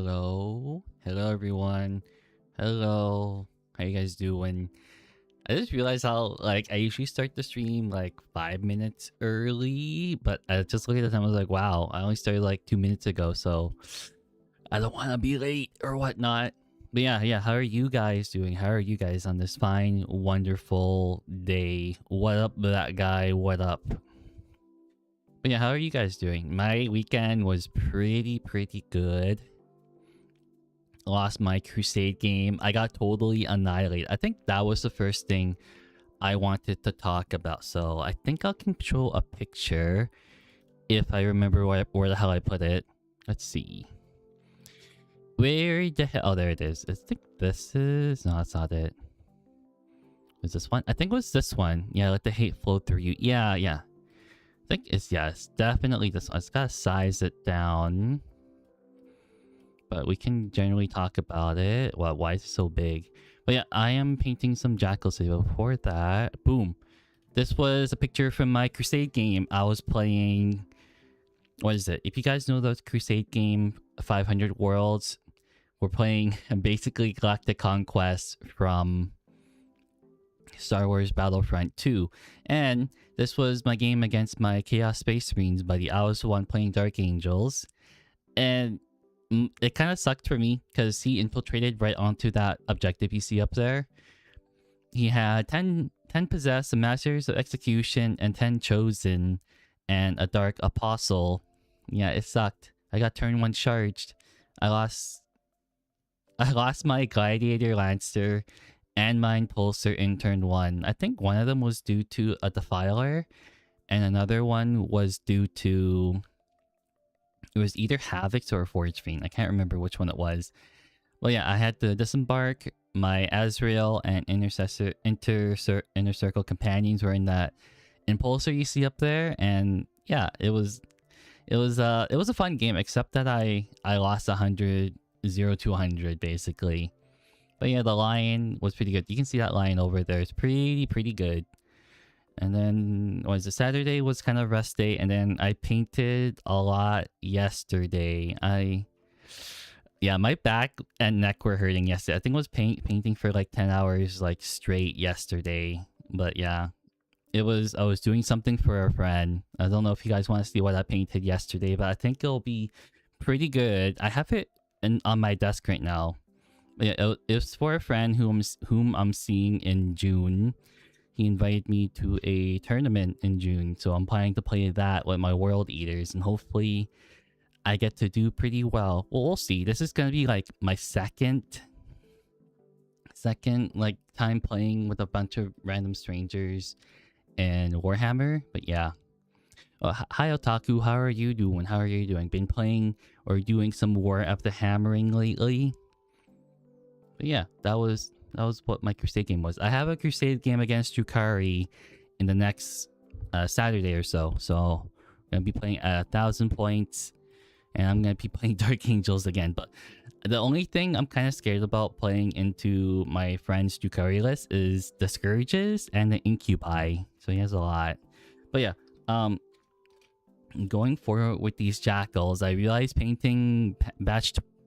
Hello. Hello, everyone. Hello. How you guys doing? I just realized how, like, I usually start the stream, like, 5 minutes early, but I just looked at the time, I was like, wow, I only started, like, 2 minutes ago, so I don't want to be late or whatnot. But yeah, how are you guys doing? How are you guys on this fine, wonderful day? What up, that guy? What up? But yeah, how are you guys doing? My weekend was pretty good. Lost my crusade game. I got totally annihilated. I think that was the first thing I wanted to talk about. So I think I'll control a picture if I remember where the hell I put it. Let's see. Where the hell? Oh, there it is. I think this is... No, that's not it. Is this one? I think it was this one. Yeah, let the hate flow through you. Yeah. I think it's definitely this one. I just gotta size it down. But we can generally talk about it. Well, why is it so big? But yeah, I am painting some jackals today. Before that, boom. This was a picture from my crusade game. I was playing... What is it? If you guys know the crusade game, 500 Worlds, we're playing basically Galactic Conquest from Star Wars Battlefront 2. And this was my game against my Chaos Space Marines buddy. I was the one playing Dark Angels. And it kind of sucked for me because he infiltrated right onto that objective you see up there. He had 10 possessed, a Masters of Execution, and 10 chosen, and a Dark Apostle. Yeah, it sucked. I got turn 1 charged. I lost my Gladiator Lancer and my Impulsor in turn 1. I think one of them was due to a Defiler, and another one was due to... It was either Havoc's or Forge Fiend. I can't remember which one it was. Well, yeah, I had to disembark. My Azrael and Inner Circle companions were in that Impulsor you see up there, and yeah, it was a fun game, except that I lost 100, 0 to 100 basically. But yeah, the lion was pretty good. You can see that lion over there. It's pretty good. And then, Saturday was kind of rest day, and then I painted a lot yesterday. My back and neck were hurting yesterday. I think I was painting for like 10 hours like straight yesterday. But yeah, I was doing something for a friend. I don't know if you guys want to see what I painted yesterday, but I think it'll be pretty good. I have it on my desk right now. Yeah, it's for a friend whom I'm seeing in June. He invited me to a tournament in June, so I'm planning to play that with my World Eaters, and hopefully I get to do pretty well. Well, we'll see. This is gonna be like my second like time playing with a bunch of random strangers and Warhammer. But yeah. Hi Otaku, how are you doing? How are you doing? Been playing or doing some War of the Hammering lately? But yeah, that was what my crusade game was. I have a crusade game against Yukari in the next Saturday or so. So I'm gonna be playing at 1,000 points, and I'm gonna be playing Dark Angels again. But the only thing I'm kind of scared about playing into my friend's Yukari list is the Scourges and the Incubi. So he has a lot. But yeah, going forward with these jackals, I realized painting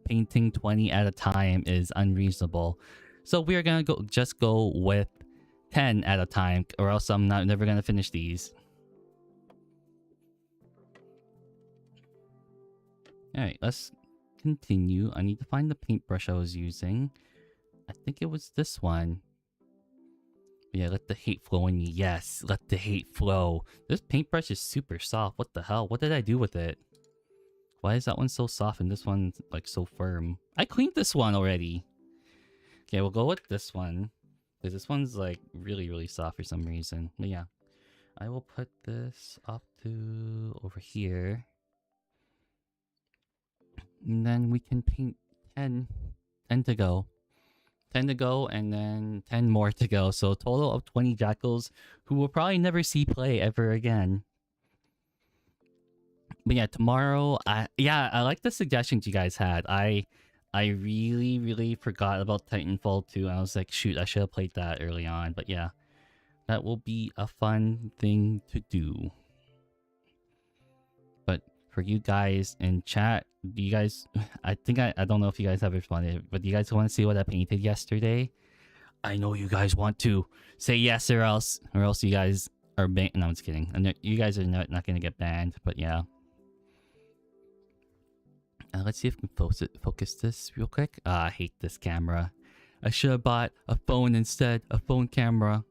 20 at a time is unreasonable. So we're gonna just go with 10 at a time, or else I'm never gonna finish these. Alright, let's continue. I need to find the paintbrush I was using. I think it was this one. But yeah, let the hate flow in me. Yes, let the hate flow. This paintbrush is super soft. What the hell? What did I do with it? Why is that one so soft and this one like so firm? I cleaned this one already. Okay, we'll go with this one, because this one's like really soft for some reason. But yeah, I will put this up to over here, and then we can paint 10 to go. 10 to go, and then 10 more to go. So a total of 20 jackals who will probably never see play ever again. But yeah, tomorrow, I like the suggestions you guys had. I really forgot about Titanfall 2. I was like, shoot, I should have played that early on. But yeah, that will be a fun thing to do. But for you guys in chat. Do you guys? I think I don't know if you guys have responded, but do you guys want to see what I painted yesterday? I know you guys want to say yes, or else you guys are banned. No, I'm just kidding. You guys are not gonna get banned, but yeah. Let's see if we can focus this real quick. I hate this camera. I should have bought a phone instead, a phone camera.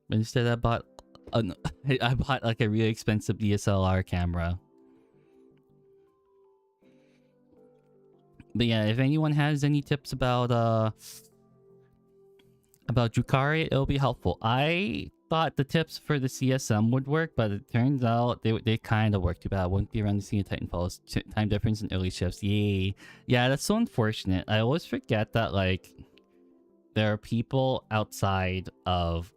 But instead, I bought like a really expensive DSLR camera. But yeah, if anyone has any tips about Drukhari, it'll be helpful. I thought the tips for the CSM would work, but it turns out they kind of work. Too bad. Won't be around the scene Titanfall's time difference in early shifts. Yay. Yeah, that's so unfortunate. I always forget that, like, there are people outside of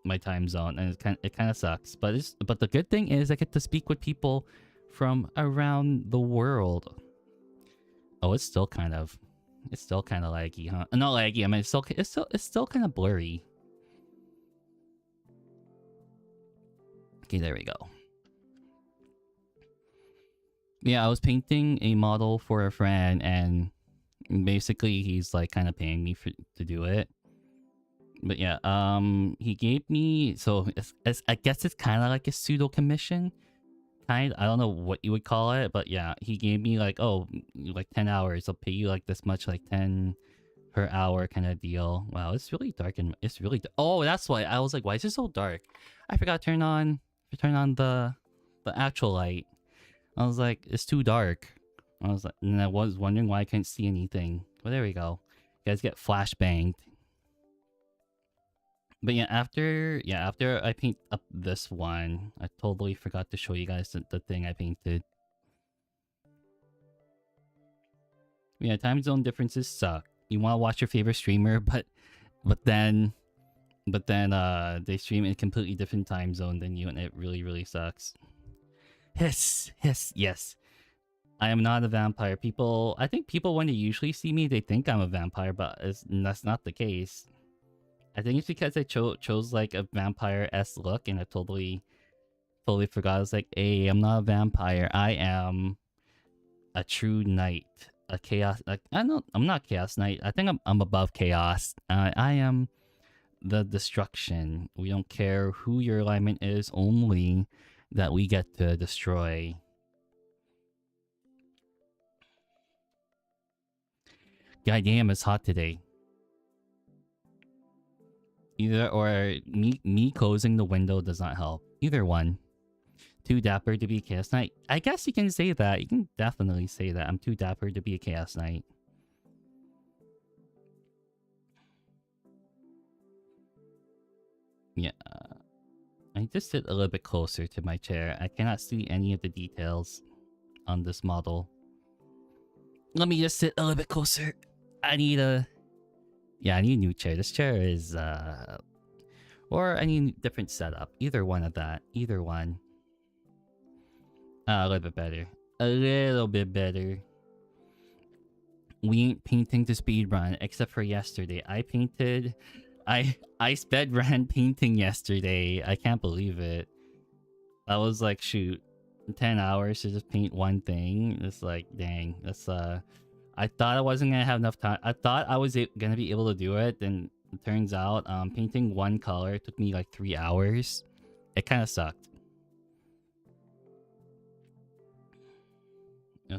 my time zone, and it kind of sucks. But the good thing is I get to speak with people from around the world. Oh, it's still kind of laggy, huh? Not laggy. I mean, it's still kind of blurry. Okay, there we go. Yeah, I was painting a model for a friend, and basically he's like kind of paying me to do it. But yeah, he gave me, so I guess it's kind of like a pseudo commission. I don't know what you would call it, but yeah, he gave me like, oh, like 10 hours. I'll pay you like this much, like 10 per hour kind of deal. Wow, it's really dark, and it's really oh, that's why I was like, why is it so dark? I forgot to turn on the actual light. I was like, it's too dark. I was like, and I was wondering why I couldn't see anything. Well, there we go. You guys get flashbanged. But yeah, after I paint up this one, I totally forgot to show you guys the thing I painted. Yeah, time zone differences suck. You want to watch your favorite streamer, but then they stream in a completely different time zone than you, and it really sucks. Yes. I am not a vampire. I think people, when they usually see me, they think I'm a vampire, but that's not the case. I think it's because I chose like a vampire-esque look, and I totally forgot. I was like, hey, I'm not a vampire. I am a true knight, a chaos. Like, I'm not chaos knight. I think I'm above chaos. I am the destruction. We don't care who your alignment is, only that we get to destroy. God damn, it's hot today. Either or me closing the window does not help. Either one. Too dapper to be a chaos knight. I guess you can say that. You can definitely say that. I'm too dapper to be a chaos knight. Yeah. I just sit a little bit closer to my chair. I cannot see any of the details on this model. Let me just sit a little bit closer. I need a new chair. This chair is, or I need a different setup. Either one of that. Either one. A little bit better. A little bit better. We ain't painting to speedrun, except for yesterday. I sped ran painting yesterday. I can't believe it. I was like, shoot, 10 hours to just paint one thing. It's like, dang, that's I thought I wasn't gonna have enough time. I thought I was gonna be able to do it, and it turns out painting one color took me like 3 hours. It kind of sucked.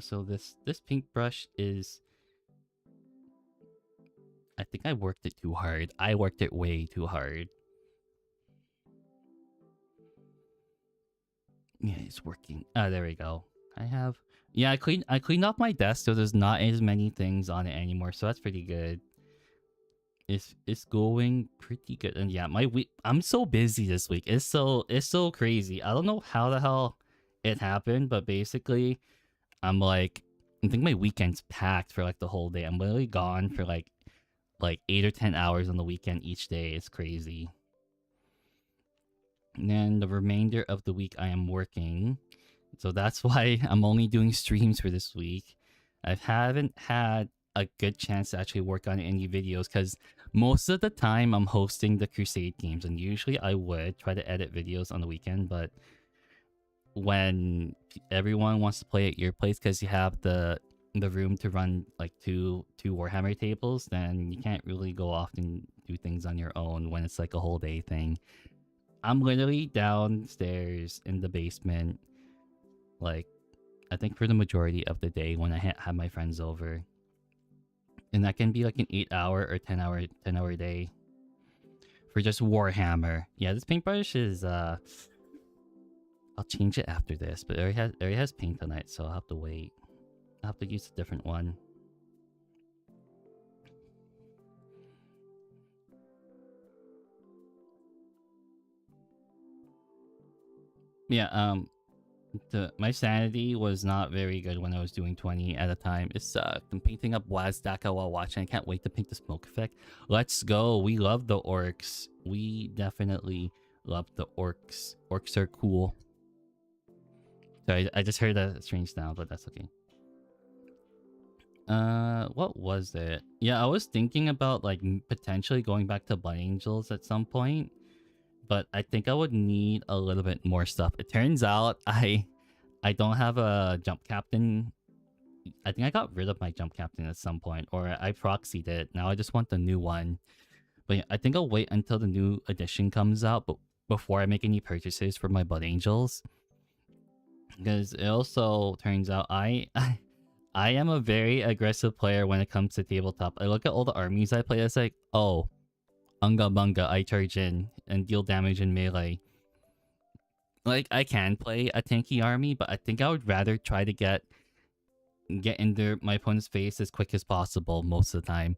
So this paintbrush is, I think I worked it too hard. I worked it way too hard. Yeah, it's working. There we go. I cleaned off my desk, so there's not as many things on it anymore, so that's pretty good. It's going pretty good. And yeah, my week, I'm so busy this week. It's so crazy. I don't know how the hell it happened, but basically I'm like, I think my weekend's packed for like the whole day. I'm literally gone for like 8 or 10 hours on the weekend each day. It's crazy. And then the remainder of the week I am working. So that's why I'm only doing streams for this week. I haven't had a good chance to actually work on any videos because most of the time I'm hosting the Crusade games, and usually I would try to edit videos on the weekend, but when everyone wants to play at your place because you have the room to run like two Warhammer tables, then you can't really go off and do things on your own when it's like a whole day thing. I'm literally downstairs in the basement, like I think for the majority of the day when I have my friends over, and that can be like an 8 hour or 10 hour day for just Warhammer. Yeah, this paintbrush is I'll change it after this, but it already has paint on it, so I'll have to wait. I'll have to use a different one. Yeah, my sanity was not very good when I was doing 20 at a time. It sucked. I'm painting up Wazdaka while watching. I can't wait to paint the smoke effect. Let's go. We love the orcs. We definitely love the orcs. Orcs are cool. Sorry, I just heard a strange sound, but that's okay. What was it? Yeah, I was thinking about like potentially going back to Blood Angels at some point, but I think I would need a little bit more stuff. It turns out I don't have a jump captain. I think I got rid of my jump captain at some point, or I proxied it. Now I just want the new one. But yeah, I think I'll wait until the new edition comes out, but before I make any purchases for my Blood Angels, because it also turns out I am a very aggressive player when it comes to tabletop. I look at all the armies I play. It's like, oh, unga bunga, I charge in and deal damage in melee. Like, I can play a tanky army, but I think I would rather try to get into my opponent's face as quick as possible most of the time.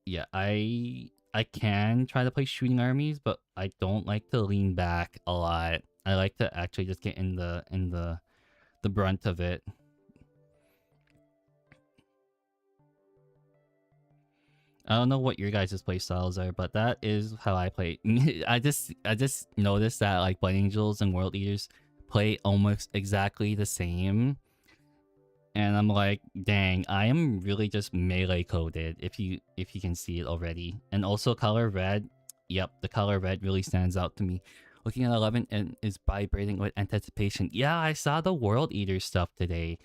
Yeah, I can try to play shooting armies, but I don't like to lean back a lot. I like to actually just get in the brunt of it. I don't know what your guys' play styles are, but that is how I play. I just noticed that like Blood Angels and World Eaters play almost exactly the same. And I'm like, dang, I am really just melee coded if you can see it already. And also color red. Yep, the color red really stands out to me. Looking at 11 and is vibrating with anticipation. Yeah, I saw the World Eater stuff today.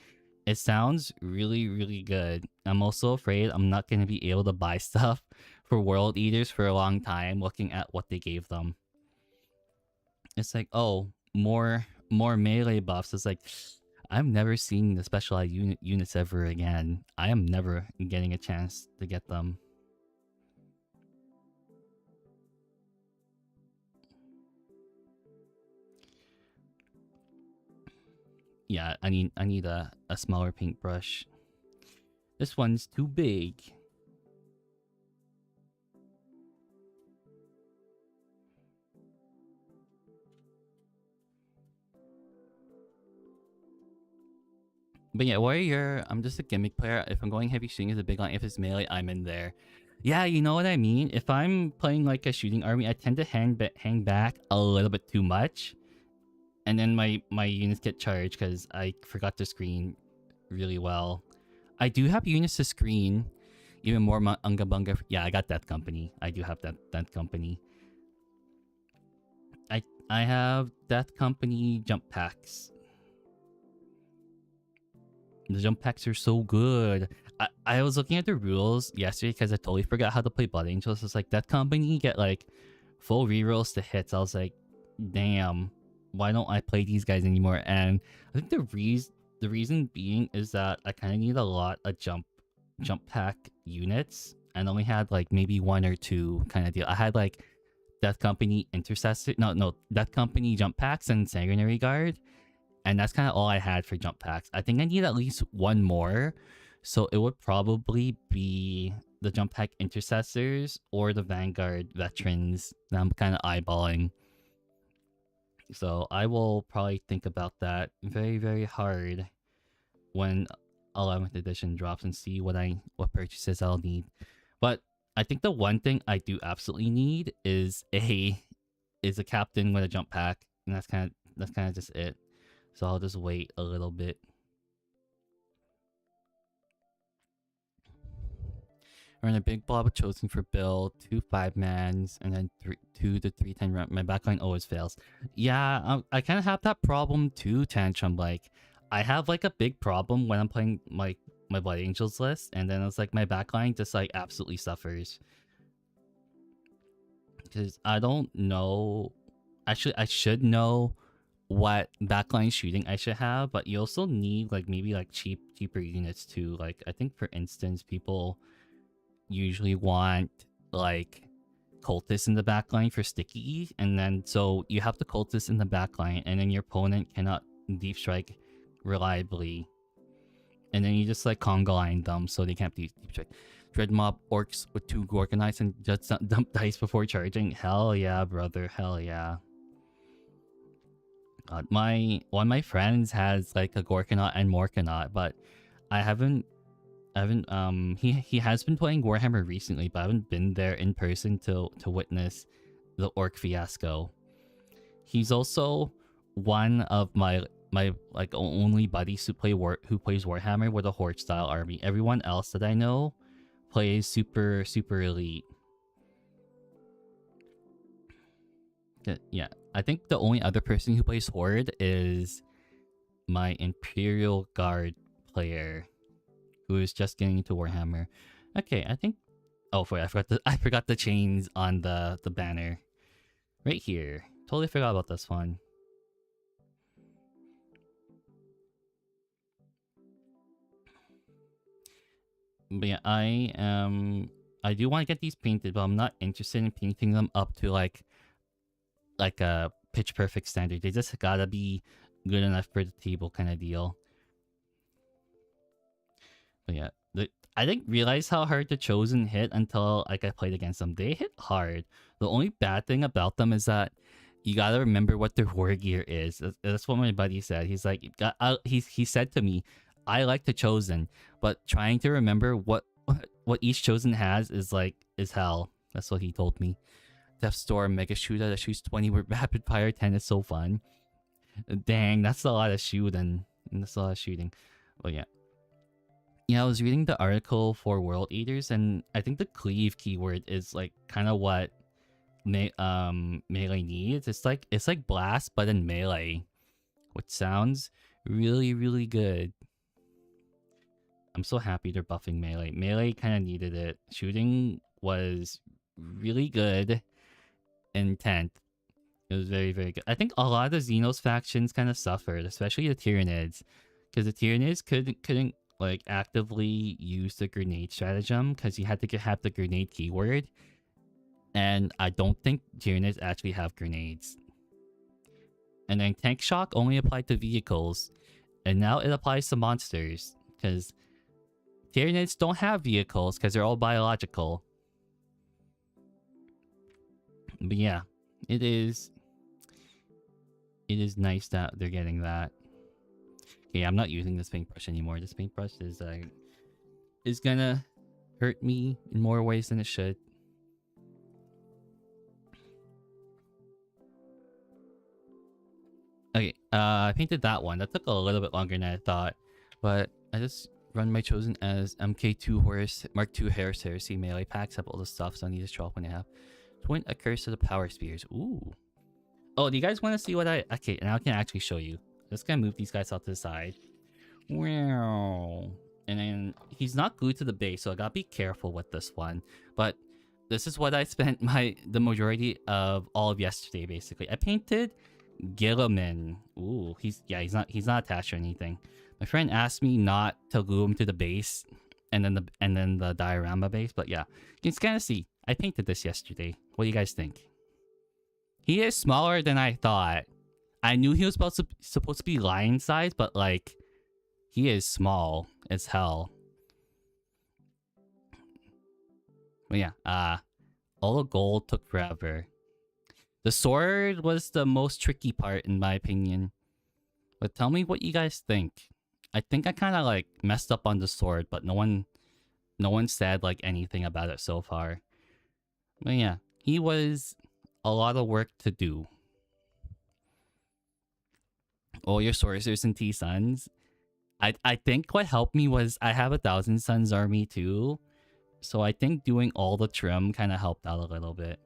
It sounds really, really good. I'm also afraid I'm not going to be able to buy stuff for World Eaters for a long time looking at what they gave them. It's like, oh, more melee buffs. It's like, I'm never seeing the specialized units ever again. I am never getting a chance to get them. Yeah, I need a smaller paintbrush. This one's too big. But yeah, warrior, I'm just a gimmick player. If I'm going heavy shooting as a big line, if it's melee, I'm in there. Yeah, you know what I mean? If I'm playing like a shooting army, I tend to hang back a little bit too much. And then my units get charged because I forgot to screen really well. I do have units to screen. Even more Unga Bunga. Yeah, I got that company. I do have that company. I have that company jump packs. The jump packs are so good. I was looking at the rules yesterday because I totally forgot how to play Blood Angels. It's like that company get like full rerolls to hits. I was like, damn, why don't I play these guys anymore? And I think the reason being is that I kind of need a lot of jump pack units and only had like maybe one or two kind of deal. I had like Death Company Intercessor, no, Death Company jump packs and Sanguinary Guard. And that's kind of all I had for jump packs. I think I need at least one more. So it would probably be the jump pack intercessors or the Vanguard veterans that I'm kind of eyeballing. So I will probably think about that very, very hard when 11th edition drops and see what purchases I'll need. But I think the one thing I do absolutely need is a captain with a jump pack, and that's kind of just it. So I'll just wait a little bit. Run a big blob of chosen for build, 2 5-mans, and then 2 to 310 run. My backline always fails. Yeah, I kind of have that problem too, Tantrum. Like, I have like a big problem when I'm playing like my Blood Angels list, and then it's like my backline just like absolutely suffers. Because I don't know. Actually, I should know what backline shooting I should have, but you also need like maybe like cheaper units too. Like, I think for instance, people usually want like cultists in the backline for sticky, and then so you have the cultists in the backline, and then your opponent cannot deep strike reliably, and then you just like conga line them so they can't deep strike. Dread mob orcs with 2 Gorkonites and just dump dice before charging. Hell yeah, brother. Hell yeah. One of my friends has like a Gorkanaut and Morkanaut, but I haven't he has been playing Warhammer recently, but I haven't been there in person to witness the orc fiasco. He's also one of my like only buddies who plays Warhammer with a horde style army. Everyone else that I know plays super elite. Yeah, I think the only other person who plays horde is my Imperial Guard player, who is just getting into Warhammer. Okay, I think. Oh, wait, I forgot the chains on the banner, right here. Totally forgot about this one. But yeah, I do want to get these painted, but I'm not interested in painting them up to like a pitch perfect standard. They just gotta be good enough for the table kind of deal. But yeah, I didn't realize how hard the Chosen hit until like I played against them. They hit hard. The only bad thing about them is that you gotta remember what their war gear is. That's what my buddy said. He's like, he said to me, I like the Chosen, but trying to remember what each Chosen has is hell. That's what he told me. Death Storm Mega Shooter that shoots 20 with Rapid Fire 10 is so fun. Dang, that's a lot of shooting. That's a lot of shooting. But yeah. Yeah, I was reading the article for World Eaters, and I think the cleave keyword is like kind of what melee needs. It's like blast, but in melee, which sounds really good. I'm so happy they're buffing melee. Melee kind of needed it. Shooting was really good in 10th. It was very good. I think a lot of the Xenos factions kind of suffered, especially the Tyranids, because the Tyranids couldn't like actively use the grenade stratagem because you had to have the grenade keyword, and I don't think Tyranids actually have grenades. And then tank shock only applied to vehicles, and now it applies to monsters because Tyranids don't have vehicles because they're all biological. But yeah, it is nice that they're getting that. Okay, I'm not using this paintbrush anymore. This paintbrush is gonna hurt me in more ways than it should. Okay, I painted that one. That took a little bit longer than I thought, but I just run my Chosen as MK2 Horse Mark II Horse Heresy melee packs. Have all the stuff, so I need to drop when I have. Twin a curse to the power spears. Ooh. Oh, do you guys want to see what I... Okay, now I can actually show you. Just gonna move these guys out to the side. Wow. And then he's not glued to the base, so I gotta be careful with this one. But this is what I spent the majority of all of yesterday, basically. I painted Gilliman. Ooh, he's not attached or anything. My friend asked me not to glue him to the base and then the diorama base, but yeah. You can kind of see. I painted this yesterday. What do you guys think? He is smaller than I thought. I knew he was supposed to be lion size, but like, he is small as hell. But yeah, all the gold took forever. The sword was the most tricky part in my opinion. But tell me what you guys think. I think I kind of like messed up on the sword, but no one said like anything about it so far. But yeah, he was a lot of work to do. All your sorcerers and T-Suns. I think what helped me was I have a 1,000 Suns army too. So I think doing all the trim kind of helped out a little bit.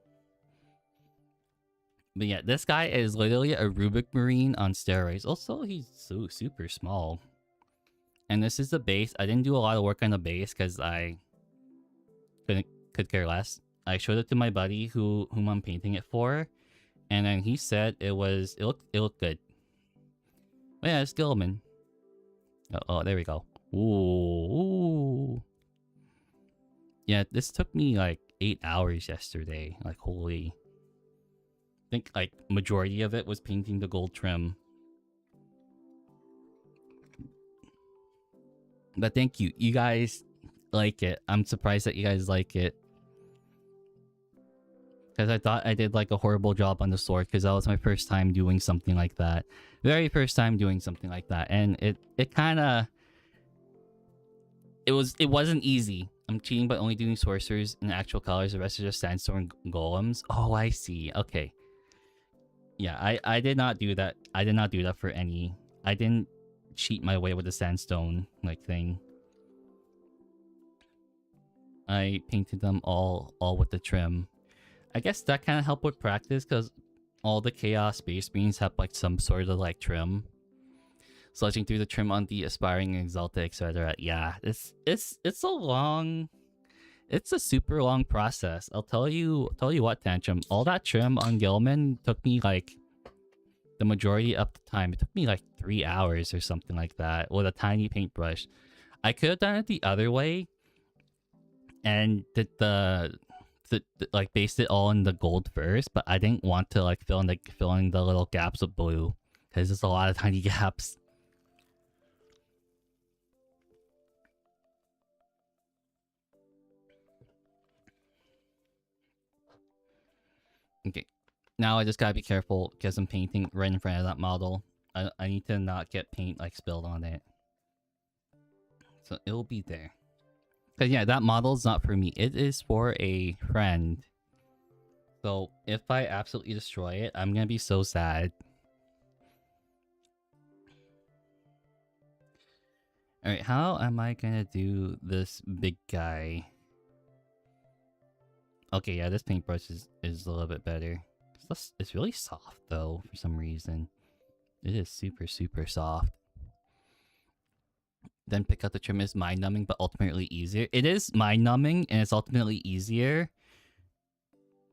But yeah, this guy is literally a Rubik Marine on steroids. Also, he's so super small. And this is the base. I didn't do a lot of work on the base because I could care less. I showed it to my buddy whom I'm painting it for, and then he said it looked good. But yeah, it's Gilman. Oh, there we go. Ooh. Yeah, this took me like 8 hours yesterday. Like, holy. I think like majority of it was painting the gold trim. But thank you. You guys like it. I'm surprised that you guys like it. Because I thought I did like a horrible job on the sword because that was my first time doing something like that. Very first time doing something like that. And it kind of... It wasn't easy. I'm cheating by only doing sorcerers and actual colors. The rest are just sandstone golems. Oh, I see. Okay. Yeah, I did not do that. I did not do that for any... I didn't cheat my way with the sandstone like thing. I painted them all with the trim. I guess that kind of helped with practice because all the Chaos Space Marines have like some sort of like trim. Sledging through the trim on the Aspiring and Exalted, etc. Yeah, it's a long... It's a super long process. I'll tell you what, Tantrum. All that trim on Gilman took me like the majority of the time. It took me like 3 hours or something like that with a tiny paintbrush. I could have done it the other way and did like based it all in the gold first, but I didn't want to like fill in the little gaps with blue because there's a lot of tiny gaps. Okay, now I just gotta be careful because I'm painting right in front of that model. I need to not get paint like spilled on it, so it'll be there. Cause yeah, that model's not for me. It is for a friend. So if I absolutely destroy it, I'm gonna be so sad. Alright, how am I gonna do this big guy? Okay, yeah, this paintbrush is a little bit better. It's really soft though, for some reason. It is super, super soft. Then pick out the trim is mind-numbing, but ultimately easier. It is mind-numbing, and it's ultimately easier.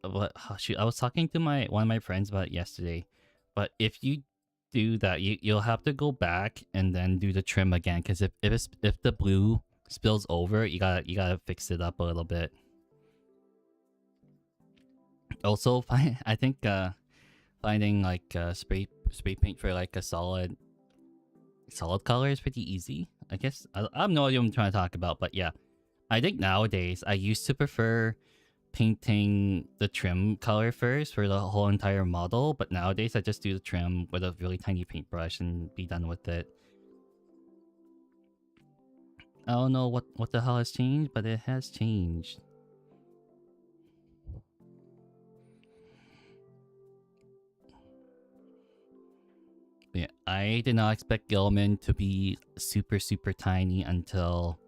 But oh, shoot, I was talking to one of my friends about it yesterday. But if you do that, you'll have to go back and then do the trim again. Because if the blue spills over, you gotta fix it up a little bit. Also, I think finding like spray paint for like a solid color is pretty easy. I guess I have no idea what I'm trying to talk about, but yeah, I think nowadays I used to prefer painting the trim color first for the whole entire model, but nowadays I just do the trim with a really tiny paintbrush and be done with it. I don't know what the hell has changed, but it has changed. Yeah, I did not expect Gilman to be super, super tiny until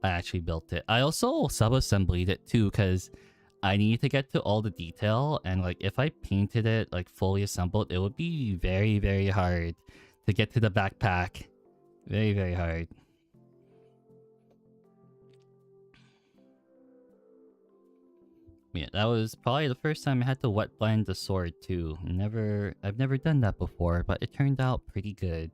I actually built it. I also sub-assembled it too, because I need to get to all the detail, and like if I painted it like fully assembled, it would be very, very hard to get to the backpack. Very, very hard. Yeah, that was probably the first time I had to wet blend the sword too. I've never done that before, but it turned out pretty good.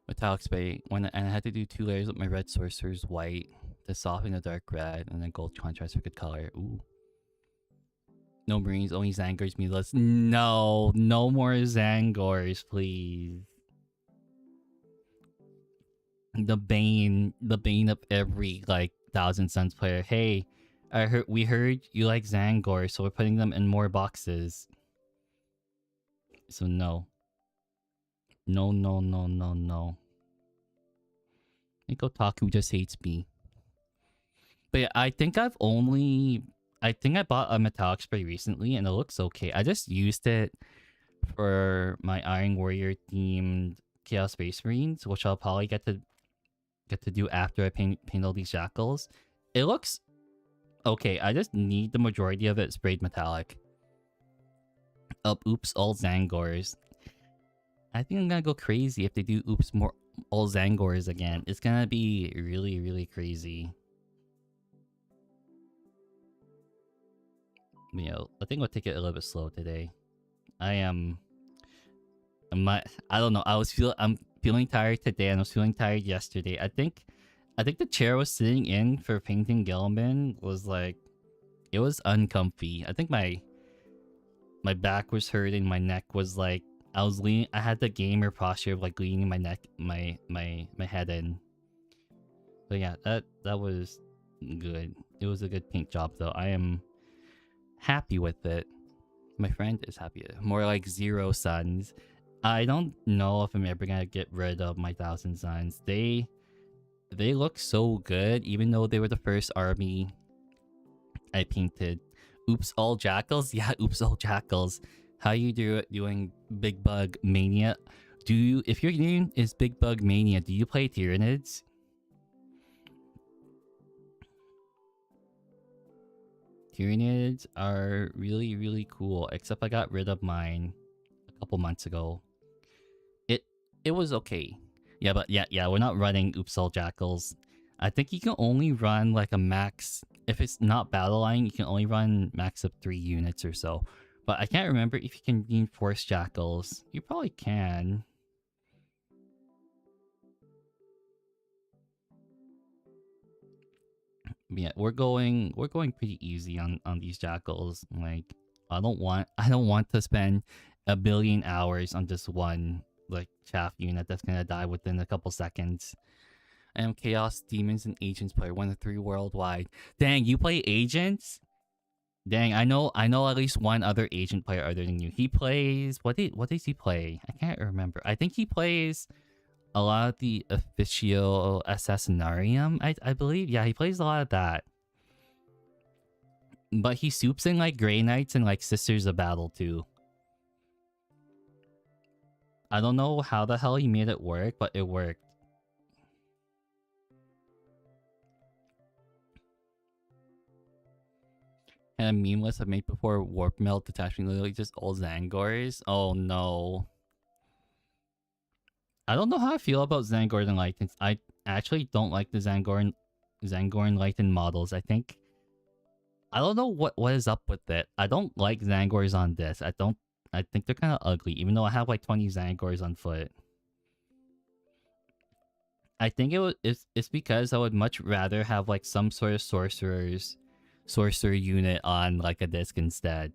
Metallic spray, and I had to do 2 layers with my red sorcerer's white to soften the dark red, and then gold contrast for good color. Ooh. No Marines, only Zangors, meatless. No more Zangors, please. The bane of every like Thousand Suns player. Hey, we heard you like Zangor, so we're putting them in more boxes. So no. No. I think Otaku just hates me. But yeah, I think I bought a metallic spray recently and it looks okay. I just used it for my Iron Warrior themed Chaos Space Marines, which I'll probably get to get to do after I paint all these jackals. It looks okay. I just need the majority of it sprayed metallic. Oops, all Zangors. I think I'm gonna go crazy if they do oops more all Zangors again. It's gonna be really, really crazy. You know, I think we'll take it a little bit slow today. I am I don't know. I'm feeling tired today and I was feeling tired yesterday. I think the chair I was sitting in for painting Gilman was like, it was uncomfy. I think my back was hurting, my neck was like, I was leaning, I had the gamer posture of like leaning my neck, my head in. But yeah, that was good. It was a good paint job though. I am happy with it. My friend is happy. More like 0 suns. I don't know if I'm ever gonna get rid of my 1,000 suns. They look so good, even though they were the first army I painted. Oops, all jackals. Yeah, oops, all jackals. How you doing, Big Bug Mania? If your name is Big Bug Mania, do you play Tyranids? Tyranids are really, really cool. Except I got rid of mine a couple months ago. It was okay. Yeah, but yeah, we're not running Oops All Jackals. I think you can only run like a max. If it's not battle line, you can only run max of 3 units or so. But I can't remember if you can reinforce jackals. You probably can. Yeah, we're going pretty easy on these jackals. Like I don't want to spend a billion hours on just one like chaff unit that's gonna die within a couple seconds. I am Chaos Demons and Agents player, 1 of 3 worldwide. Dang, you play Agents? Dang, I know at least one other Agent player other than you. He plays what does he play? I can't remember. I think he plays a lot of the official Assassinarium, I believe. Yeah, he plays a lot of that. But he soups in like Grey Knights and like Sisters of Battle too. I don't know how the hell he made it work, but it worked. And a meme list I made before Warp Melt detaching literally just all Zangors. Oh no. I don't know how I feel about Zangor and Lightens. I actually don't like the Zangor and Lighten models. I don't know what is up with it. I don't like Zangors on this. I think they're kind of ugly, even though I have like 20 Zangors on foot. I think it's because I would much rather have like some sort of sorcerer unit on like a disc instead.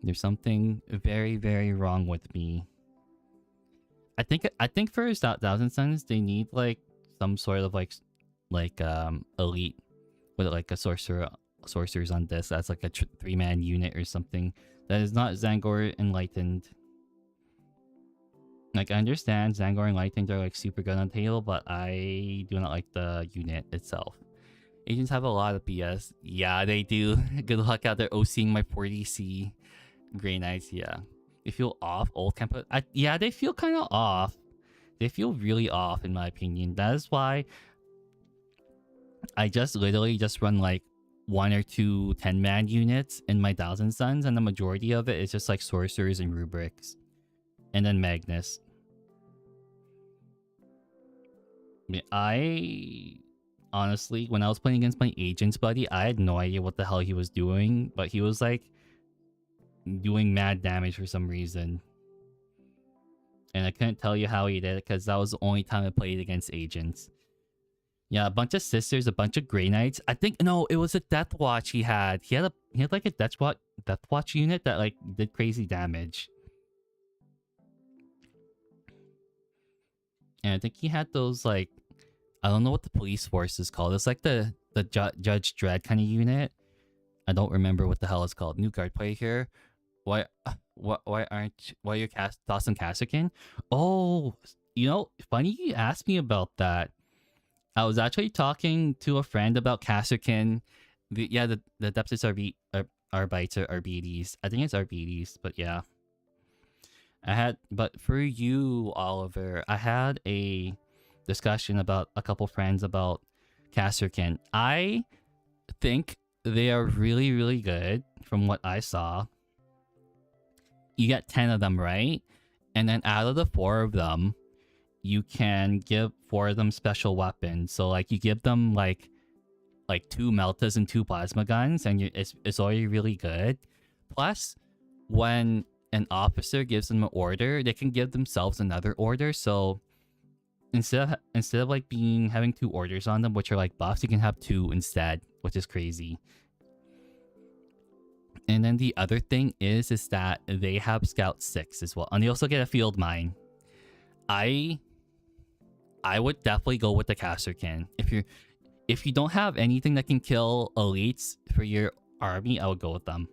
There's something very, very wrong with me. I think for 1,000 Suns they need like some sort of like elite with like a sorcerers on disc. That's like a 3-man unit or something that is not Zangor Enlightened. Like, I understand Zangor Enlightened are like super good on the table, but I do not like the unit itself. Agents have a lot of BS. Yeah, they do. Good luck out there OCing my 40C Grey Knights. Yeah, they feel off. Old camp. Yeah, they feel kind of off. They feel really off in my opinion. That is why I literally just run like 1 or 2 10-man units in my 1,000 Suns, and the majority of it is just like sorcerers and rubrics. And then Magnus. I honestly, when I was playing against my agents buddy, I had no idea what the hell he was doing, but he was like doing mad damage for some reason. And I couldn't tell you how he did it because that was the only time I played against agents. Yeah, a bunch of sisters, a bunch of Grey Knights. I think no, it was a Death Watch he had. He had like a Death Watch unit that like did crazy damage. And I think he had those like, I don't know what the police force is called. It's like the Judge Dredd kind of unit. I don't remember what the hell it's called. New card play here. Why you're Dawson Cassican? Oh, you know, funny you asked me about that. I was actually talking to a friend about Cassican. The Depths Arbiters. I think it's Arbiters, but yeah. But for you, Oliver, I had a discussion about a couple friends about Casterkin. I think they are really, really good from what I saw. You get 10 of them, right? And then out of the 4 of them, you can give 4 of them special weapons. So like you give them like 2 meltas and 2 plasma guns, and it's already really good. Plus, when an officer gives them an order, they can give themselves another order. So instead of like having 2 orders on them, which are like buffs, you can have 2 instead, which is crazy. And then the other thing is that they have Scout 6 as well, and they also get a field mine. I would definitely go with the Casterkin. If you don't have anything that can kill elites for your army, I would go with them.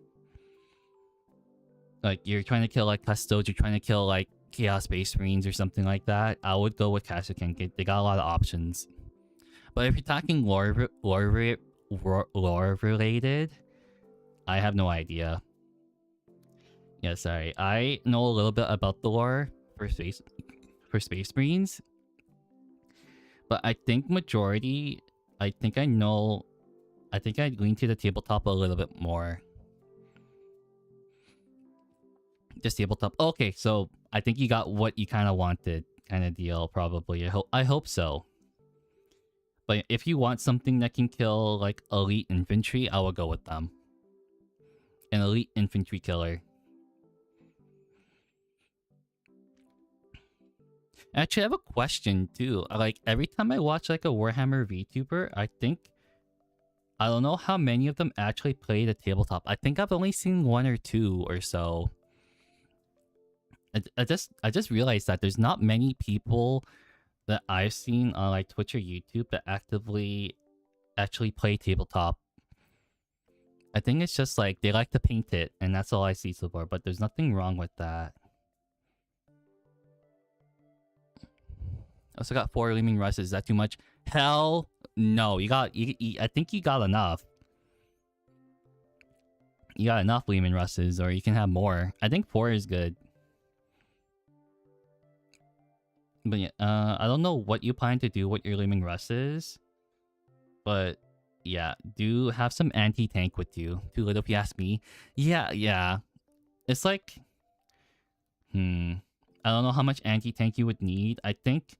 Like you're trying to kill like Custodes, you're trying to kill like Chaos Space Marines or something like that, I would go with Casterkin. They got a lot of options. But if you're talking lore related, I have no idea. Yeah, sorry. I know a little bit about the lore for Space Marines, but I think majority, I think I'd lean to the tabletop a little bit more. Just tabletop. Okay, so I think you got what you kind of wanted, kind of deal, probably. I hope so. But if you want something that can kill like elite infantry, I will go with them. An elite infantry killer. Actually, I have a question too. Like every time I watch like a Warhammer VTuber, I don't know how many of them actually play the tabletop. I think I've only seen 1 or 2 or so. I just realized that there's not many people that I've seen on like Twitch or YouTube that actively actually play tabletop. I think it's just like they like to paint it, and that's all I see so far. But there's nothing wrong with that. I also got 4 Leaming Rusts. Is that too much? Hell no. I think you got enough. You got enough Leaming Rusts, or you can have more. I think 4 is good. But yeah, I don't know what you plan to do with your Leaming Rusts, but yeah, do have some anti-tank with you. Too little if you ask me. Yeah. It's like, I don't know how much anti-tank you would need. I think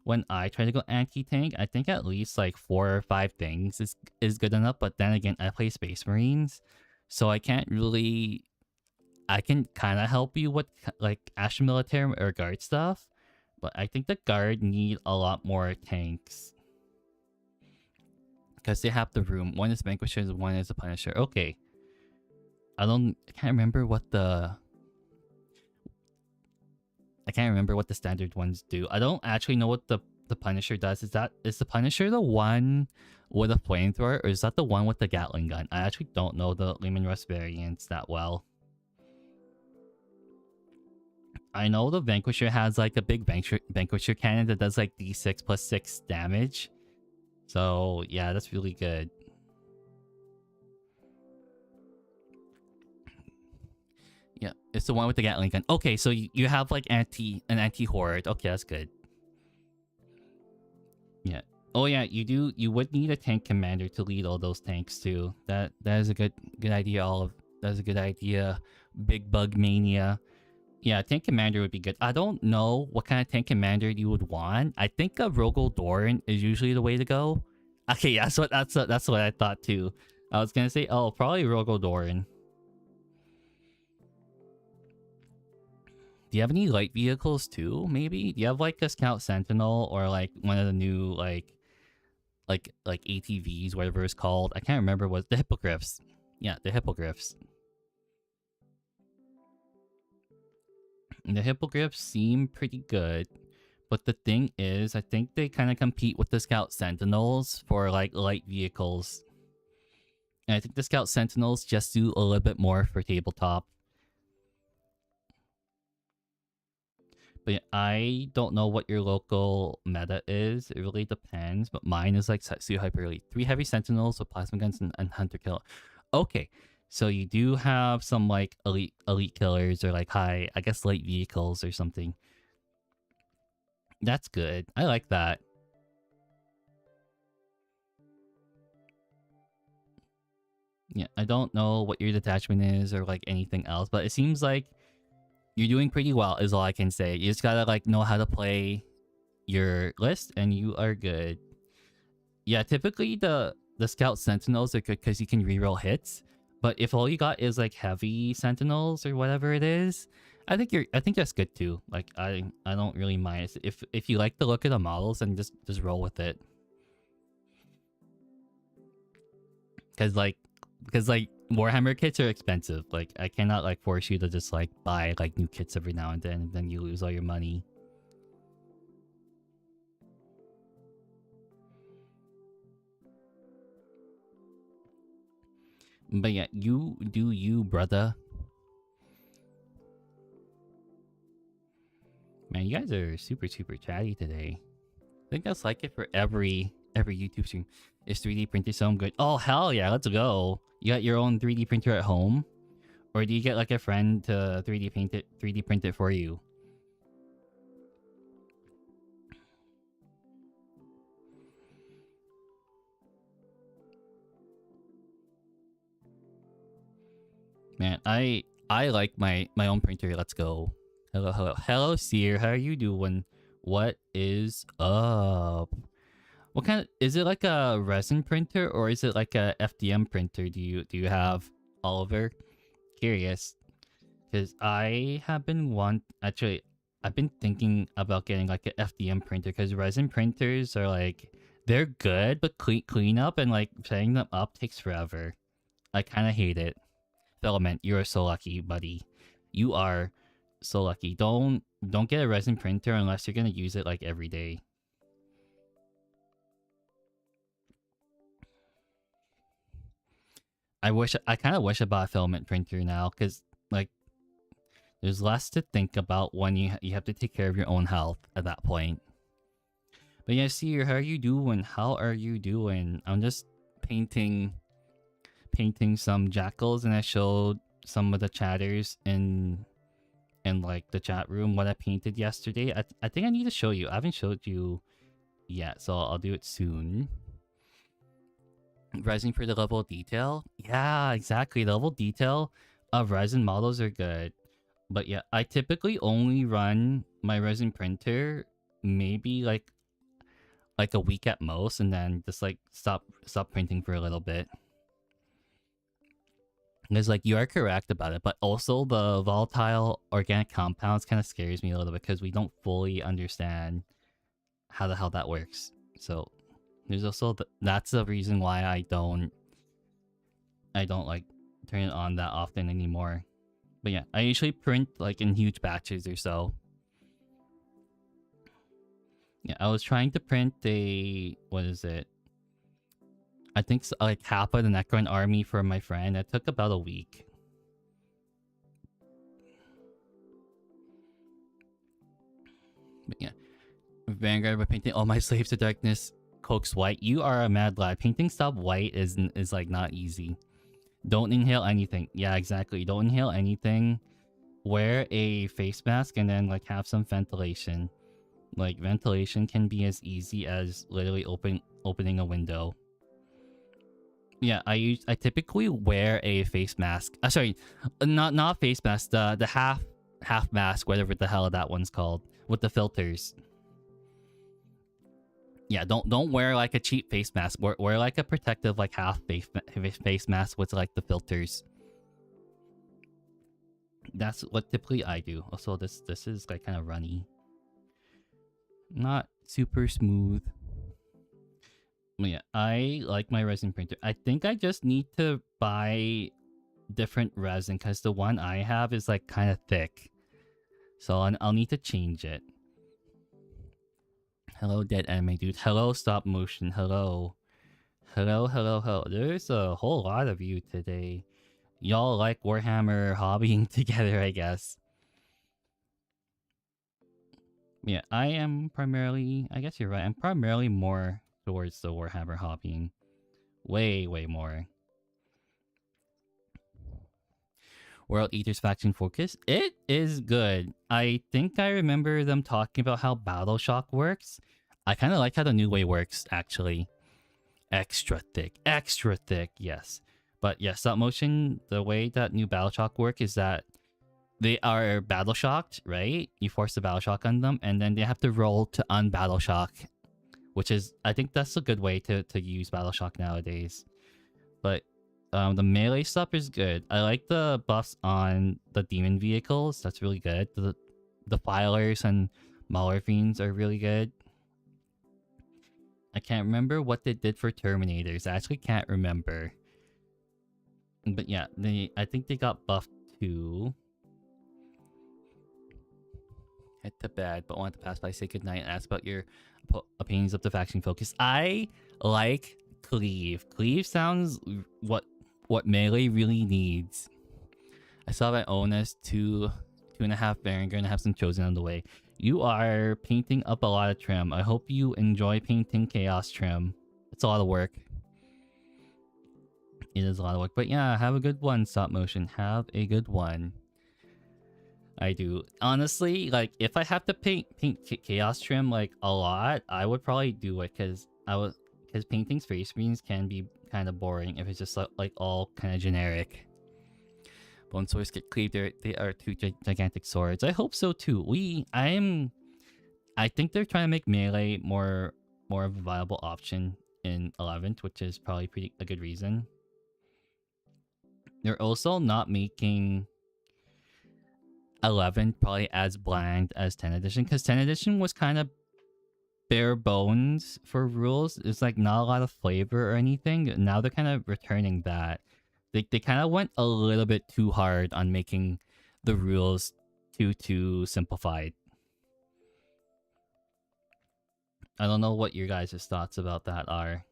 when I try to go anti-tank, I think at least like 4 or 5 things is good enough. But then again, I play Space Marines, so I can't really... I can kind of help you with like Ashen Military or Guard stuff, but I think the Guard need a lot more tanks. Because they have the room. 1 is Vanquishers, 1 is a Punisher. Okay. I can't remember what the standard ones do. I don't actually know what the Punisher does. Is the Punisher the one with a flamethrower, or is that the one with the Gatling gun? I actually don't know the Leaming Rust variants that well. I know the Vanquisher has like a big Vanquisher cannon that does like D6 plus 6 damage. So yeah, that's really good. Yeah, it's the one with the Gatling gun. Okay, so you have like an anti-horde. Okay, that's good. Yeah. Oh yeah, you would need a tank commander to lead all those tanks too. That is a good idea, Olive. That's a good idea. Big Bug Mania. Yeah, tank commander would be good. I don't know what kind of tank commander you would want. I think a Rogol Doran is usually the way to go. Okay, yeah, that's what I thought too. I was gonna say, oh, probably Rogol Doran. Do you have any light vehicles too? Maybe. Do you have like a Scout Sentinel or like one of the new like ATVs, whatever it's called? I can't remember what the Hippogriffs. Yeah, the Hippogriffs. The Hippogriffs seem pretty good, but the thing is, I think they kind of compete with the Scout Sentinels for like light vehicles. And I think the Scout Sentinels just do a little bit more for tabletop. But yeah, I don't know what your local meta is. It really depends. But mine is like Setsu Hyper Elite. 3 heavy Sentinels with plasma guns and Hunter Kill. Okay, So you do have some like elite killers or like high, I guess, light vehicles or something. That's good. I like that. Yeah, I don't know what your detachment is or like anything else, but it seems like you're doing pretty well is all I can say. You just gotta like know how to play your list and you are good. Yeah, typically the scout sentinels are good because you can reroll hits. But if all you got is like heavy sentinels or whatever it is, I think that's good too. Like I don't really mind. If you like the look of the models, then just roll with it. Cause like Warhammer kits are expensive. Like I cannot like force you to just like buy like new kits every now and then you lose all your money. But yeah, you do you, brother. Man, you guys are super chatty today. I think that's like it for every YouTube stream. Is 3D printer so good? Oh hell yeah, let's go. You got your own 3D printer at home? Or do you get like a friend to 3D print it for you? Man, I like my own printer. Let's go. Hello, Seer. How are you doing? What is up? What kind of is it like a resin printer or is it like a FDM printer? Do you have, Oliver? Curious, because I have been actually I've been thinking about getting like an FDM printer because resin printers are like they're good, but cleanup and like setting them up takes forever. I kind of hate it. Filament, you are so lucky, buddy. You are so lucky. Don't get a resin printer unless you're gonna use it like every day. I kind of wish I bought a filament printer now because like there's less to think about when you have to take care of your own health at that point. But yeah, see, how are you doing? How are you doing? I'm just painting some jackals, and I showed some of the chatters in like the chat room what I painted yesterday. I think I need to show you. I haven't showed you yet, so I'll do it soon. Resin for the level of detail? Yeah, exactly. The level of detail of resin models are good. But yeah, I typically only run my resin printer maybe like a week at most, and then just like stop printing for a little bit. Because like you are correct about it, but also the volatile organic compounds kind of scares me a little bit because we don't fully understand how the hell that works. So there's also that's the reason why I don't like turn it on that often anymore. But yeah, I usually print like in huge batches or so. Yeah, I was trying to print a what is it? I think like half of the Necron army for my friend. It took about a week. But yeah, Vanguard by painting all my slaves to darkness coax white. You are a mad lad. Painting stuff white is like not easy. Don't inhale anything. Yeah, exactly. Don't inhale anything. Wear a face mask and then like have some ventilation. Like ventilation can be as easy as literally opening a window. Yeah, I typically wear a face mask. Sorry, not face mask. The half mask, whatever the hell that one's called, with the filters. Yeah, don't wear like a cheap face mask. Wear like a protective like half face mask with like the filters. That's what typically I do. Also, this is like kind of runny, not super smooth. But yeah, I like my resin printer. I think I just need to buy different resin because the one I have is like kind of thick, so I'll need to change it. Hello, dead anime dude. Hello, stop motion. Hello. Hello. There's a whole lot of you today. Y'all like Warhammer hobbying together, I guess. Yeah, I am primarily... I guess you're right. I'm primarily more towards the Warhammer hobbying. Way more. World Eaters faction focus. It is good. I think I remember them talking about how Battle Shock works. I kind of like how the new way works, actually. Extra thick, yes. But yeah, stop motion, the way that new Battle Shock work is that they are battle shocked, right? You force the battle shock on them, and then they have to roll to unbattle shock, which is, I think that's a good way to use battle shock nowadays. But the melee stuff is good. I like the buffs on the demon vehicles. That's really good. The filers and Mauler fiends are really good. I can't remember what they did for Terminators. I actually can't remember. But yeah, I think they got buffed too. Head to bed, but want to pass by, say goodnight, and ask about your opinions of the faction focus. I like Cleave. Cleave sounds what melee really needs. I saw my Onus 2.5 Berenger and have some chosen on the way. You are painting up a lot of trim. I hope you enjoy painting Chaos trim. It's a lot of work. It is a lot of work. But yeah, have a good one, stop motion. Have a good one. I do. Honestly, like, if I have to paint Chaos trim, like, a lot, I would probably do it, because painting space marines can be kind of boring if it's just, like all kind of generic. Bone swords get cleaved. They are two gigantic swords. I hope so, too. I think they're trying to make melee more of a viable option in 11th, which is probably a good reason. They're also not making 11 probably as bland as 10 edition, because 10 edition was kind of bare bones for rules. It's like not a lot of flavor or anything. Now they're kind of returning that. They kind of went a little bit too hard on making the rules too simplified. I don't know what your guys' thoughts about that are.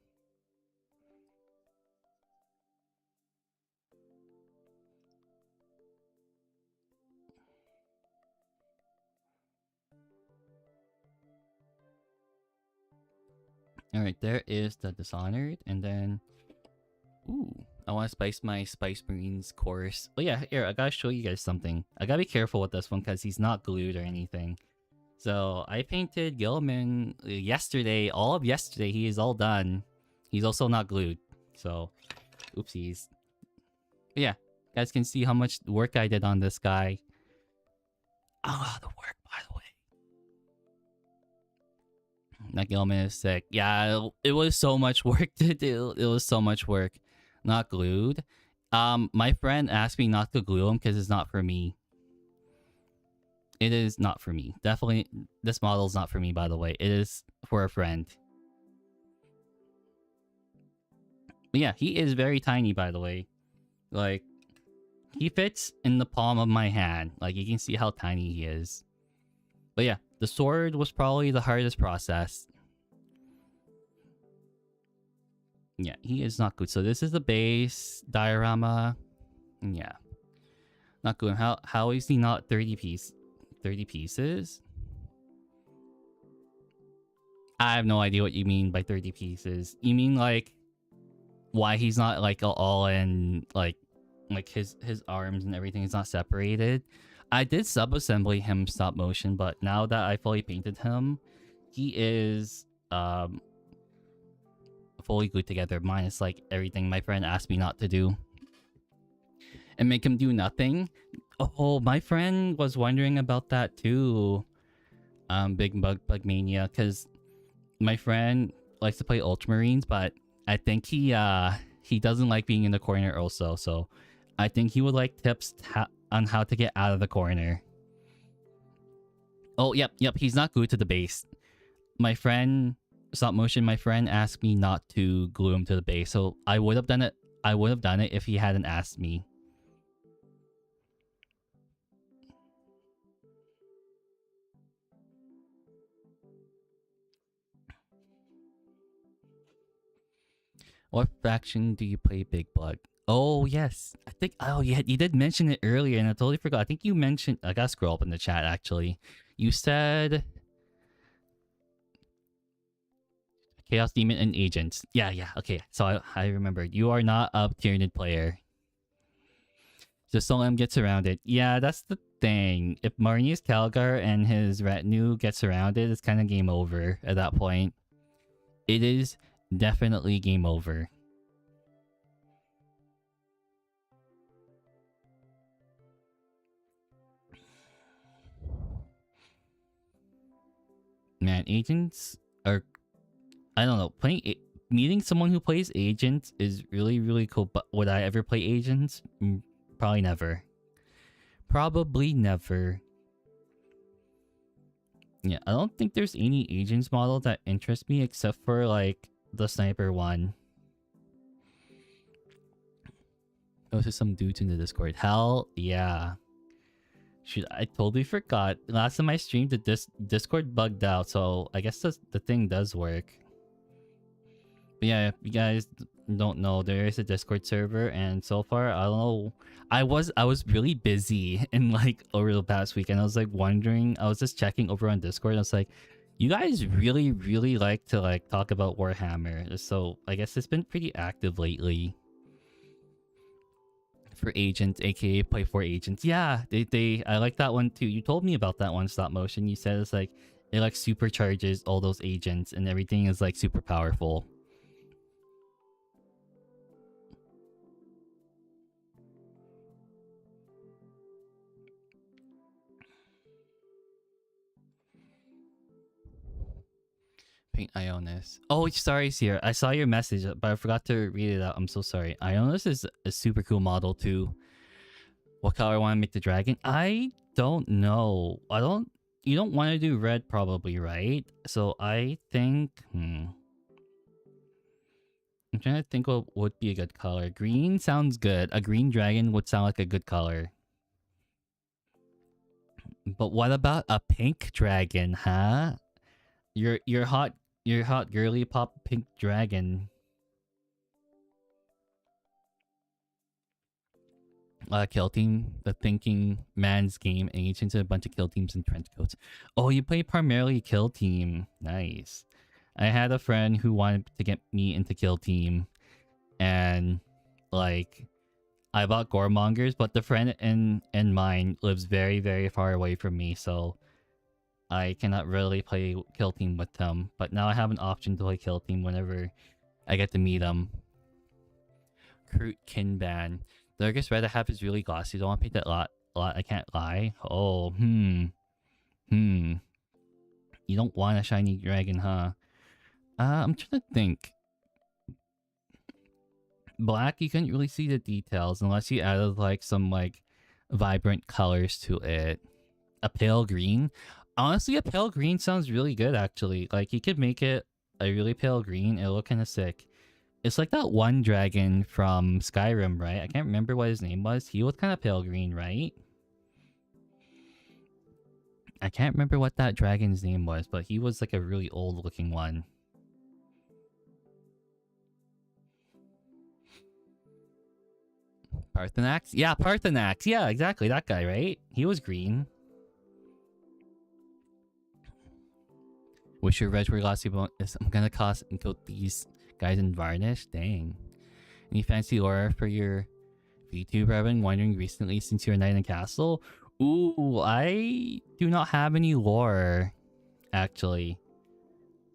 Alright, there is the Dishonored, and then... Ooh, I want to spice my Spice Marines course. Oh yeah, here, I gotta show you guys something. I gotta be careful with this one, because he's not glued or anything. So, I painted Gilman yesterday, all of yesterday. He is all done. He's also not glued. So, oopsies. But yeah, you guys can see how much work I did on this guy. A lot of work, by the way. That Gilman is sick. Yeah, it was so much work to do. It was so much work. Not glued. My friend asked me not to glue him because it's not for me. It is not for me. Definitely, this model is not for me, by the way. It is for a friend. But yeah, he is very tiny, by the way. Like, he fits in the palm of my hand. Like, you can see how tiny he is. But yeah, the sword was probably the hardest process. Yeah, he is not good. So this is the base diorama. Yeah. Not good. How is he not 30 pieces? I have no idea what you mean by 30 pieces. You mean like why he's not like all in like his arms and everything is not separated? I did sub-assembly him stop motion, but now that I fully painted him, he is fully glued together, minus like everything my friend asked me not to do. And make him do nothing. Oh, my friend was wondering about that too. Big Bug Mania, because my friend likes to play Ultramarines, but I think he doesn't like being in the corner also. So I think he would like tips on how to get out of the corner. Oh, yep, he's not glued to the base. My friend, stop motion, my friend asked me not to glue him to the base, so I would have done it. I would have done it if he hadn't asked me. What faction do you play, Big Bug? Oh, yes. I think... Oh, yeah, you did mention it earlier, and I totally forgot. I think you mentioned... I gotta scroll up in the chat, actually. You said... Chaos Demon and Agents. Yeah, okay. So I remembered. You are not a Tyranid player. Just don't let him get surrounded. Yeah, that's the thing. If Marnius Calgar and his retinue get surrounded, it's kind of game over at that point. It is definitely game over. Man, agents are... I don't know. Meeting someone who plays agents is really, really cool. But would I ever play agents? Probably never. Probably never. Yeah, I don't think there's any agents model that interests me except for like the sniper one. Those are some dudes in the Discord. Hell yeah. Shoot, I totally forgot. Last time I streamed, the Discord bugged out, so I guess the thing does work. But yeah, if you guys don't know, there is a Discord server, and so far, I don't know. I was really busy in like over the past week, and I was like wondering. I was just checking over on Discord, and I was like, you guys really, really like to like talk about Warhammer. So I guess it's been pretty active lately. For agents, aka play for agents. Yeah, I like that one too. You told me about that one, stop motion. You said it's like it like supercharges all those agents and everything is like super powerful. Pink Ionis. Oh, sorry, Sierra. I saw your message, but I forgot to read it out. I'm so sorry. Ionis is a super cool model too. What color I want to make the dragon? I don't know. You don't want to do red probably, right? So I think... I'm trying to think what would be a good color. Green sounds good. A green dragon would sound like a good color. But what about a pink dragon, huh? Your hot girly pop pink dragon. Kill team, the thinking man's game, and each into a bunch of kill teams and trench coats. Oh, you play primarily kill team. Nice. I had a friend who wanted to get me into kill team, and like I bought Goremongers, but the friend in mine lives very, very far away from me, so I cannot really play kill team with them. But now I have an option to play kill team whenever I get to meet them. Kroot Kinban. The darkest red I have is really glossy. Don't want to pick that lot. I can't lie. Oh, You don't want a shiny dragon, huh? I'm trying to think. Black, you couldn't really see the details unless you added like some like vibrant colors to it. A pale green. Honestly, a pale green sounds really good actually. Like you could make it a really pale green. It'll look kind of sick. It's like that one dragon from Skyrim, right? I can't remember what his name was. He was kind of pale green, right? I can't remember what that dragon's name was, but he was like a really old looking one. Parthenax? Yeah, Parthenax. Yeah, exactly. That guy, right? He was green. Wish your red were glossy, but I'm gonna cost and coat these guys in varnish. Dang. Any fancy lore for your VTuber? I've been wondering recently since you're a knight in castle. Ooh, I do not have any lore, actually.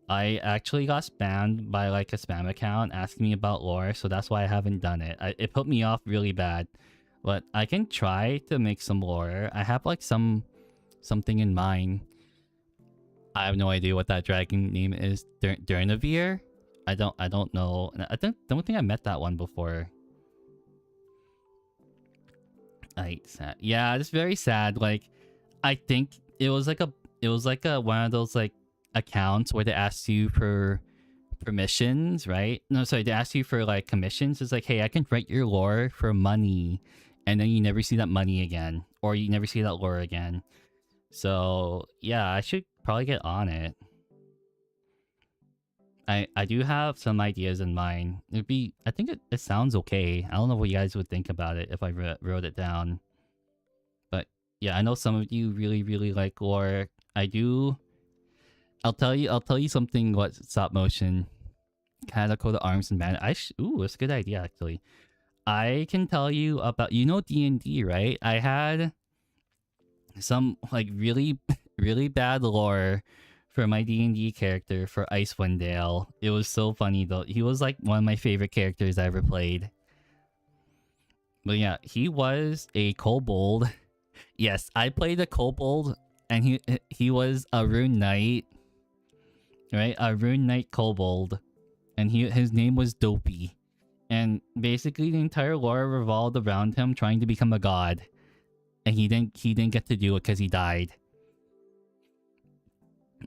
I actually got spammed by like a spam account asking me about lore, so that's why I haven't done it. It put me off really bad. But I can try to make some lore. I have like something in mind. I have no idea what that dragon name is. Durnavir? I don't know. I don't think I met that one before. Sad. Yeah, it's very sad. Like, I think it was like a one of those like accounts where they ask you for permissions, right? No, sorry, they ask you for like commissions. It's like, hey, I can write your lore for money, and then you never see that money again, or you never see that lore again. So yeah, I should probably get on it. I do have some ideas in mind. I think it sounds okay. I don't know what you guys would think about it if I wrote it down. But yeah, I know some of you really, really like lore. I'll tell you something. What stop motion? Kanako the arms and band. Ooh, that's a good idea actually. I can tell you about, you know, D&D, right? I had some like really really bad lore for my D&D character for Icewind Dale. It was so funny though. He was like one of my favorite characters I ever played. But yeah, he was a kobold. Yes, I played a kobold, and he was a rune knight, right? A rune knight kobold, and his name was Dopey. And basically, the entire lore revolved around him trying to become a god, and he didn't get to do it because he died.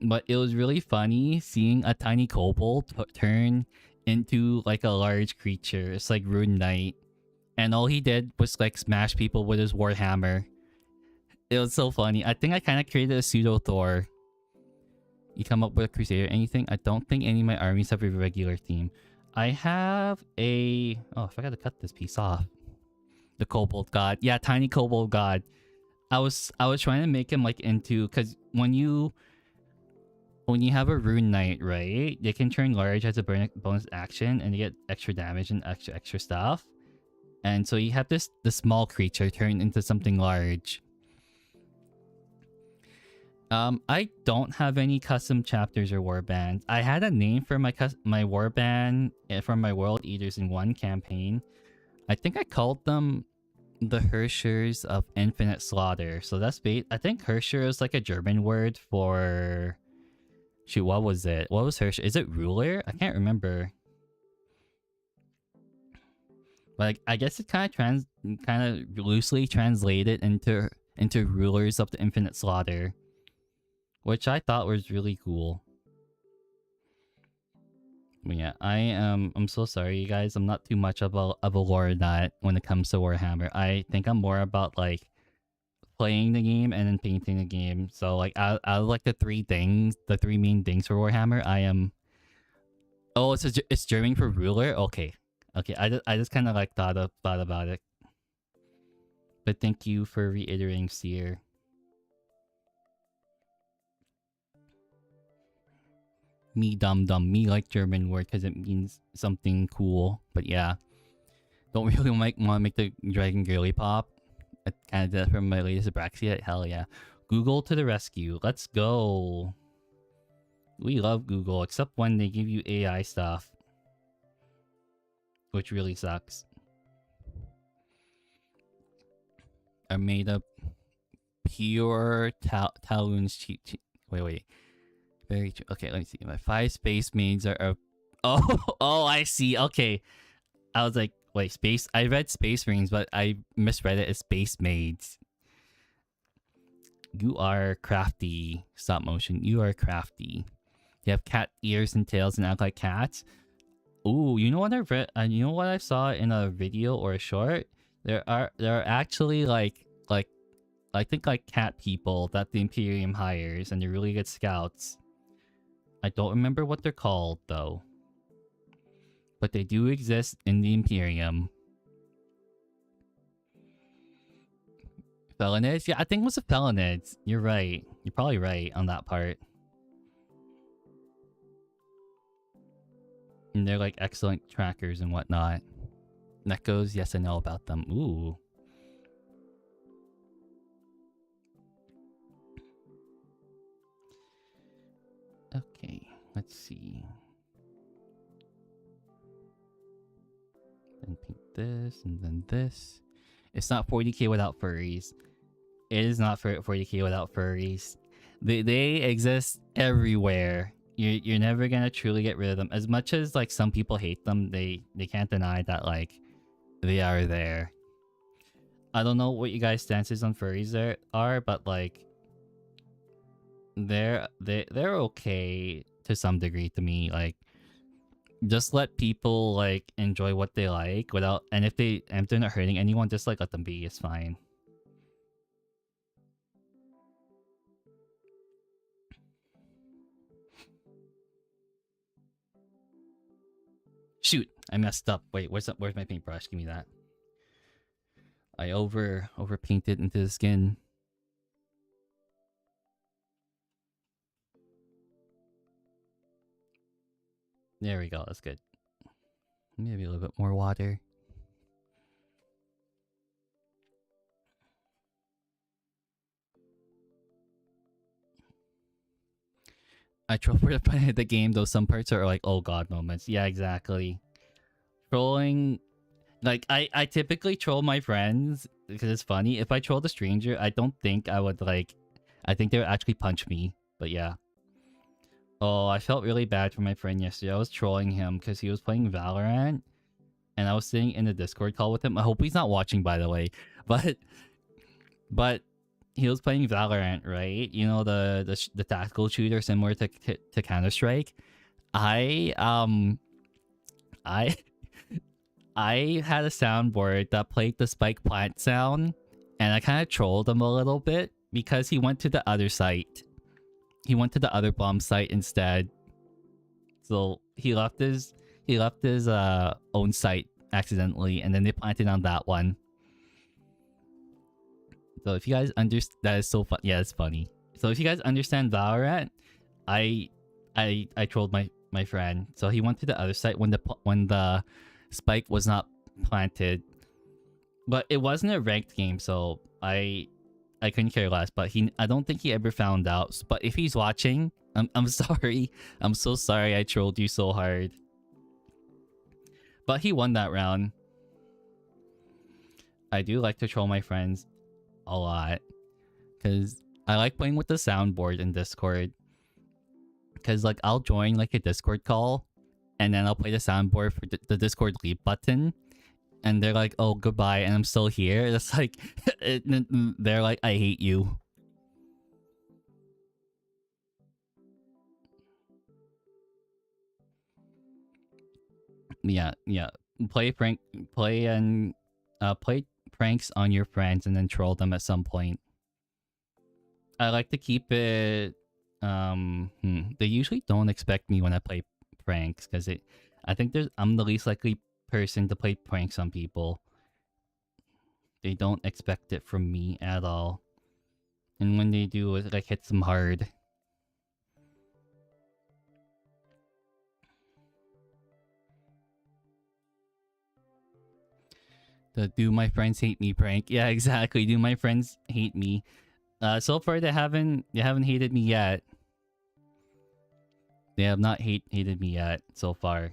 But it was really funny seeing a tiny kobold turn into like a large creature. It's like Rune Knight, and all he did was like smash people with his Warhammer. It was so funny. I think I kind of created a pseudo Thor. You come up with a Crusader, anything? I don't think any of my armies have a regular theme. I have a... Oh, I forgot to cut this piece off. The Kobold God. Yeah, tiny Kobold God. I was trying to make him like into... Because when you have a Rune Knight, right? They can turn large as a bonus action, and they get extra damage and extra stuff. And so you have the small creature turn into something large. I don't have any custom chapters or warbands. I had a name for my warband from my World Eaters in one campaign. I think I called them the Herschers of Infinite Slaughter. So that's I think Herscher is like a German word for... Shoot, what was it? What was Herscher? Is it ruler? I can't remember. Like, I guess it kind of loosely translated into rulers of the Infinite Slaughter, which I thought was really cool. But yeah, I'm so sorry, you guys. I'm not too much of a lore nut when it comes to Warhammer. I think I'm more about like playing the game and then painting the game. So like out of like the three main things for Warhammer, I am... Oh, it's German for ruler? Okay. Okay, I just kind of like thought about it. But thank you for reiterating, Seer. Me dumb. Me like German word because it means something cool. But yeah, don't really want to make the dragon girly pop. I kind of did that from my latest Abraxia. Hell yeah. Google to the rescue. Let's go. We love Google, except when they give you AI stuff, which really sucks. Are made of pure Talon's cheat. Wait. Very true. Okay, let me see. My 5 space maids are... Oh, I see. Okay. I was like, wait, space... I read Space Marines, but I misread it as Space Maids. You are crafty, stop motion. You are crafty. You have cat ears and tails and act like cats. Ooh, you know what I read? You know what I saw in a video or a short? There are actually like I think like cat people that the Imperium hires, and they're really good scouts. I don't remember what they're called though, but they do exist in the Imperium. Felonids? Yeah, I think it was the Felonids. You're right. You're probably right on that part. And they're like excellent trackers and whatnot. Nekos, yes, I know about them. Ooh. Okay, let's see. Then paint this and then this. It's not 40k without furries. It is not 40k without furries. They exist everywhere. You're never gonna truly get rid of them. As much as like some people hate them, they can't deny that like they are there. I don't know what you guys' stances on furries are, but like they're okay to some degree to me. Like, just let people like enjoy what they like without, and if they're not hurting anyone, just like let them be. It's fine. Shoot, I messed up. Wait, where's my paintbrush? Give me that. I over painted into the skin. There we go. That's good. Maybe a little bit more water. I troll for the game, though some parts are like, oh god moments. Yeah, exactly. Trolling, like I typically troll my friends because it's funny. If I trolled a stranger, I don't think I would like. I think they would actually punch me. But yeah. Oh, I felt really bad for my friend yesterday. I was trolling him because he was playing Valorant, and I was sitting in a Discord call with him. I hope he's not watching, by the way. But but he was playing Valorant, right? You know the tactical shooter similar to Counter Strike. I I I had a soundboard that played the spike plant sound, and I kind of trolled him a little bit because he went to the other site. He went to the other bomb site instead. So he left his own site accidentally, and then they planted on that one. So if you guys understand, that is so fun. Yeah, it's funny. So if you guys understand Valorant, I I trolled my friend. So he went to the other site when the spike was not planted, but it wasn't a ranked game, so I couldn't care less. But I don't think he ever found out. But if he's watching, I'm sorry. I'm so sorry I trolled you so hard. But he won that round. I do like to troll my friends a lot because I like playing with the soundboard in Discord. Because like I'll join like a Discord call, and then I'll play the soundboard for the Discord leave button, and they're like, "Oh, goodbye," and I'm still here. It's like they're like, "I hate you." Yeah, yeah. Play prank, play and play pranks on your friends, and then troll them at some point. I like to keep it. They usually don't expect me when I play pranks because I think I'm the least likely person to play pranks on people. They don't expect it from me at all. And when they do, it like hits them hard. The "do my friends hate me" prank. Yeah, exactly. Do my friends hate me? So far they haven't hated me yet. They have not hated me yet so far.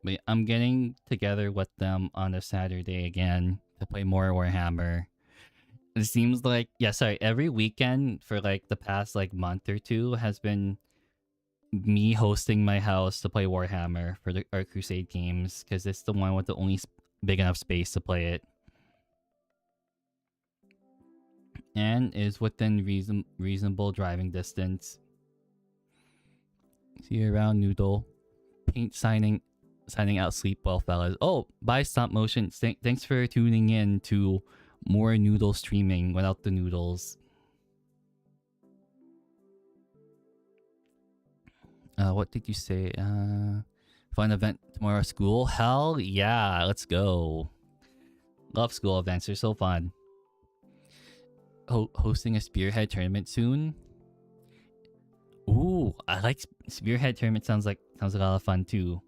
But I'm getting together with them on a Saturday again to play more Warhammer. It seems like, yeah, sorry, every weekend for like the past like month or two has been me hosting my house to play Warhammer for our Crusade games because it's the one with the only big enough space to play it. And is within reasonable driving distance. See you around, Noodle. Paint signing out. Sleep well, fellas. Oh, bye, stop motion. Thanks for tuning in to more Noodle streaming without the noodles. What did you say? Fun event tomorrow. School? Hell yeah, let's go. Love school events. They're so fun. Hosting a Spearhead tournament soon. Ooh, I like Spearhead tournament. Sounds like a lot of fun too.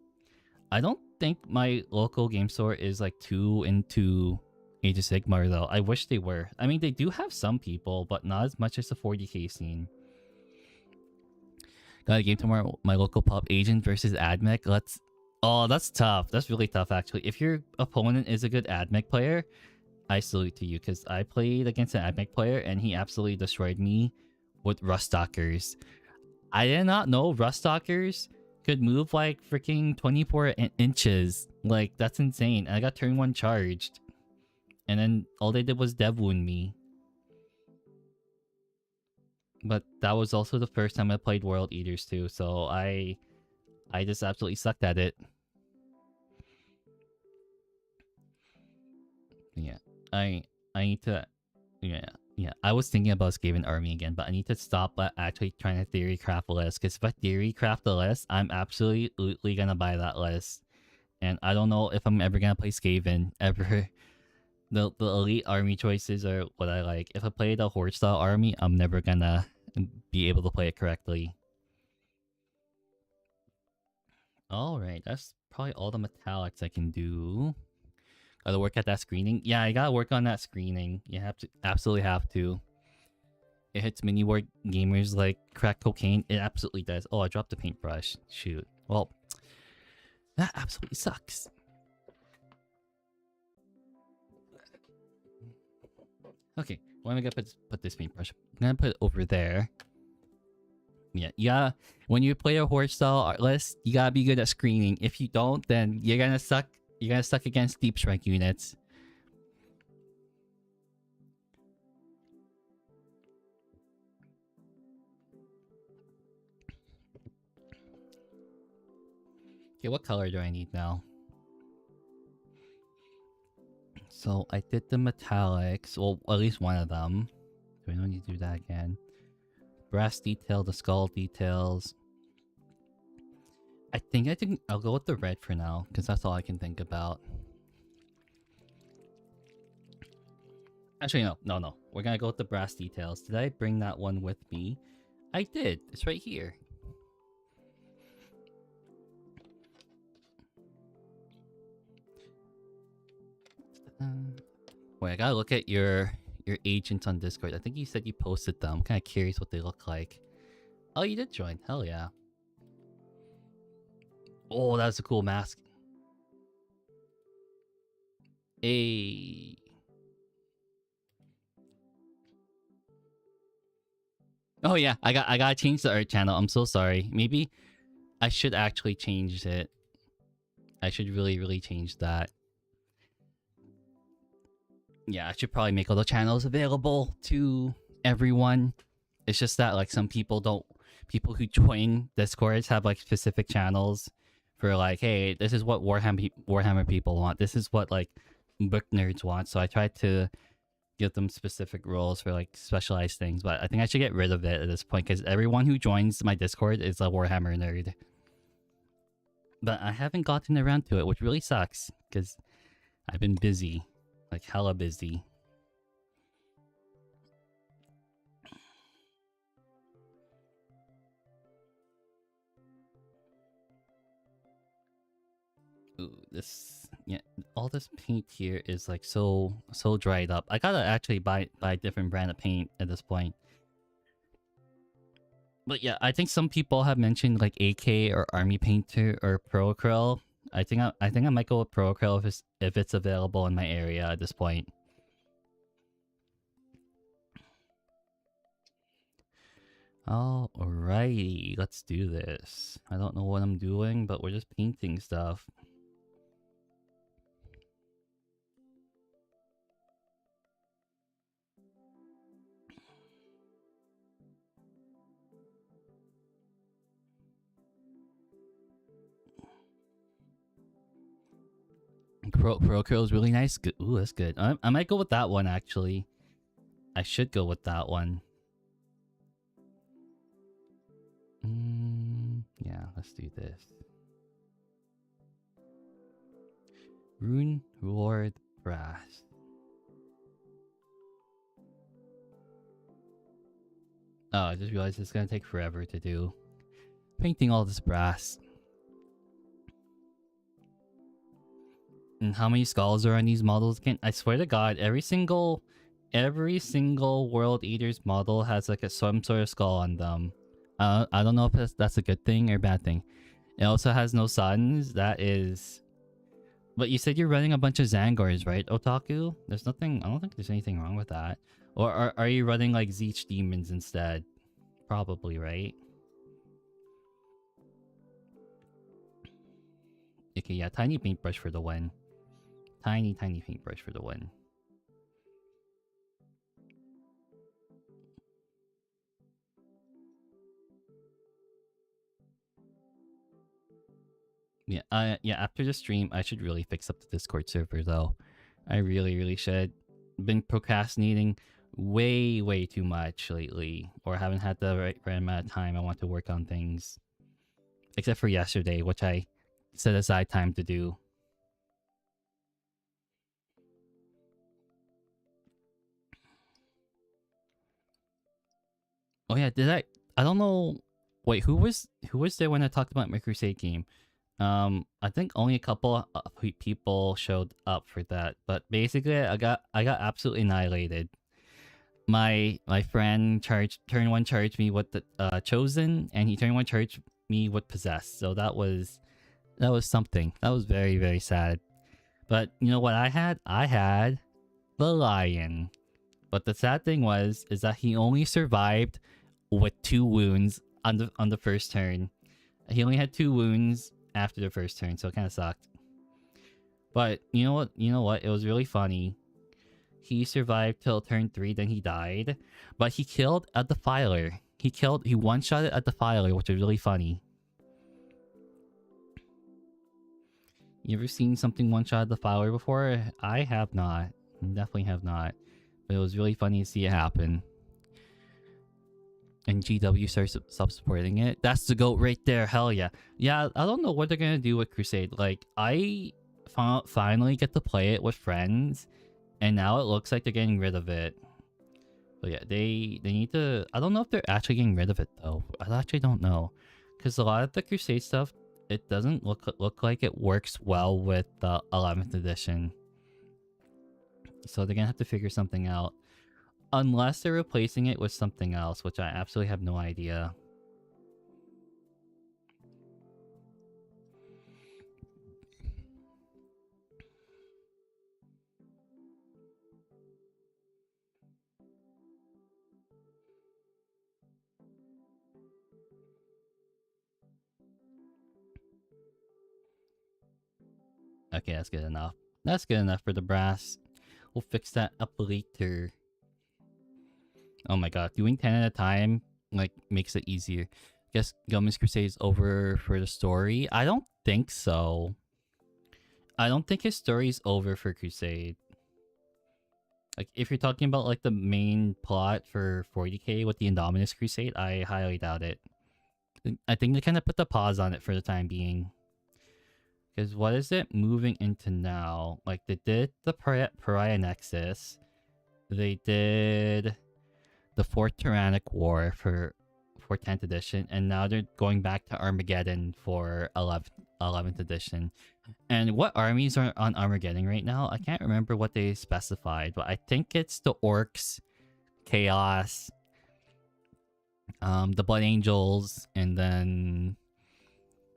I don't think my local game store is like too into Age of Sigmar though. I wish they were. I mean, they do have some people, but not as much as the 40k scene. Got a game tomorrow. My local pub, agent versus admech. Let's. Oh, that's tough. That's really tough actually. If your opponent is a good admech player, I salute to you because I played against an admech player and he absolutely destroyed me with Ruststalkers. I did not know Ruststalkers could move like freaking 24 inches. Like, that's insane. And I got turn 1 charged. And then all they did was dev wound me. But that was also the first time I played World Eaters too, so I just absolutely sucked at it. Yeah. I need to yeah. I was thinking about Skaven Army again, but I need to stop actually trying to theory craft a list. Because if I theory craft a list, I'm absolutely gonna buy that list. And I don't know if I'm ever gonna play Skaven ever. The elite army choices are what I like. If I play the Horde style army, I'm never gonna be able to play it correctly. Alright, that's probably all the metallics I can do. Gotta work at that screening. Yeah, I gotta work on that screening. You have to, absolutely have to. It hits mini board gamers like crack cocaine. It absolutely does. Oh, I dropped the paintbrush. Shoot. Well, that absolutely sucks. Okay, where am I gonna put this paintbrush? I'm gonna put it over there. Yeah. When you play a horse style list, you gotta be good at screening. If you don't, then you're gonna suck. You're gonna suck against deep strike units. Okay, what color do I need now? So I did the metallics. Well, at least one of them. Do I need to do that again? Brass detail, the skull details. I think I'll go with the red for now, because that's all I can think about. Actually, no. We're gonna go with the brass details. Did I bring that one with me? I did. It's right here. Wait, I gotta look at your agents on Discord. I think you said you posted them. I'm kind of curious what they look like. Oh, you did join. Hell yeah. Oh, that's a cool mask. Hey. Oh yeah, I gotta change the art channel. I'm so sorry. Maybe I should actually change it. I should really change that. Yeah, I should probably make all the channels available to everyone. It's just that like some people who join Discords have like specific channels for like, hey, this is what Warhammer people want. This is what like book nerds want. So I try to give them specific roles for like specialized things, but I think I should get rid of it at this point because everyone who joins my Discord is a Warhammer nerd. But I haven't gotten around to it, which really sucks because I've been busy. Like hella busy. Ooh, all this paint here is like so dried up. I gotta actually buy a different brand of paint at this point. But yeah, I think some people have mentioned like AK or Army Painter or Pro Acryl. I think I might go with Pro Acryl if it's available in my area at this point. Alrighty, let's do this. I don't know what I'm doing, but we're just painting stuff. Pro Acryl is really nice. Good. Ooh, that's good. I might go with that one actually. I should go with that one. Yeah, let's do this. Rune Lord Brass. Oh, I just realized it's gonna take forever to do. Painting all this brass. And how many skulls are on these models again? I swear to God, every single World Eaters model has like some sort of skull on them. I don't know if that's a good thing or bad thing. It also has no suns. That is... But you said you're running a bunch of Zangors, right, Otaku? There's nothing... I don't think there's anything wrong with that. Or are you running like Zeech Demons instead? Probably, right? Okay, yeah, tiny paintbrush for the win. Tiny paintbrush for the win. Yeah, after the stream, I should really fix up the Discord server, though. I really should. Been procrastinating way too much lately, or haven't had the right amount of time I want to work on things. Except for yesterday, which I set aside time to do. Oh yeah, I don't know... Wait, who was there when I talked about my Crusade game? I think only a couple of people showed up for that, but basically I got absolutely annihilated. My friend turn one charged me with the chosen, and he turn one charged me with possessed. So that was something. That was very, very sad. But you know what I had? I had the lion. But the sad thing is that he only survived with 2 wounds on the first turn. He only had 2 wounds after the first turn, so it kind of sucked. But you know what? You know what? It was really funny. He survived till turn 3, then he died. But he killed a defiler. He one-shotted a defiler, which is really funny. You ever seen something one-shot the Defiler before? I have not. Definitely have not. But it was really funny to see it happen. And GW starts supporting it. That's the GOAT right there. Hell yeah. Yeah, I don't know what they're gonna do with Crusade. Like, I finally get to play it with friends, and now it looks like they're getting rid of it. But yeah, they need to... I don't know if they're actually getting rid of it, though. I actually don't know. Because a lot of the Crusade stuff, it doesn't look like it works well with the 11th edition. So they're gonna have to figure something out. Unless they're replacing it with something else, which I absolutely have no idea. Okay, that's good enough. That's good enough for the brass. We'll fix that up later. Oh my god, doing 10 at a time like makes it easier. Guess Gomez Crusade is over for the story. I don't think so. I don't think his story's over for Crusade. Like, if you're talking about like the main plot for 40k with the Indominus Crusade, I highly doubt it. I think they kind of put the pause on it for the time being. Because what is it moving into now? Like, they did the Pariah Nexus. They did the 4th Tyrannic War for 10th edition. And now they're going back to Armageddon for 11th edition. And what armies are on Armageddon right now? I can't remember what they specified. But I think it's the Orcs, Chaos, the Blood Angels, and then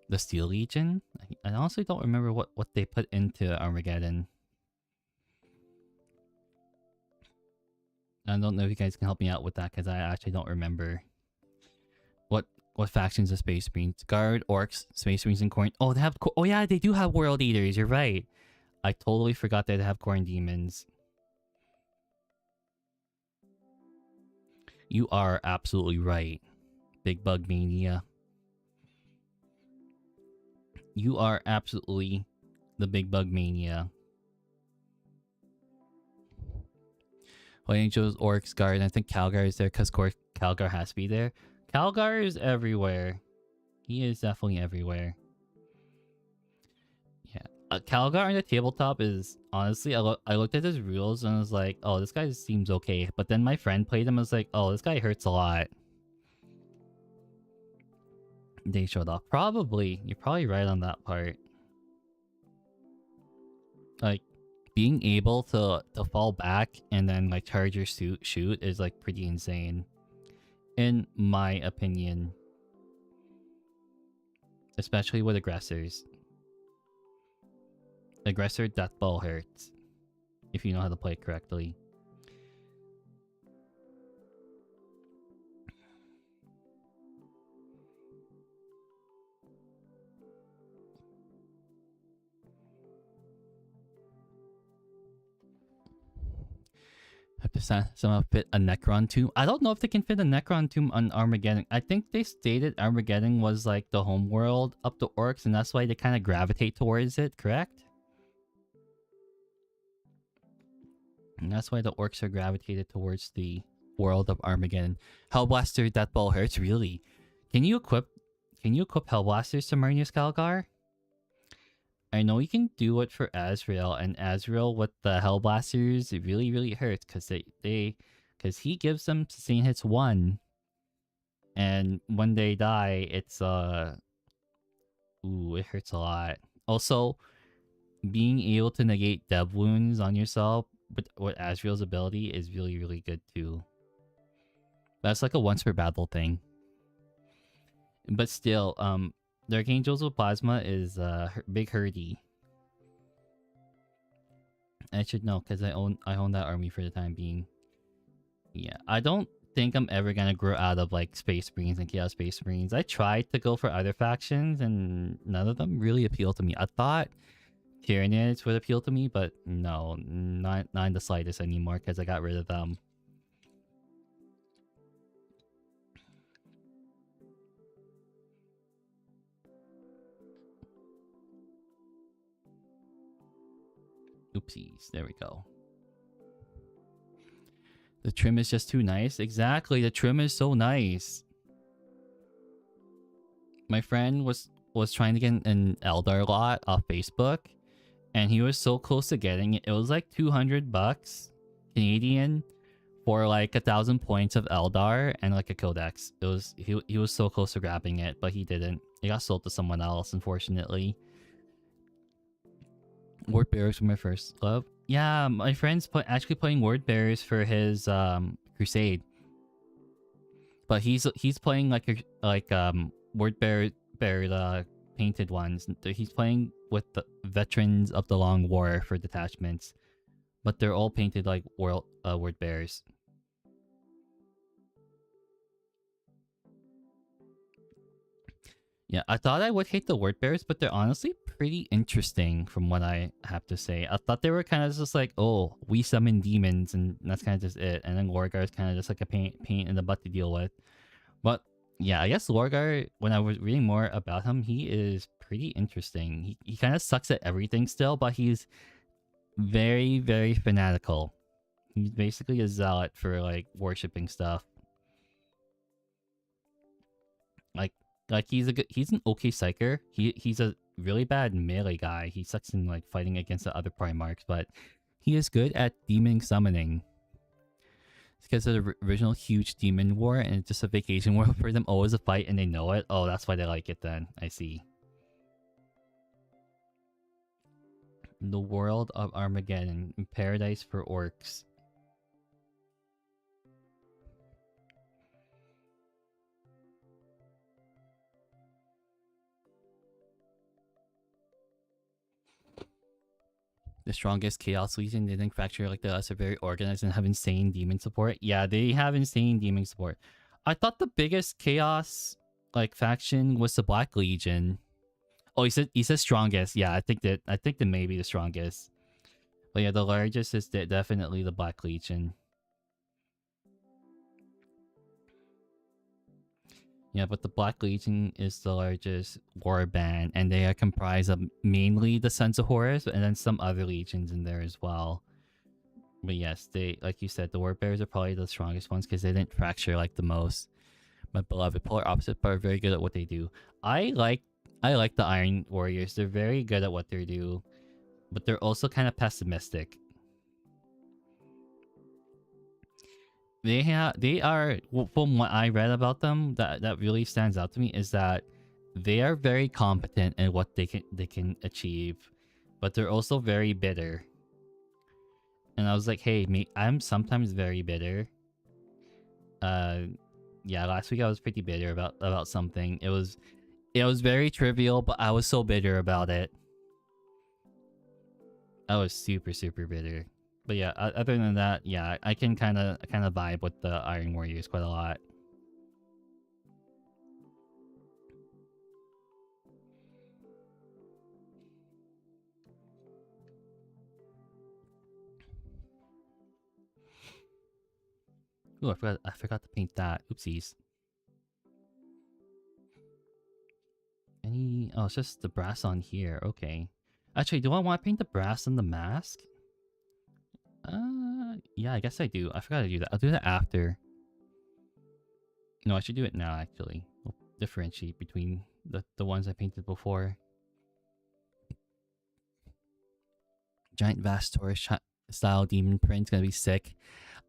the Steel Legion. I honestly don't remember what they put into Armageddon. I don't know if you guys can help me out with that, because I actually don't remember what factions of Space Marines. Guard, Orcs, Space Marines, and Khorne. Oh, they have... Oh yeah, they do have World Eaters. You're right. I totally forgot that they have Khorne Demons. You are absolutely right. Big Bug Mania. You are absolutely the Big Bug Mania. White Angels, Orcs, Guard. I think Calgar is there because Calgar has to be there. Calgar is everywhere. He is definitely everywhere. Yeah. Calgar on the tabletop is... Honestly, I looked at his rules and I was like, oh, this guy seems okay. But then my friend played him and was like, oh, this guy hurts a lot. They showed off. Probably. You're probably right on that part. Like, being able to fall back and then like charge your shoot is like pretty insane. In my opinion. Especially with aggressors. Aggressor death ball hurts. If you know how to play it correctly. Have to somehow fit a Necron tomb. I don't know if they can fit a Necron tomb on Armageddon. I think they stated Armageddon was like the home world up to Orcs, and that's why they kind of gravitate towards it, correct? And that's why the Orcs are gravitated towards the world of Armageddon. Hellblaster Death Ball hurts, really? Can you equip Hellblasters to Marnius Calgar? I know you can do it for Azrael, and Azrael with the Hellblasters, it really, really hurts because because he gives them sustain hits 1, and when they die, it's ooh, it hurts a lot. Also, being able to negate dev wounds on yourself with Asriel's ability is really, really good too. That's like a once per battle thing. But still, the Archangels with Plasma is big hurdy. I should know because I own that army for the time being. Yeah, I don't think I'm ever gonna grow out of like Space Marines and Chaos Space Marines. I tried to go for other factions and none of them really appeal to me. I thought Tyranids would appeal to me, but no, not in the slightest anymore because I got rid of them. Oopsies, there we go. The trim is just too nice. Exactly, the trim is so nice. My friend was trying to get an Eldar lot off Facebook, and he was so close to getting it. It was like $200 Canadian for like 1,000 points of Eldar and like a Codex. It was he was so close to grabbing it, but he didn't. It got sold to someone else, unfortunately. Word bearers were my first love. Yeah, my friend's actually playing word bearers for his crusade, but he's playing like word bear painted ones. He's playing with the veterans of the Long War for detachments, but they're all painted like word bearers. Yeah, I thought I would hate the word bearers, but they're honestly pretty interesting from what I have to say. I thought they were kind of just like, oh, we summon demons and that's kind of just it. And then Lorgar is kind of just like a pain in the butt to deal with. But yeah, I guess Lorgar, when I was reading more about him, he is pretty interesting. He kind of sucks at everything still, but he's very, very fanatical. He's basically a zealot for like worshipping stuff. Like he's an okay psyker. He's a really bad melee guy. He sucks in like fighting against the other Primarchs, but he is good at demon summoning. It's because of the original huge demon war, and it's just a vacation world for them, always a fight, and they know it. Oh, that's why they like it then. I see. The world of Armageddon, paradise for orcs. The strongest Chaos Legion, they think Fracture like us are very organized and have insane demon support. Yeah, they have insane demon support. I thought the biggest Chaos like faction was the Black Legion. Oh, he said strongest. Yeah, I think that may be the strongest. But yeah, the largest is definitely the Black Legion. Yeah, but the Black Legion is the largest war band, and they are comprised of mainly the Sons of Horus, and then some other legions in there as well. But yes, they, like you said, the War Bears are probably the strongest ones because they didn't fracture like the most. My beloved polar opposite, but are very good at what they do. I like the Iron Warriors. They're very good at what they do, but they're also kind of pessimistic. They are, from what I read about them, that really stands out to me is that they are very competent in what they can achieve, but they're also very bitter. And I was like, hey, I'm sometimes very bitter. Yeah, last week I was pretty bitter about something. It was very trivial, but I was so bitter about it. I was super, super bitter. But yeah, other than that, yeah, I can kind of vibe with the Iron Warriors quite a lot. Ooh, I forgot to paint that. Oopsies. Oh, it's just the brass on here. Okay. Actually, do I want to paint the brass on the mask? Yeah, I guess I do. I forgot to do that. I'll do that after. No, I should do it now, actually. We'll differentiate between the ones I painted before. Giant vast Taurus style demon print's gonna be sick.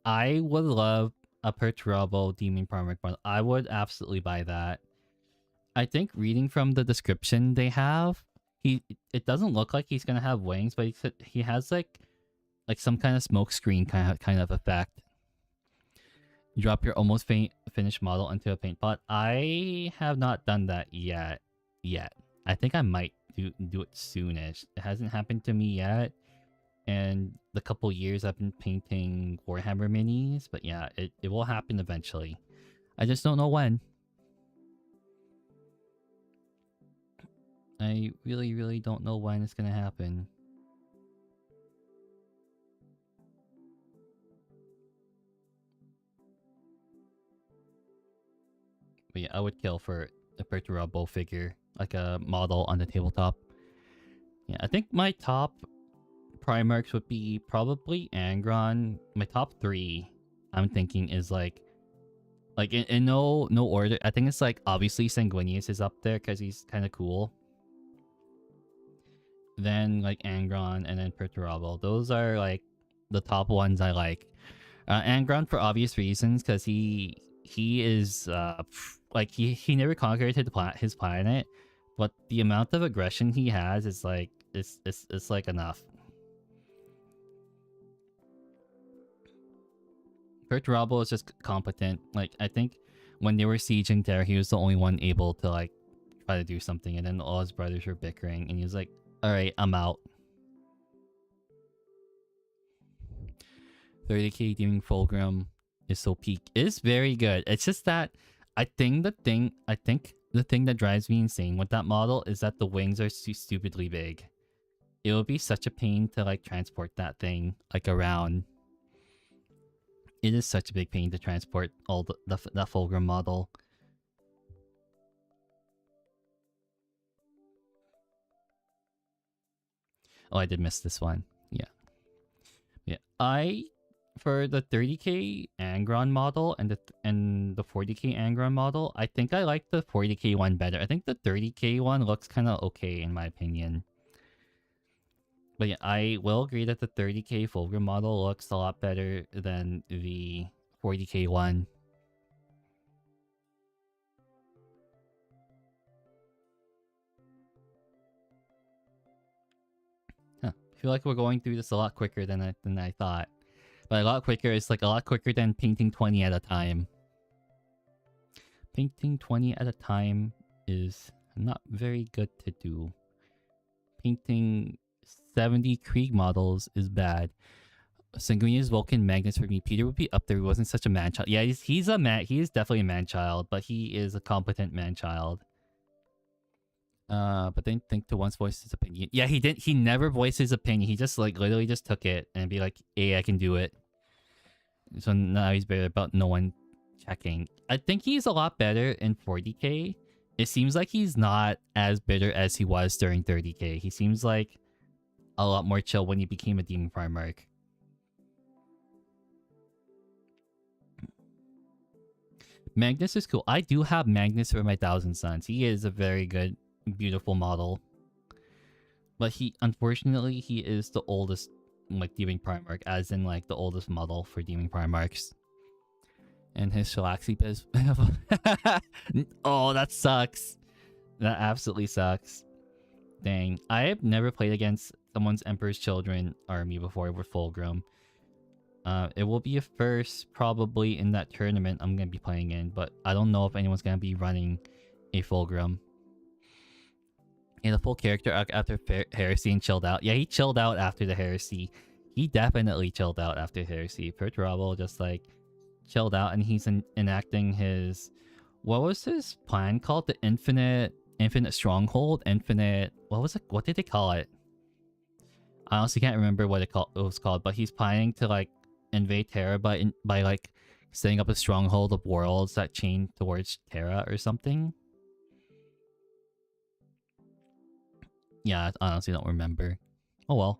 I would love a Perturabo demon Primarch bundle. I would absolutely buy that. I think reading from the description they have, it doesn't look like he's gonna have wings, but he has like some kind of smoke screen kind of effect. Drop your almost finished model into a paint pot. I have not done that yet. I think I might do it soonish. It hasn't happened to me yet. And the couple years I've been painting Warhammer minis, but yeah, it will happen eventually. I just don't know when. I really don't know when it's gonna happen. But yeah, I would kill for a Perturabo figure, like a model on the tabletop. Yeah, I think my top Primarchs would be probably Angron. My top 3, I'm thinking, is like in no order. I think it's like obviously Sanguinius is up there because he's kind of cool. Then like Angron and then Perturabo. Those are like the top ones I like. Angron for obvious reasons because he is like he never conquered his planet, but the amount of aggression he has is like it's like enough. Perturabo is just competent. Like I think when they were sieging Terra, he was the only one able to like try to do something, and then all his brothers were bickering, and he was like, "All right, I'm out." 30k Demon Fulgrim is so peak. It is very good. It's just that I think the thing that drives me insane with that model is that the wings are stupidly big. It would be such a pain to like transport that thing like around. It is such a big pain to transport all that Fulgrim model. Oh, I did miss this one. Yeah. For the 30k Angron model and the 40k Angron model, I think I like the 40k one better. I think the 30k one looks kind of okay in my opinion. But yeah, I will agree that the 30k Fulgrim model looks a lot better than the 40k one. Huh. I feel like we're going through this a lot quicker than I thought. But a lot quicker is like a lot quicker than painting 20 at a time. Painting 20 at a time is not very good to do. Painting 70 Krieg models is bad. Sanguinius Vulcan Magnus for me. Peter would be up there. He wasn't such a man-child. Yeah, he's a man. He is definitely a man-child, but he is a competent man-child. But then think to once voice his opinion. Yeah, he didn't. He never voiced his opinion. He just like literally just took it and be like, "Hey, I can do it." So now he's better about no one checking. I think he's a lot better in 40k. It seems like he's not as bitter as he was during 30k. He seems like a lot more chill when he became a Demon Primarch. Magnus is cool. I do have Magnus for my Thousand Suns. He is a very good, beautiful model. But unfortunately, he is the oldest, like, Demon Primarch, as in, like, the oldest model for Demon Primarchs. And his Shalaxi is... Oh, that sucks. That absolutely sucks. Dang. I have never played against someone's Emperor's Children army before with Fulgrim. It will be a first probably in that tournament I'm going to be playing in, but I don't know if anyone's going to be running a Fulgrim. And a full character after Heresy and chilled out. Yeah, he chilled out after the Heresy. He definitely chilled out after Heresy. Perturabo just like chilled out, and he's enacting his... What was his plan called? The Infinite Stronghold? What was it? What did they call it? I honestly can't remember what it was called, but he's planning to like invade Terra by like setting up a stronghold of worlds that chain towards Terra or something. Yeah, I honestly don't remember. Oh well.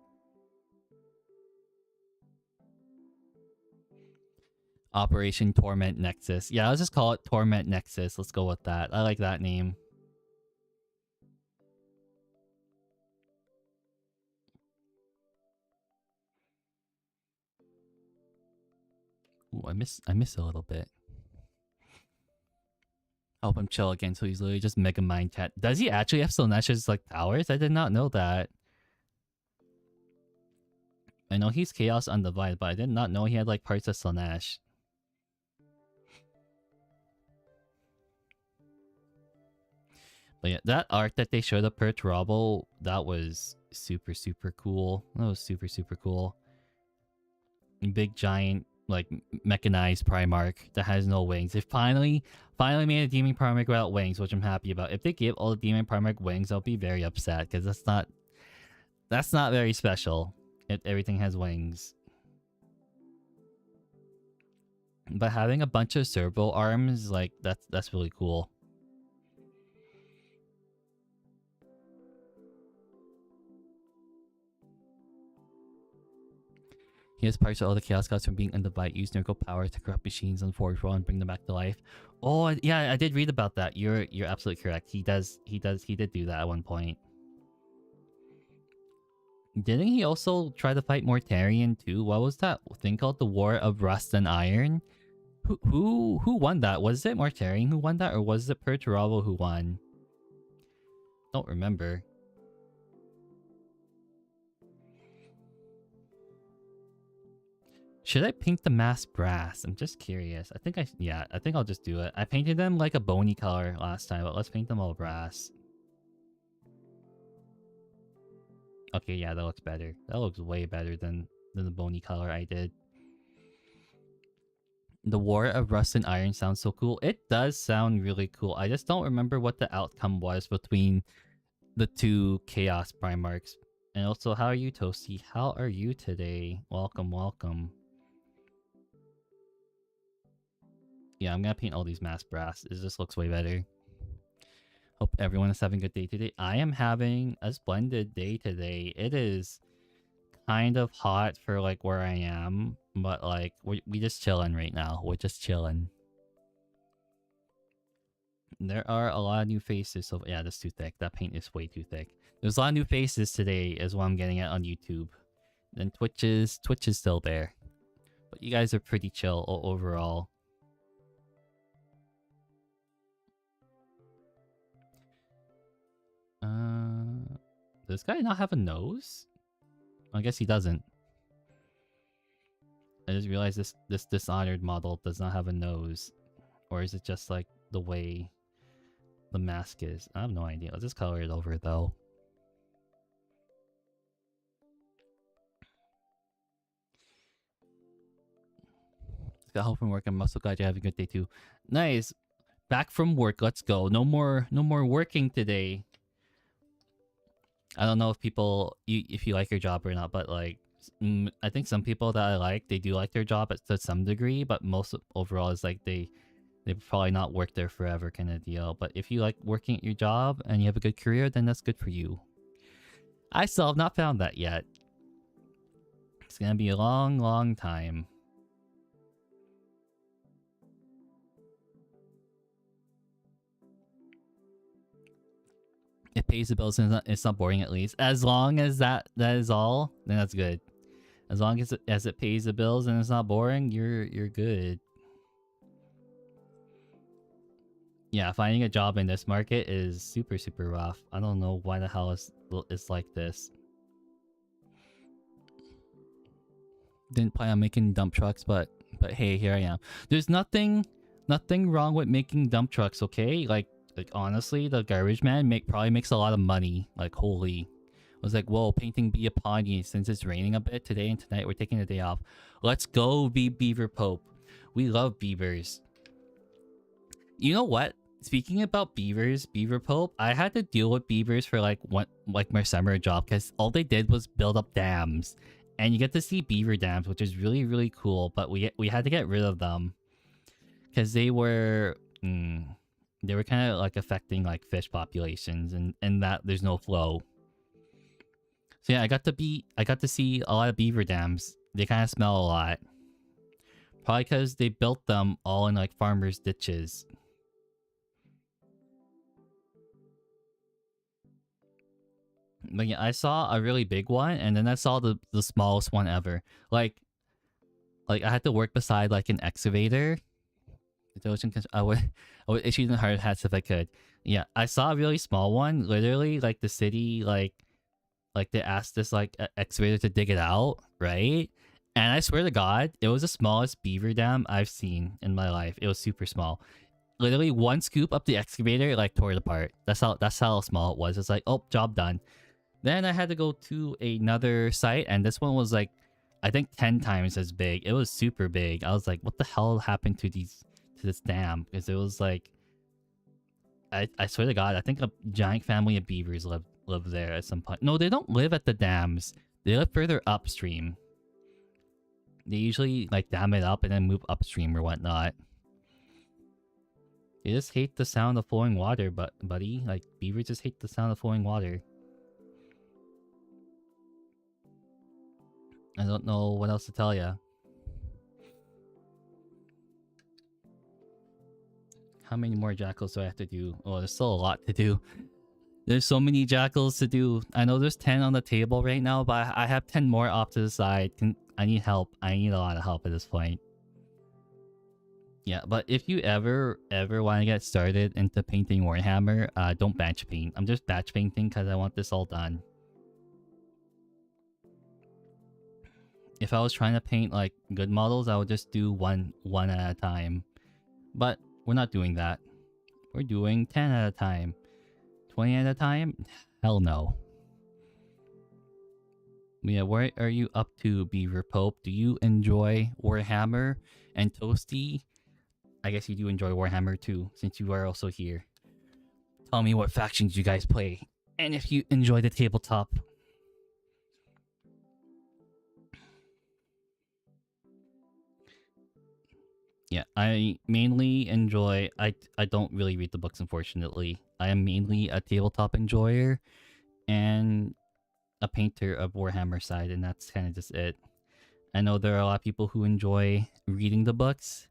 Operation Torment Nexus. Yeah, let's just call it Torment Nexus. Let's go with that. I like that name. Ooh, I miss a little bit. Help him chill again, so he's literally just Mega Mind Cat. Does he actually have Slanesh's like powers? I did not know that. I know he's Chaos Undivided, but I did not know he had like parts of Slanesh. But yeah, that art that they showed up per Trouble, that was super, super cool. That was super, super cool. Big giant, like mechanized Primarch that has no wings. They finally made a Demon Primarch without wings, which I'm happy about. If they give all the Demon Primarch wings, I'll be very upset because that's not very special. If everything has wings. But having a bunch of servo arms, like that's really cool. He has parts of all the Chaos Gods from being undivided, use miracle power to corrupt machines on Forge World and bring them back to life. Oh yeah, I did read about that. You're absolutely correct. He did do that at one point. Didn't he also try to fight Mortarion too? What was that thing called? The War of Rust and Iron? Who won that? Was it Mortarion who won that, or was it Perturabo who won? Don't remember. Should I paint the mask brass? I'm just curious. I think I'll just do it. I painted them like a bony color last time, but let's paint them all brass. Okay, yeah, that looks better. That looks way better than the bony color I did. The War of Rust and Iron sounds so cool. It does sound really cool. I just don't remember what the outcome was between the two Chaos Primarchs. And also, how are you, Toasty? How are you today? Welcome, welcome. Yeah, I'm gonna paint all these mask brass. It just looks way better. Hope everyone is having a good day today. I am having a splendid day today. It is kind of hot for like where I am, but like we just chilling right now. We're just chilling. There are a lot of new faces. So yeah, that's too thick. That paint is way too thick. There's a lot of new faces today, is what I'm getting at on YouTube. Then Twitch is still there, but you guys are pretty chill overall. Does this guy not have a nose? I guess he doesn't. I just realized this Dishonored model does not have a nose. Or is it just like the way the mask is? I have no idea. Let's just color it over though. Got home from work. I'm also glad you're having a good day too. Nice. Back from work. Let's go. No more working today. I don't know if if you like your job or not, but like I think some people that I like, they do like their job to some degree, but most overall is like they probably not work there forever kind of deal. But if you like working at your job and you have a good career, then that's good for you. I still have not found that yet. It's gonna be a long time. It pays the bills and it's not boring at least. As long as that is all, then that's good. As long as it pays the bills and it's not boring, you're good. Yeah, finding a job in this market is super rough. I don't know why the hell it's like this. Didn't plan on making dump trucks, but hey, here I am. There's nothing wrong with making dump trucks, okay? Like honestly, the garbage man probably makes a lot of money. Like holy, I was like, whoa, painting be upon you. Since it's raining a bit today and tonight, we're taking the day off. Let's go, Beaver Pope. We love beavers. You know what? Speaking about beavers, Beaver Pope, I had to deal with beavers for like my summer job because all they did was build up dams, and you get to see beaver dams, which is really cool. But we had to get rid of them because they were kind of like affecting like fish populations, and that there's no flow. So yeah, I got to see a lot of beaver dams. They kind of smell a lot, probably because they built them all in like farmers' ditches. But yeah, I saw a really big one, and then I saw the smallest one ever. Like I had to work beside like an excavator. I would issue the hard hats if I could. Yeah, I saw a really small one. Literally, like the city, like they asked this like excavator to dig it out, right? And I swear to God, it was the smallest beaver dam I've seen in my life. It was super small. Literally one scoop up the excavator, like tore it apart. That's how small it was. It's like, oh, job done. Then I had to go to another site, and this one was like, I think 10 times as big. It was super big. I was like, what the hell happened to this dam? Because it was like, I swear to God, I think a giant family of beavers live there at some point. No, they don't live at the dams. They live further upstream. They usually like dam it up and then move upstream or whatnot. They just hate the sound of flowing water, buddy. Like beavers just hate the sound of flowing water. I don't know what else to tell ya. How many more jackals do I have to do? Oh, there's still a lot to do. There's so many jackals to do. I know there's 10 on the table right now, but I have 10 more off to the side. I need help. I need a lot of help at this point. Yeah, but if you ever want to get started into painting Warhammer, don't batch paint. I'm just batch painting because I want this all done. If I was trying to paint like good models, I would just do one at a time. But we're not doing that. We're doing 10 at a time. 20 at a time? Hell no. Yeah, what are you up to, Beaver Pope? Do you enjoy Warhammer and Toasty? I guess you do enjoy Warhammer too, since you are also here. Tell me what factions you guys play, and if you enjoy the tabletop. Yeah, I mainly enjoy... I don't really read the books, unfortunately. I am mainly a tabletop enjoyer and a painter of Warhammer side, and that's kind of just it. I know there are a lot of people who enjoy reading the books,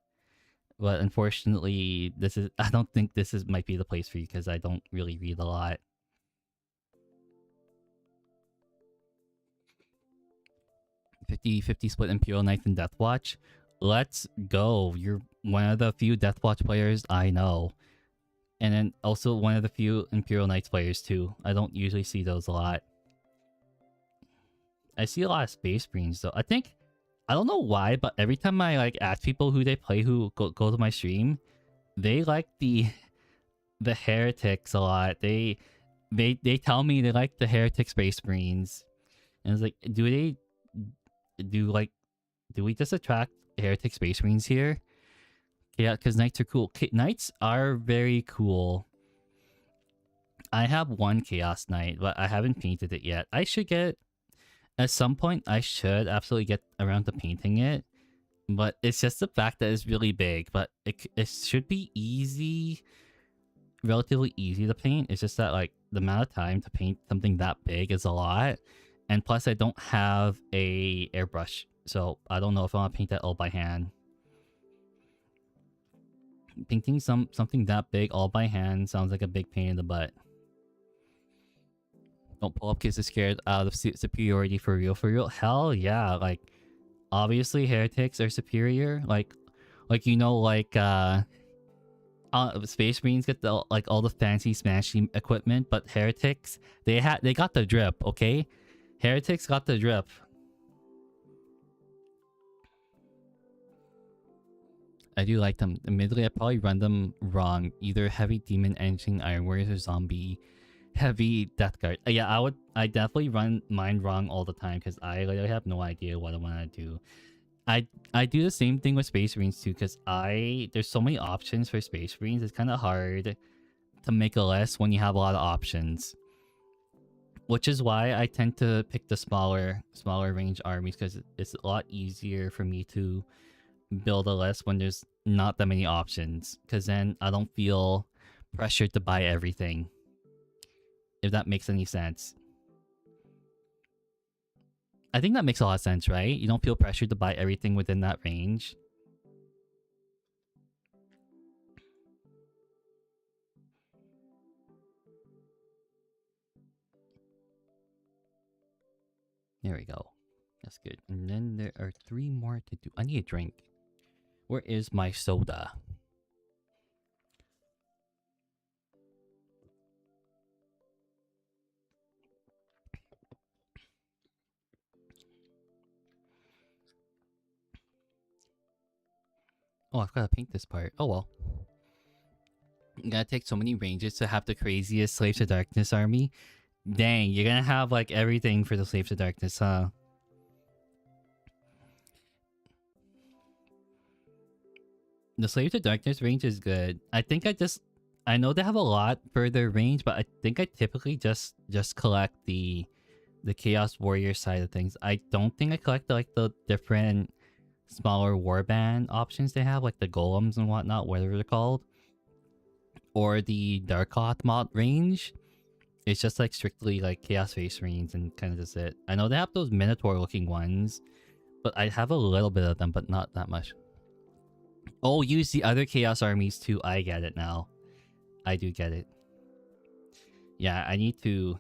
but unfortunately, I don't think this might be the place for you because I don't really read a lot. $50-50 split Imperial Knights and Deathwatch. Let's go. You're one of the few Deathwatch players I know. And then also one of the few Imperial Knights players too. I don't usually see those a lot. I see a lot of Space Marines though. I don't know why, but every time I like ask people who they play who go to my stream, they like the heretics a lot. They tell me they like the heretic Space Marines. And it's like, do we just attract heretic Space Marines here? Yeah, because Knights are cool. Knights are very cool. I have one Chaos Knight, but I haven't painted it yet. I should get... At some point, I should absolutely get around to painting it. But it's just the fact that it's really big. But it should be easy... Relatively easy to paint. It's just that, like, the amount of time to paint something that big is a lot. And plus, I don't have a airbrush. So, I don't know if I want to paint that all by hand. Painting something that big all by hand sounds like a big pain in the butt. Don't pull up kids are scared out of superiority for real. For real? Hell yeah. Like, obviously heretics are superior. Like you know, like Space Marines get all the fancy smashy equipment, but heretics, they got the drip, okay? Heretics got the drip. I do like them. Admittedly, I probably run them wrong. Either heavy demon engine, Iron Warriors, or zombie heavy Death Guard. Yeah, I definitely run mine wrong all the time because I literally have no idea what I want to do. I do the same thing with Space Marines too because there's so many options for Space Marines. It's kind of hard to make a list when you have a lot of options. Which is why I tend to pick the smaller range armies because it's a lot easier for me to build a list when there's not that many options, because then I don't feel pressured to buy everything, if that makes any sense. I think that makes a lot of sense, right? You don't feel pressured to buy everything within that range. There we go. That's good. And then there are 3 more to do. I need a drink. Where is my soda? Oh, I've got to paint this part. Oh well. You gotta take so many ranges to have the craziest Slaves to Darkness army. Dang, you're gonna have like everything for the Slaves to Darkness, huh? The Slave to Darkness range is good. I know they have a lot further range, but I think I typically just collect the Chaos Warrior side of things. I don't think I collect like the different smaller warband options they have, like the golems and whatnot, whatever they're called, or the Darkoth mod range. It's just like strictly like Chaos Face range and kind of just it. I know they have those Minotaur looking ones, but I have a little bit of them, but not that much. Oh, use the other Chaos armies too. I get it now. I do get it. Yeah, I need to...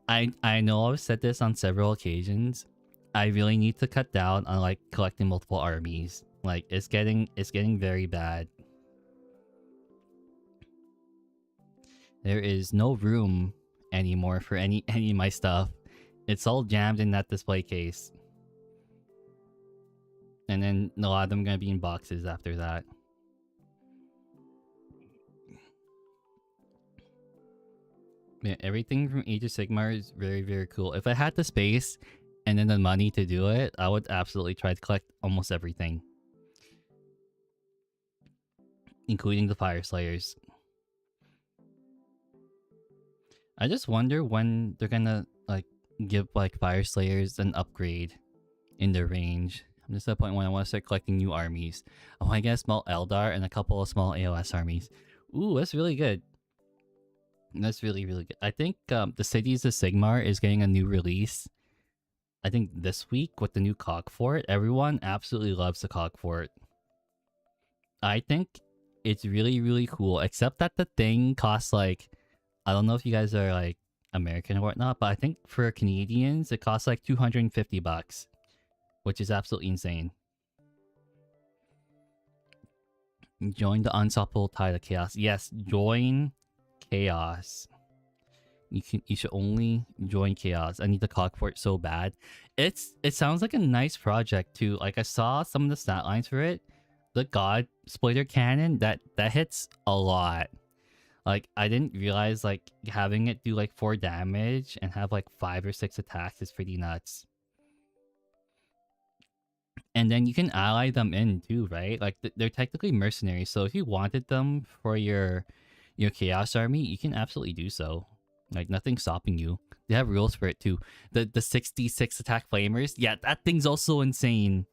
I know I've said this on several occasions. I really need to cut down on like collecting multiple armies. Like it's getting very bad. There is no room anymore for any of my stuff. It's all jammed in that display case. And then a lot of them are gonna be in boxes after that. Yeah, everything from Age of Sigmar is very, very cool. If I had the space and then the money to do it, I would absolutely try to collect almost everything. Including the Fire Slayers. I just wonder when they're gonna like give like Fire Slayers an upgrade in their range. I'm just at a point when I want to start collecting new armies. I want to get a small Eldar and a couple of small AOS armies. Ooh, that's really good. That's really, really good. I think the Cities of Sigmar is getting a new release. I think this week with the new Cog Fort. Everyone absolutely loves the Cog Fort. I think it's really, really cool. Except that the thing costs like... I don't know if you guys are like American or whatnot, but I think for Canadians, it costs like $250. Which is absolutely insane. Join the unstoppable tide of chaos. Yes, join chaos. You should only join chaos. I need the Cog Fort so bad. It sounds like a nice project too. Like I saw some of the stat lines for it. The God Splitter Cannon that hits a lot. Like I didn't realize like having it do like 4 damage and have like 5 or 6 attacks is pretty nuts. And then you can ally them in too, right? Like they're technically mercenaries, so if you wanted them for your Chaos army, you can absolutely do so. Like nothing's stopping you. They have rules for it too. The 66 attack flamers, yeah, that thing's also insane.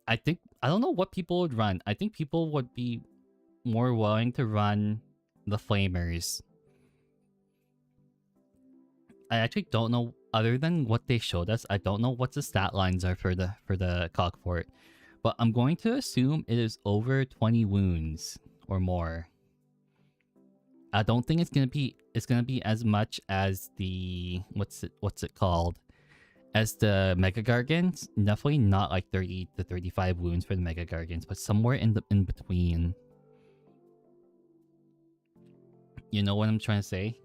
I don't know what people would run. I think people would be more willing to run the flamers. I actually don't know, other than what they showed us, I don't know what the stat lines are for the Cog Fort. But I'm going to assume it is over 20 wounds or more. I don't think it's gonna be as much as the what's it called? As the Mega Gargants. Definitely not like 30 to 35 wounds for the Mega Gargants, but somewhere in between. You know what I'm trying to say?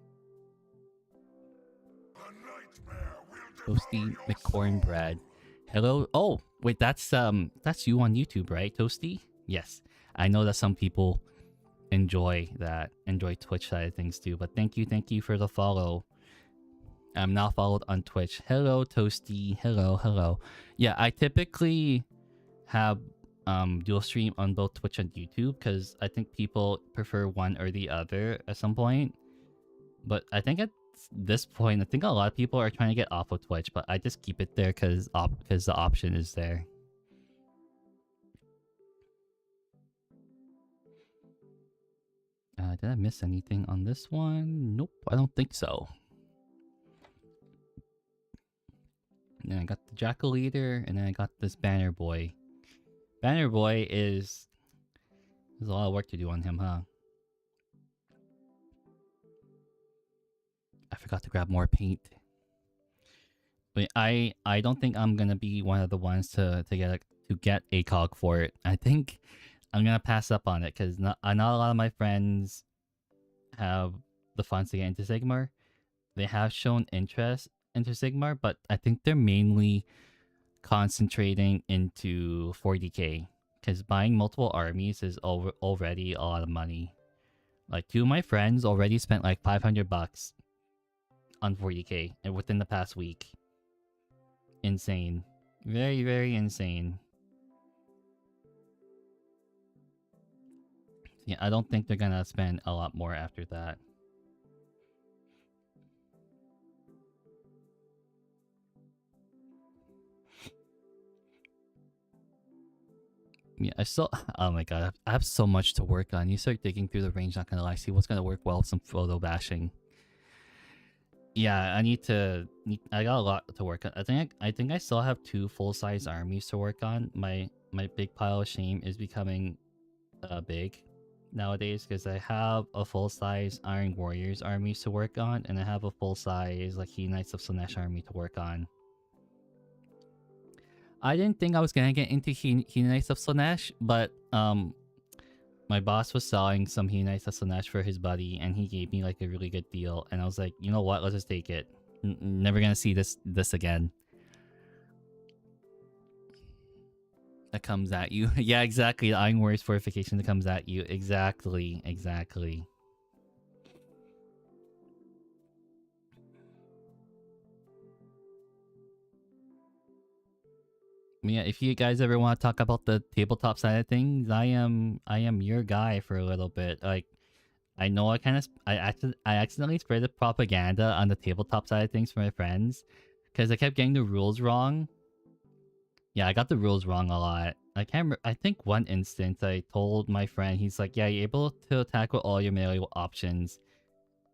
Toasty McCornbread. Hello. Oh, wait, that's you on YouTube, right, Toasty? Yes. I know that some people enjoy Twitch side of things too, but thank you for the follow. I'm now followed on Twitch. Hello, Toasty. Hello. Yeah, I typically have dual stream on both Twitch and YouTube because I think people prefer one or the other at some point. But I think at this point, I think a lot of people are trying to get off of Twitch, but I just keep it there because the option is there. Did I miss anything on this one? Nope, I don't think so. And then I got the Jackal Leader, and then I got this Banner Boy. Banner Boy there's a lot of work to do on him, huh? I forgot to grab more paint. But I don't think I'm gonna be one of the ones to get a Cog Fort. I think I'm gonna pass up on it because not a lot of my friends have the funds to get into Sigmar. They have shown interest into Sigmar, but I think they're mainly concentrating into 40k because buying multiple armies is already a lot of money. Like, 2 of my friends already spent like $500 on 40k and within the past week. Insane. Very, very insane. Yeah, I don't think they're gonna spend a lot more after that. Yeah, I still... Oh my god, I have so much to work on. You start digging through the range, not gonna lie. See what's gonna work well with some photo bashing. Yeah, I need to... I got a lot to work on. I think I still have 2 full-size armies to work on. My big pile of shame is becoming big nowadays because I have a full-size Iron Warriors armies to work on, and I have a full-size like He Knights of Slanesh army to work on. I didn't think I was gonna get into He Knights of Slanesh, but my boss was selling some He Knights of Slanesh for his buddy, and he gave me like a really good deal, and I was like, you know what, let's just take it. Never gonna see this again. That comes at you. Yeah, exactly. The Iron Warriors fortification that comes at you. Exactly. Exactly. Yeah, if you guys ever want to talk about the tabletop side of things, I am your guy for a little bit. Like, I know I accidentally spread the propaganda on the tabletop side of things for my friends because I kept getting the rules wrong. Yeah, I got the rules wrong a lot. I can't remember. I think one instance I told my friend, he's like, yeah, you're able to attack with all your melee options,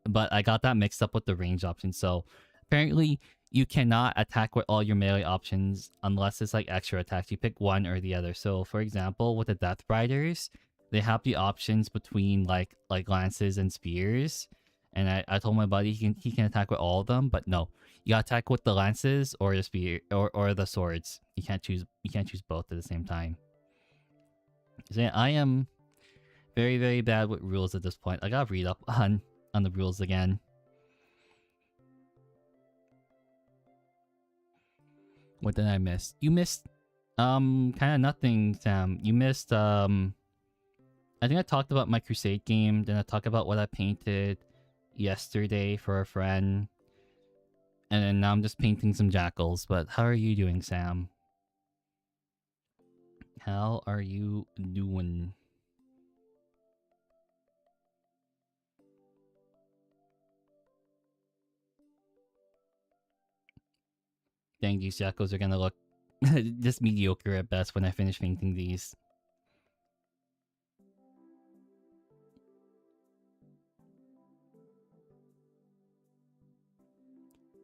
but I got that mixed up with the range option. So apparently you cannot attack with all your melee options unless it's like extra attacks. You pick one or the other. So for example, with the Death Riders, they have the options between like lances and spears. And I told my buddy he can attack with all of them, but no. You gotta attack with the lances or the spear or the swords. You can't choose both at the same time. So yeah, I am very, very bad with rules at this point. I gotta read up on the rules again. What did I miss? You missed kind of nothing, Sam. You missed I think I talked about my Crusade game, then I talked about what I painted yesterday for a friend. And then now I'm just painting some jackals. But how are you doing, Sam? How are you doing? Dang, these jackals are gonna look just mediocre at best when I finish painting these.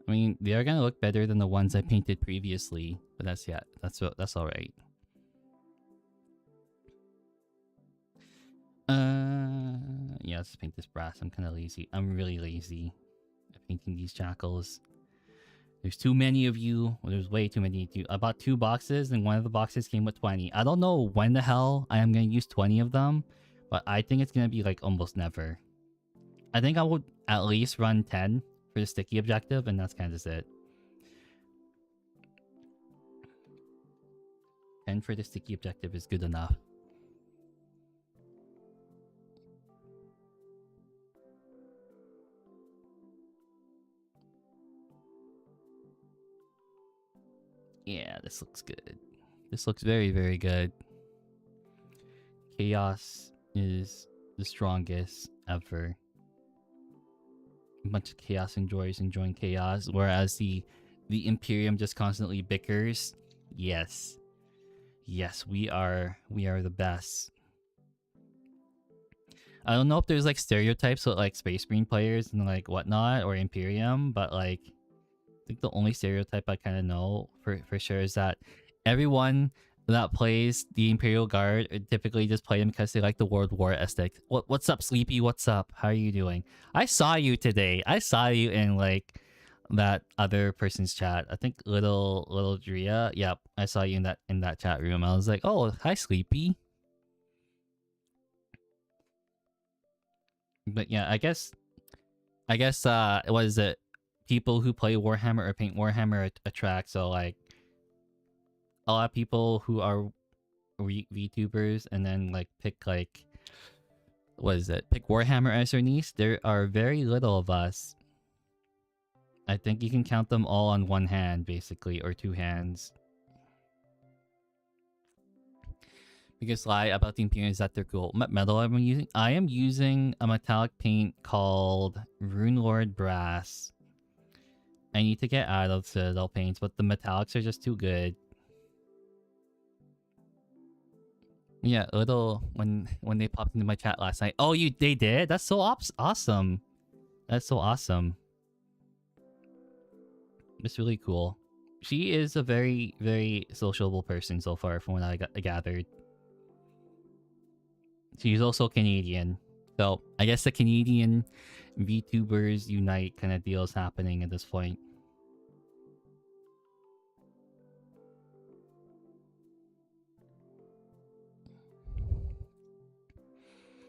I mean, they are gonna look better than the ones I painted previously, but that's all right. Yeah, let's paint this brass. I'm kind of lazy. I'm really lazy at painting these jackals. There's too many of you. Well, there's way too many of you. I bought 2 boxes, and one of the boxes came with 20. I don't know when the hell I am gonna use 20 of them, but I think it's gonna be like almost never. I think I would at least run 10 for the sticky objective, and that's kind of just it. 10 for the sticky objective is good enough. Yeah, this looks good. This looks very, very good. Chaos is the strongest ever. A bunch of chaos enjoyers enjoying chaos, whereas the Imperium just constantly bickers. Yes. Yes, we are the best. I don't know if there's like stereotypes with like Space Marine players and like whatnot or Imperium, but like I think the only stereotype I kind of know for sure is that everyone that plays the Imperial Guard typically just play them because they like the World War aesthetic. What's up, Sleepy? What's up? How are you doing? I saw you today. I saw you in like that other person's chat. I think little Drea. Yep, I saw you in that chat room. I was like, oh, hi, Sleepy. But yeah, I guess what is it? People who play Warhammer or paint Warhammer attract. So like a lot of people who are VTubers and then like pick like what is it? Pick Warhammer as your niche. There are very little of us. I think you can count them all on one hand, basically, or two hands. Biggest lie about the Imperium is that they're cool. What metal am I using? I am using a metallic paint called Runelord Brass. I need to get out of Citadel paints, but the metallics are just too good. Yeah, a little when they popped into my chat last night. Oh, they did? That's so awesome. That's so awesome. It's really cool. She is a very, very sociable person so far from what I gathered. She's also Canadian. So I guess the Canadian VTubers Unite kind of deal is happening at this point.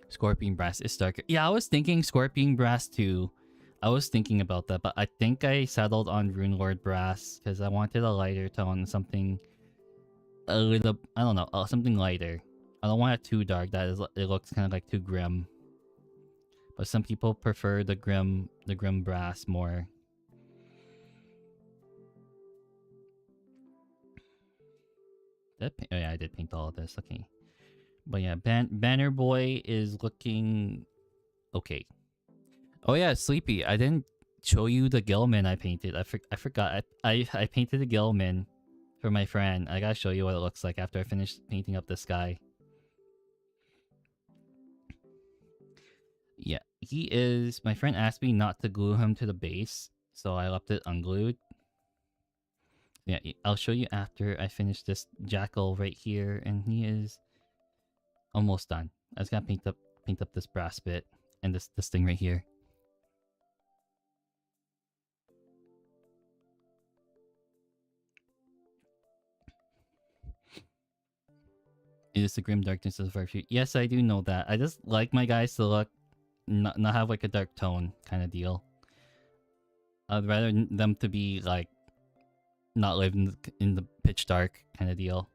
Scorpion Brass is darker. Yeah, I was thinking Scorpion Brass too. I was thinking about that, but I think I settled on Runelord Brass because I wanted a lighter tone, something a little, I don't know, something lighter. I don't want it too dark. It looks kind of like too grim. But some people prefer the grim brass more. Oh yeah, I did paint all of this. Okay. But yeah, Banner Boy is looking okay. Oh yeah, Sleepy. I didn't show you the Gilman I painted. I forgot. I painted the Gilman for my friend. I gotta show you what it looks like after I finish painting up this guy. Yeah, he is... My friend asked me not to glue him to the base, so I left it unglued. Yeah, I'll show you after I finish this jackal right here, and he is almost done. I just gotta paint up this brass bit and this thing right here. It is the grim darkness of our future. Yes, I do know that. I just like my guys to look not have like a dark tone kind of deal. I'd rather them to be like not live in the pitch dark kind of deal.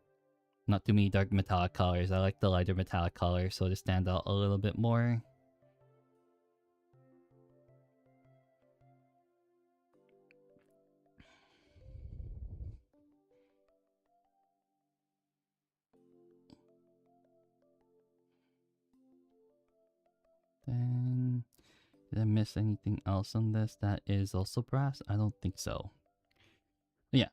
Not too many dark metallic colors. I like the lighter metallic colors, so to stand out a little bit more. Then, did I miss anything else on this that is also brass? I don't think so. But yeah.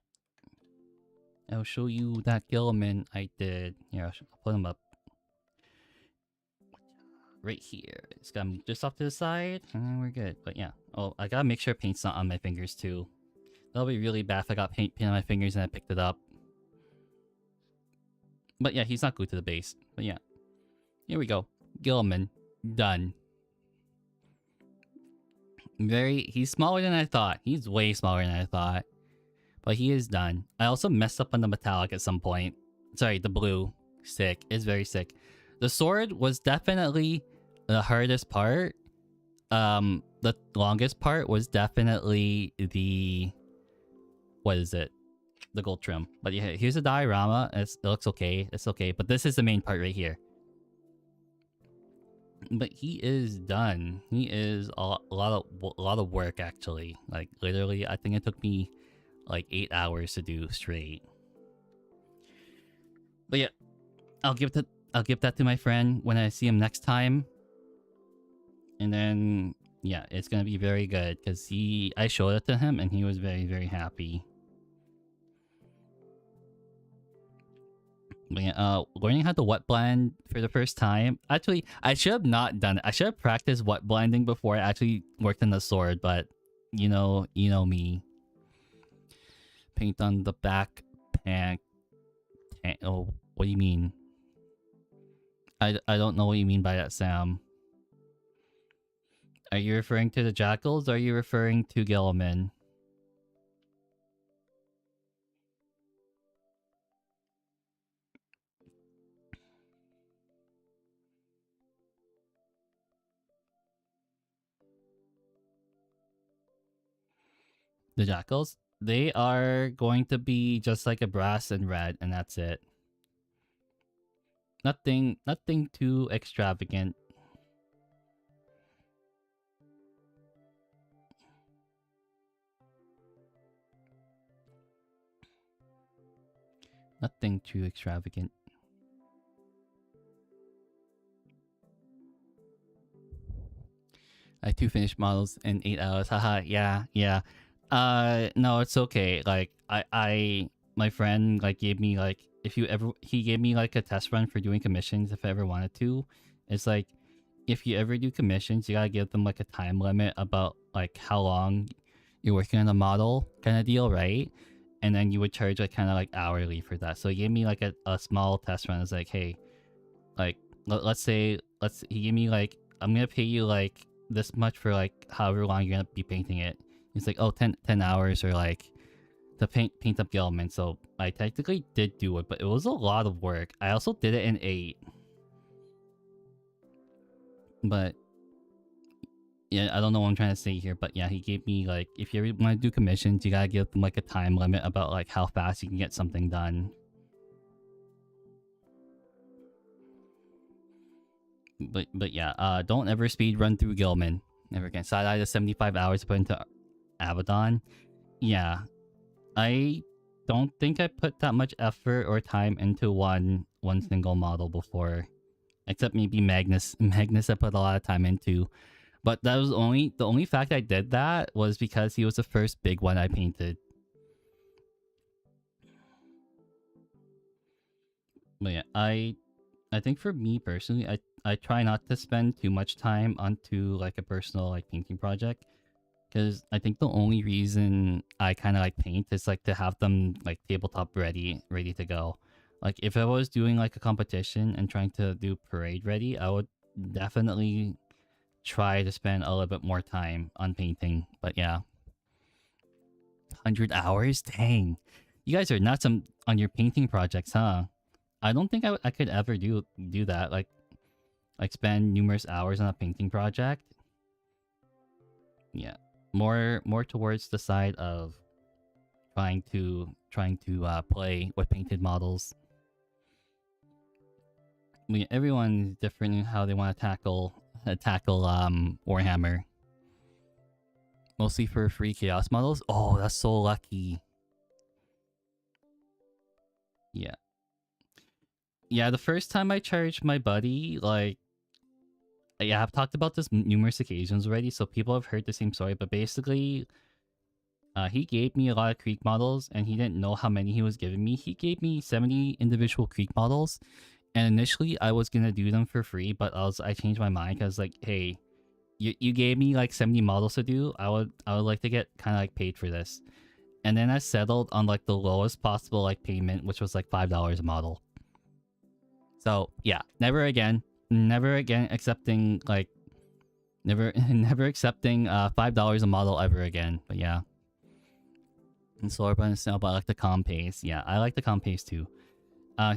I'll show you that Gilman I did. Here, I'll put him up. Right here. It's got him just off to the side, and we're good. But yeah. Oh, I gotta make sure paint's not on my fingers too. That'll be really bad if I got paint on my fingers and I picked it up. But yeah, he's not glued to the base. But yeah. Here we go. Gilman. Done. He's smaller than I thought. He's way smaller than I thought. But he is done. I also messed up on the metallic at some point. Sorry, the blue. Sick. It's very sick. The sword was definitely the hardest part. The longest part was definitely the... What is it? The gold trim. But yeah, here's a diorama. It looks okay. It's okay. But this is the main part right here. But he is done. He is a lot of work actually. Like literally, I think it took me like 8 hours to do straight. But yeah, I'll give that to my friend when I see him next time. And then yeah, it's gonna be very good because I showed it to him and he was very, very happy. But yeah, learning how to wet blend for the first time. Actually, I should have not done it. I should have practiced wet blending before I actually worked on the sword, but you know me. Paint on the back pan. Oh, what do you mean? I don't know what you mean by that, Sam. Are you referring to the jackals or are you referring to Gilliman? The jackals? They are going to be just like a brass and red, and that's it. Nothing too extravagant. Nothing too extravagant. I have 2 finished models in 8 hours. Haha, yeah. No, it's okay. Like, my friend, like, gave me, like, he gave me, like, a test run for doing commissions if I ever wanted to. It's like, if you ever do commissions, you gotta give them, like, a time limit about, like, how long you're working on a model kind of deal, right? And then you would charge, like, kind of, like, hourly for that. So he gave me, like, a small test run. It's like, hey, like, let's say, he gave me, like, I'm gonna pay you, like, this much for, like, however long you're gonna be painting it. He's like, oh, 10 hours, or, like, to paint up the elements. So I technically did do it, but it was a lot of work. I also did it in 8. But yeah, I don't know what I'm trying to say here, but yeah, he gave me, like, if you ever want to do commissions, you gotta give them, like, a time limit about, like, how fast you can get something done. But yeah, don't ever speed run through Gilman. Never again. Side eye to 75 hours to put into Abaddon. Yeah, I don't think I put that much effort or time into one single model before, except maybe Magnus. Magnus I put a lot of time into, but that was the only fact I did that was because he was the first big one I painted. But yeah, I think for me personally, I try not to spend too much time onto, like, a personal, like, painting project, because I think the only reason I kind of, like, paint is, like, to have them, like, tabletop ready to go. Like, if I was doing, like, a competition and trying to do parade ready, I would definitely try to spend a little bit more time on painting. But yeah, 100 hours, dang, you guys are nuts on your painting projects, huh? I don't think I could ever do that, like spend numerous hours on a painting project. Yeah, more towards the side of trying to play with painted models. I mean, everyone's different in how they want to tackle Warhammer. Mostly for free chaos models. Oh, that's so lucky. Yeah. Yeah, the first time I charged my buddy, like, yeah, I've talked about this numerous occasions already, so people have heard the same story, but basically, he gave me a lot of Creek models, and he didn't know how many he was giving me. He gave me 70 individual Creek models, and initially I was gonna do them for free, but I changed my mind because, like, hey, you gave me like 70 models to do. I would like to get kind of like paid for this, and then I settled on like the lowest possible like payment, which was like $5 a model. So yeah, never again accepting like never accepting $5 a model ever again. But yeah. And slower but but I like the calm pace. Yeah, I like the calm pace too.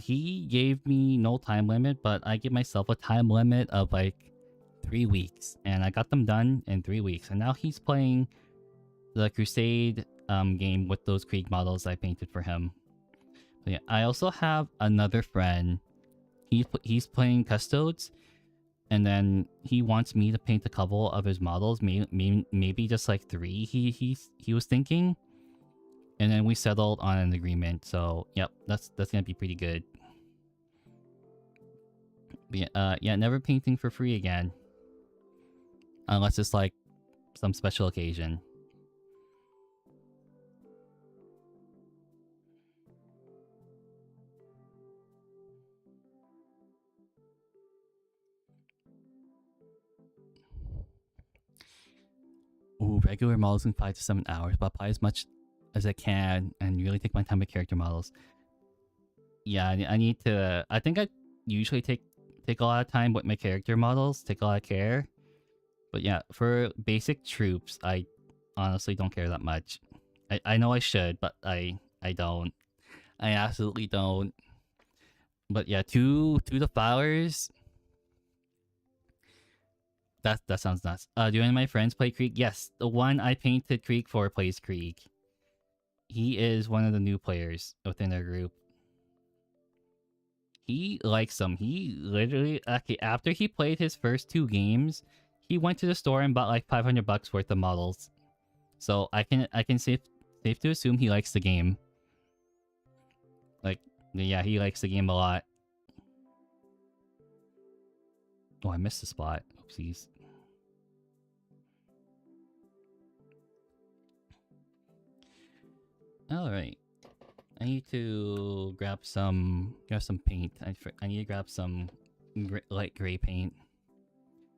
He gave me no time limit, but I gave myself a time limit of like 3 weeks, and I got them done in 3 weeks. And now he's playing the Crusade game with those Krieg models I painted for him. But yeah, I also have another friend. He's playing Custodes, and then he wants me to paint a couple of his models, maybe just like 3. He was thinking, and then we settled on an agreement. So yep, that's gonna be pretty good. But yeah, never painting for free again, unless it's like some special occasion. Ooh, regular models in 5 to 7 hours, but apply as much as I can and really take my time with character models. Yeah, I need to. I think I usually take a lot of time with my character models, take a lot of care. But yeah, for basic troops, I honestly don't care that much. I know I should, but I don't. I absolutely don't. But yeah, to the flowers. That sounds nuts. Do any of my friends play Krieg? Yes, the one I painted Krieg for plays Krieg. He is one of the new players within our group. He likes them. He literally, okay, after he played his first 2 games, he went to the store and bought like $500 worth of models. So I can safe to assume he likes the game. Like, yeah, he likes the game a lot. Oh, I missed the spot. Oopsies. All right. I need to grab some paint. I need to grab some light gray paint.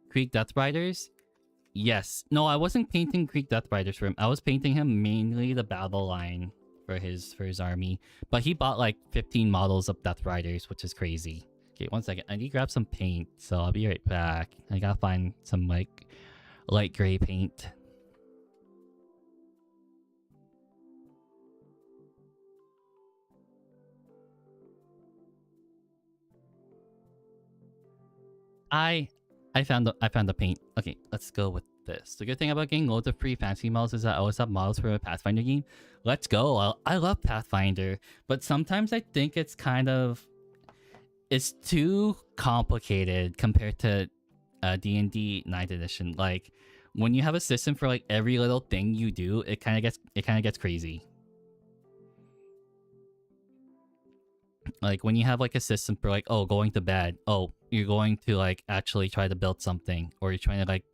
Creek Death Riders? Yes. No, I wasn't painting Creek Death Riders for him. I was painting him mainly the battle line for his army. But he bought like 15 models of Death Riders, which is crazy. Okay, one second. I need to grab some paint, so I'll be right back. I gotta find some like light gray paint. I found the paint. Okay, let's go with this. The good thing about getting loads of free fantasy models is that I always have models for a Pathfinder game. Let's go. I love Pathfinder, but sometimes I think it's kind of it's too complicated compared to D&D 9th edition. Like when you have a system for like every little thing you do, it kind of gets crazy. Like when you have like a system for like, oh, going to bed, oh, you're going to like actually try to build something, or you're trying to like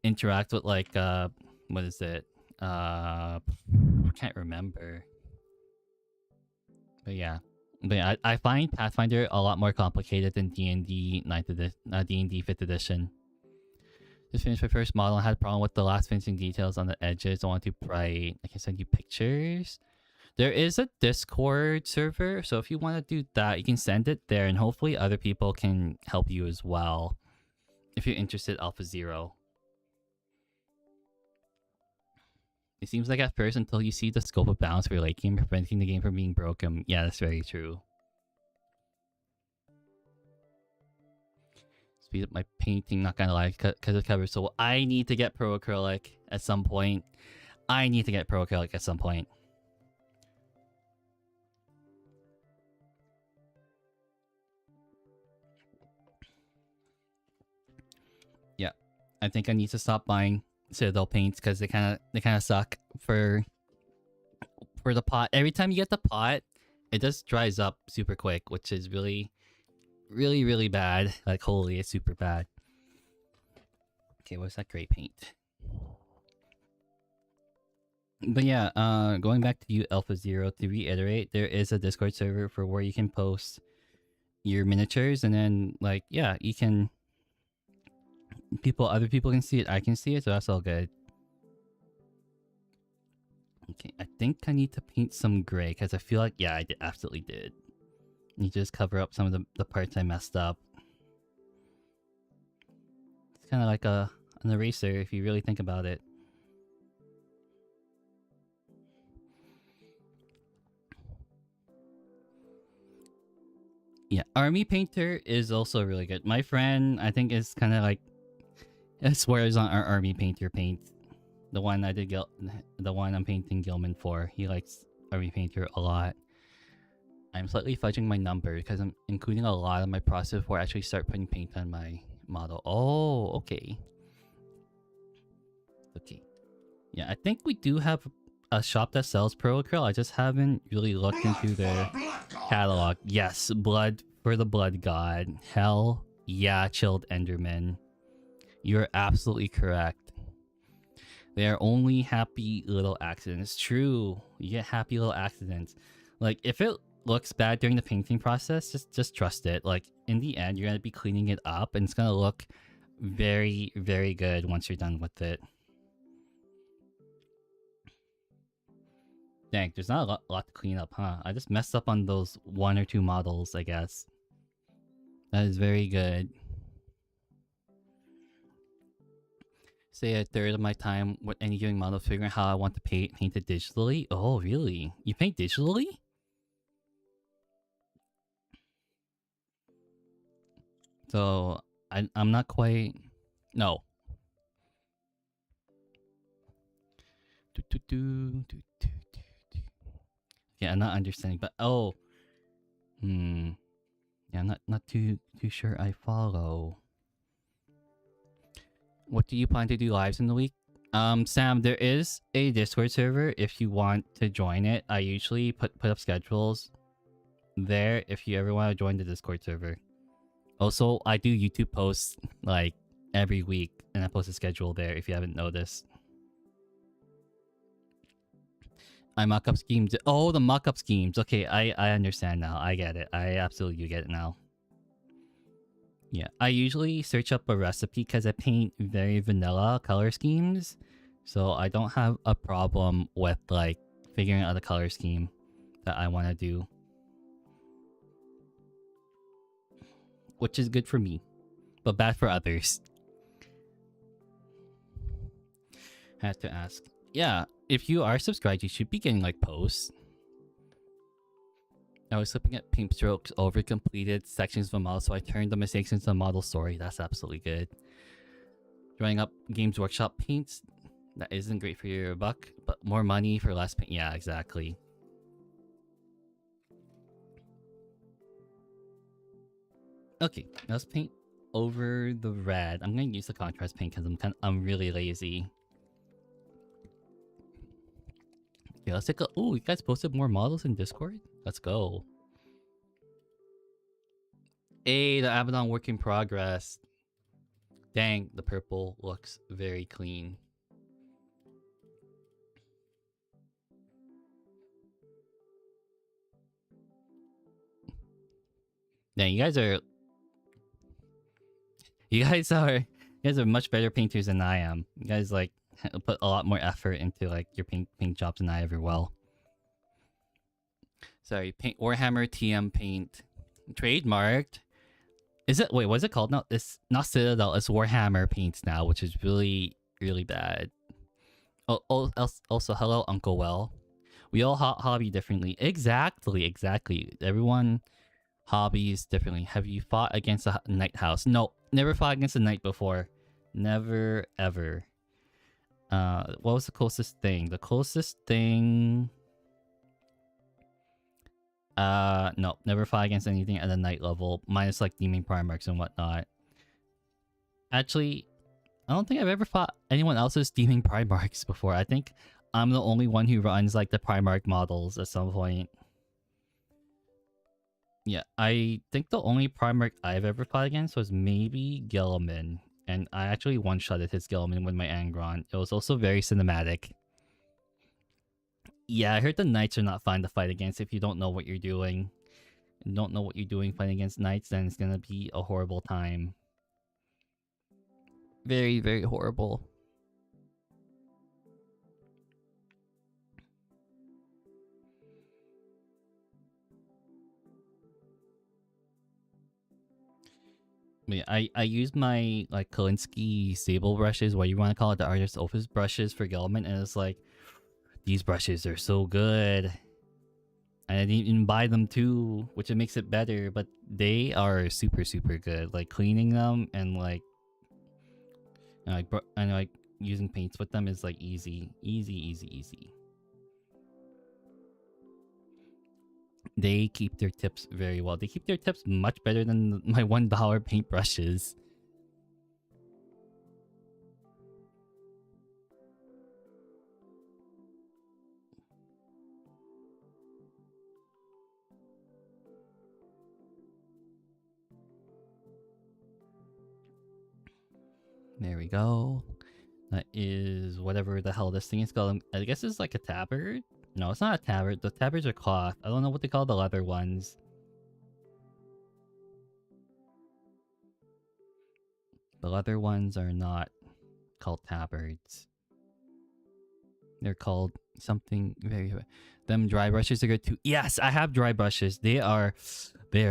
interact with like what is it, can't remember, but yeah, I find Pathfinder a lot more complicated than D&D 9th edition, D&D 5th edition. Just finished my first model and had a problem with the last finishing details on the edges. I want to bright. I can send you pictures. There is a Discord server, so if you want to do that, you can send it there, and hopefully other people can help you as well. If you're interested, Alpha Zero. It seems like at first, until you see the scope of balance for your late game, preventing the game from being broken. Yeah, that's very true. Speed up my painting, not gonna lie, because it covers. So I need to get Pro Acrylic at some point. Yeah, I think I need to stop buying Citadel paints because they kind of suck for the pot. Every time you get the pot, it just dries up super quick, which is really bad. Like holy, it's super bad. Okay, what's that gray paint? But yeah, going back to you, Alpha Zero, to reiterate, there is a Discord server for where you can post your miniatures, and then like yeah, you can other people can see it, I can see it, so that's all good. Okay, I think I need to paint some gray because I feel like yeah, I absolutely did. You just cover up some of the parts I messed up. It's kind of like an eraser if you really think about it. Yeah, Army Painter is also really good. My friend, I think, is kind of like swears on our Army Painter paint. The one I did, the one I'm painting Gilman for. He likes Army Painter a lot. I'm slightly fudging my number because I'm including a lot of my process before I actually start putting paint on my model. Oh, okay. Okay. Yeah, I think we do have a shop that sells Pro Acryl. I just haven't really looked into their catalog. Yes, blood for the blood god. Hell yeah, chilled Enderman. You're absolutely correct. They are only happy little accidents. True, you get happy little accidents. Like if it looks bad during the painting process, just trust it. Like in the end, you're gonna be cleaning it up, and it's gonna look very good once you're done with it. Dang, there's not a lot to clean up, huh? I just messed up on those 1 or 2 models, I guess. That is very good. Say a third of my time with any given model figuring out how I want to paint it digitally. Oh, really? You paint digitally? So, I'm not quite... No. Yeah, I'm not understanding, but oh. Yeah, not too sure I follow. What do you plan to do lives in the week? Sam, there is a Discord server if you want to join it. I usually put up schedules there if you ever want to join the Discord server. Also, I do YouTube posts like every week, and I post a schedule there if you haven't noticed. I mock up schemes. Oh, the mock up schemes. Okay, I understand now. I get it. I absolutely get it now. Yeah, I usually search up a recipe because I paint very vanilla color schemes, so I don't have a problem with like figuring out a color scheme that I want to do, which is good for me, but bad for others. Had to ask. Yeah, if you are subscribed, you should be getting like posts. I was looking at paint strokes over completed sections of a model, so I turned the mistakes into a model story. That's absolutely good. Drawing up Games Workshop paints, that isn't great for your buck, but more money for less paint. Yeah, exactly. Okay, let's paint over the red. I'm gonna use the contrast paint because I'm really lazy. Yeah, let's take a. Oh, you guys posted more models in Discord? Let's go. Hey, the Abaddon work in progress. Dang, the purple looks very clean. Dang, you guys are much better painters than I am. You guys like put a lot more effort into like your paint jobs than I ever will. Sorry, paint Warhammer TM paint. Trademarked. Is it? Wait, what's it called now? It's not Citadel. It's Warhammer paints now, which is really bad. Oh, also, hello, Uncle Well. We all hobby differently. Exactly. Everyone hobbies differently. Have you fought against a night house? No, never fought against a knight before. Never ever. What was the closest thing? The closest thing. No, never fought against anything at the night level, minus like Demon Primarchs and whatnot. Actually, I don't think I've ever fought anyone else's Demon Primarchs before. I think I'm the only one who runs like the Primarch models at some point. Yeah, I think the only Primarch I've ever fought against was maybe Gilliman, and I actually one-shotted his Gilliman with my Angron. It was also very cinematic. Yeah, I heard the Knights are not fun to fight against if you don't know what you're doing. And don't know what you're doing fighting against Knights, then it's gonna be a horrible time. Very horrible. Yeah, I used my like Kolinsky sable brushes, what you want to call it, the artist office brushes for Gilliman, and it's like, these brushes are so good. I didn't even buy them too, which makes it better, but they are super good. Like cleaning them and like using paints with them is like easy. They keep their tips very well. They keep their tips much better than my $1 paint brushes. There we go. That is whatever the hell this thing is called. I guess it's like a tabard. No, it's not a tabard. The tabards are cloth. I don't know what they call the leather ones. The leather ones are not called tabards. They're called something very... Them dry brushes are good too. Yes, I have dry brushes. They are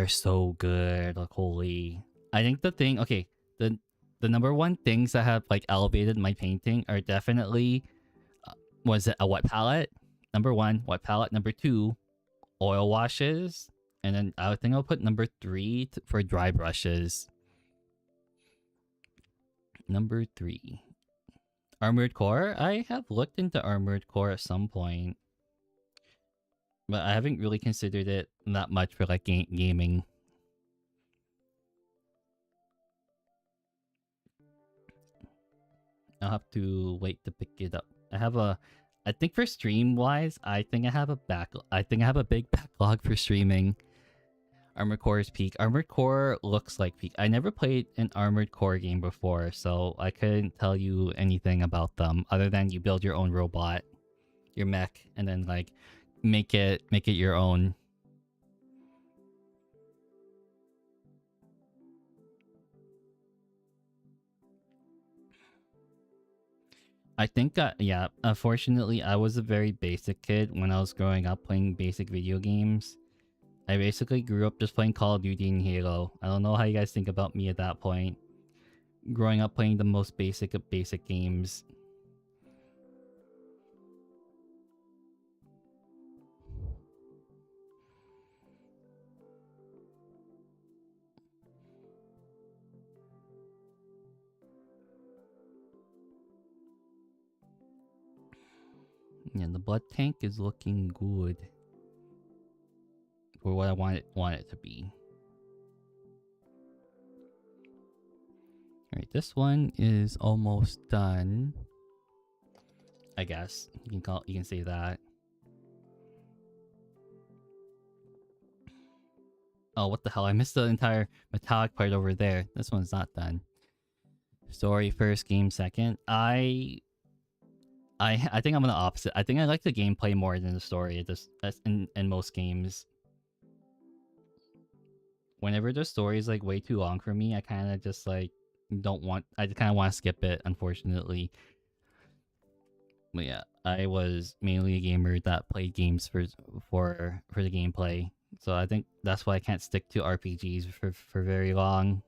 so good. Like, holy... I think the thing... Okay, the number one things that have like elevated my painting are definitely... was it a wet palette? Number one, wet palette. Number two, oil washes. And then I think I'll put number three for dry brushes. Number 3. Armored Core? I have looked into Armored Core at some point. But I haven't really considered it that much for like gaming. I'll have to wait to pick it up. I think for stream wise, I think I have a big backlog for streaming. Armored Core is peak. Armored Core looks like peak. I never played an Armored Core game before, so I couldn't tell you anything about them other than you build your own robot, your mech, and then like make it your own. I think, yeah, unfortunately, I was a very basic kid when I was growing up playing basic video games. I basically grew up just playing Call of Duty and Halo. I don't know how you guys think about me at that point. Growing up playing the most basic of basic games. Yeah, the blood tank is looking good for what I want it to be. Alright, this one is almost done. I guess you can say that. Oh, what the hell? I missed the entire metallic part over there. This one's not done. Story first, game second. I think I'm on the opposite. I think I like the gameplay more than the story. That's in most games. Whenever the story is like way too long for me, I kind of just like don't want. I kind of want to skip it, unfortunately. But yeah, I was mainly a gamer that played games for the gameplay. So I think that's why I can't stick to RPGs for very long.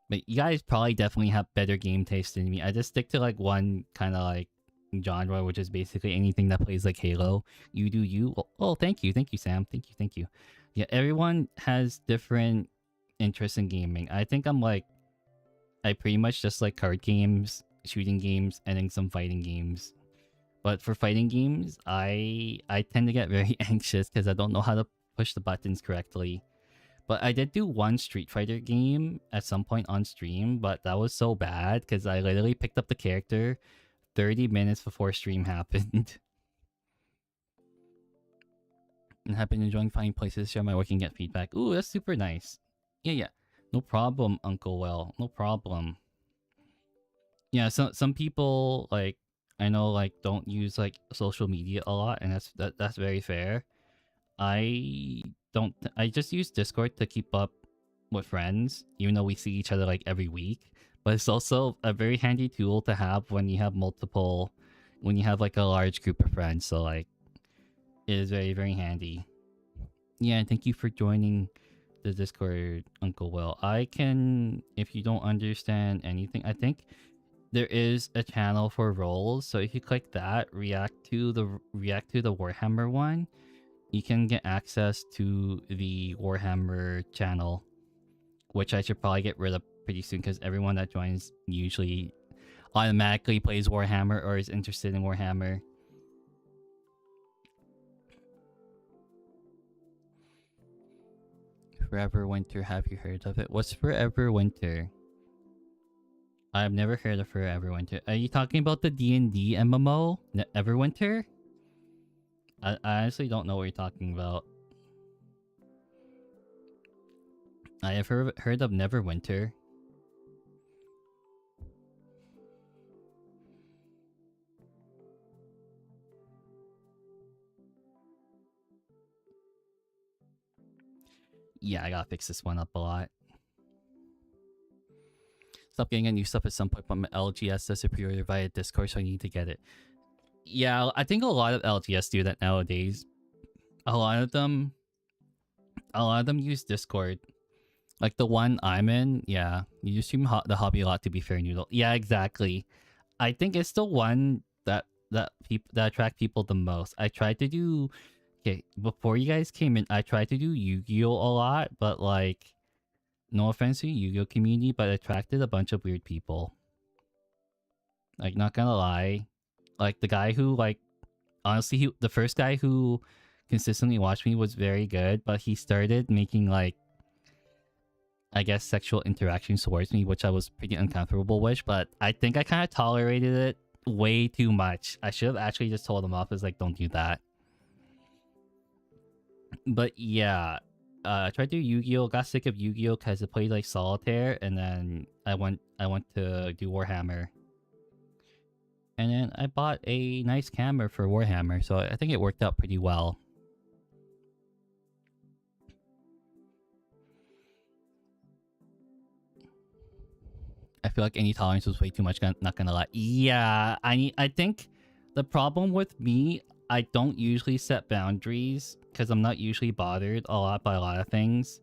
But you guys probably definitely have better game taste than me. I just stick to like one kind of like genre, which is basically anything that plays like Halo. You do you. Oh, thank you, Sam. Thank you. Yeah, everyone has different interests in gaming. I think I pretty much just like card games, shooting games, and then some fighting games. But for fighting games, I tend to get very anxious because I don't know how to push the buttons correctly. But I did do one Street Fighter game at some point on stream, but that was so bad because I literally picked up the character 30 minutes before stream happened. And have been enjoying finding places to share my work and get feedback. Ooh, that's super nice. Yeah. No problem, Uncle Well. No problem. Yeah, some people like I know like don't use like social media a lot, and that's very fair. I don't. I just use Discord to keep up with friends, even though we see each other like every week. But it's also a very handy tool to have when you have like a large group of friends. So like, it is very, very handy. Yeah, and thank you for joining the Discord, Uncle Will. I can, if you don't understand anything, I think there is a channel for roles. So if you click that, react to the Warhammer one, you can get access to the Warhammer channel, which I should probably get rid of pretty soon because everyone that joins usually automatically plays Warhammer or is interested in Warhammer. Forever Winter, have you heard of it? What's Forever Winter? I've never heard of Forever Winter. Are you talking about the D&D MMO? Everwinter? I honestly don't know what you're talking about. I have heard of Neverwinter. Yeah, I gotta fix this one up a lot. Stop getting a new stuff at some point, but my LGS does it pre-order via Discord, so I need to get it. Yeah, I think a lot of LGS do that nowadays. A lot of them use Discord. Like the one I'm in, yeah, you stream the hobby a lot. To be fair, Noodle. Yeah, exactly. I think it's the one that attract people the most. I tried to do before you guys came in. I tried to do Yu-Gi-Oh a lot, but like, no offense to Yu-Gi-Oh community, but it attracted a bunch of weird people. Like, not gonna lie, like the guy who like, honestly, the first guy who consistently watched me was very good, but he started making like I guess, sexual interactions towards me, which I was pretty uncomfortable with. But I think I kind of tolerated it way too much. I should have actually just told them off as like, don't do that. But yeah, I tried to do Yu-Gi-Oh. Got sick of Yu-Gi-Oh because it played like solitaire, and then I went to do Warhammer, and then I bought a nice camera for Warhammer, so I think it worked out pretty well. I feel like any tolerance was way too much. Not gonna lie. Yeah, I think the problem with me, I don't usually set boundaries because I'm not usually bothered a lot by a lot of things.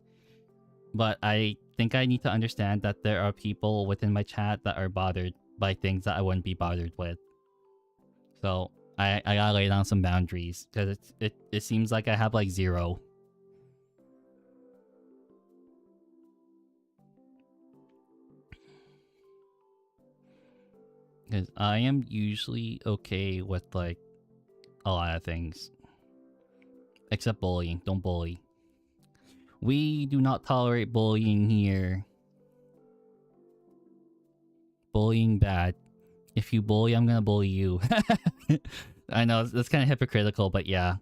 But I think I need to understand that there are people within my chat that are bothered by things that I wouldn't be bothered with. So I gotta lay down some boundaries because it seems like I have like 0. Because I am usually okay with like a lot of things. Except bullying. Don't bully. We do not tolerate bullying here. Bullying bad. If you bully, I'm gonna bully you. I know, that's kind of hypocritical, but yeah.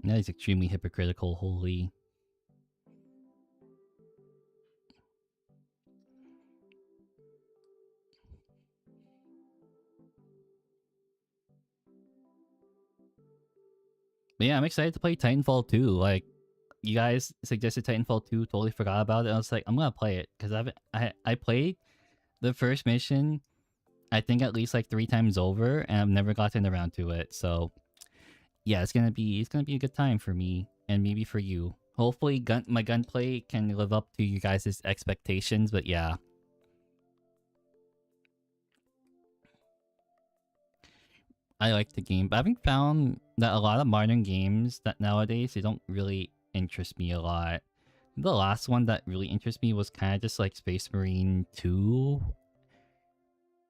That is extremely hypocritical, holy. But yeah, I'm excited to play Titanfall 2. Like, you guys suggested Titanfall 2, totally forgot about it. I was like, I'm gonna play it. Because I played the first mission, I think at least like 3 times over, and I've never gotten around to it. So yeah, it's gonna be a good time for me, and maybe for you. Hopefully my gunplay can live up to you guys' expectations, but yeah. I like the game, but I haven't found that a lot of modern games that nowadays, they don't really interest me a lot. The last one that really interests me was kind of just like Space Marine 2.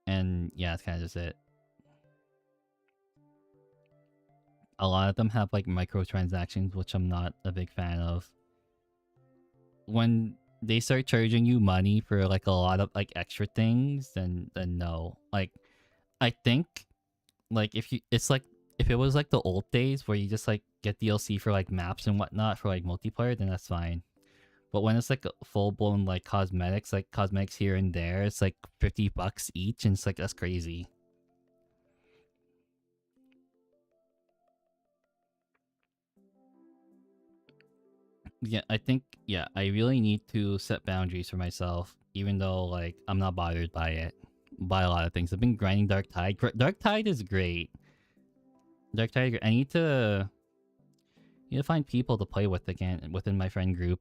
And yeah, that's kind of just it. A lot of them have like microtransactions, which I'm not a big fan of. When they start charging you money for like a lot of like extra things, then no. Like, I think like if it was like the old days where you just like get DLC for like maps and whatnot for like multiplayer, then that's fine. But when it's like full blown like cosmetics here and there, it's like $50 each, and it's like, that's crazy. Yeah, I think, yeah, I really need to set boundaries for myself, even though like I'm not bothered by it, by a lot of things. I've been grinding Dark Tide. Dark Tide is great. Dark Tide, I need to find people to play with again within my friend group.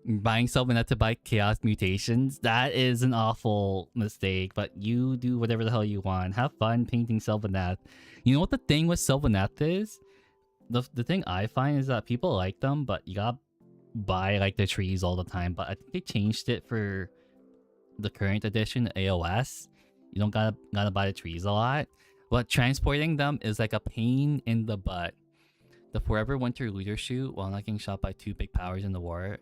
Buying Sylvanet to buy Chaos Mutations, that is an awful mistake, but you do whatever the hell you want. Have fun painting Sylvanet. You know what the thing with Sylvanet is? The thing I find is that people like them, but you gotta buy like the trees all the time. But I think they changed it for the current edition AOS. You don't gotta buy the trees a lot, but transporting them is like a pain in the butt. The Forever Winter Looter Shoot, while not getting shot by 2 big powers in the war.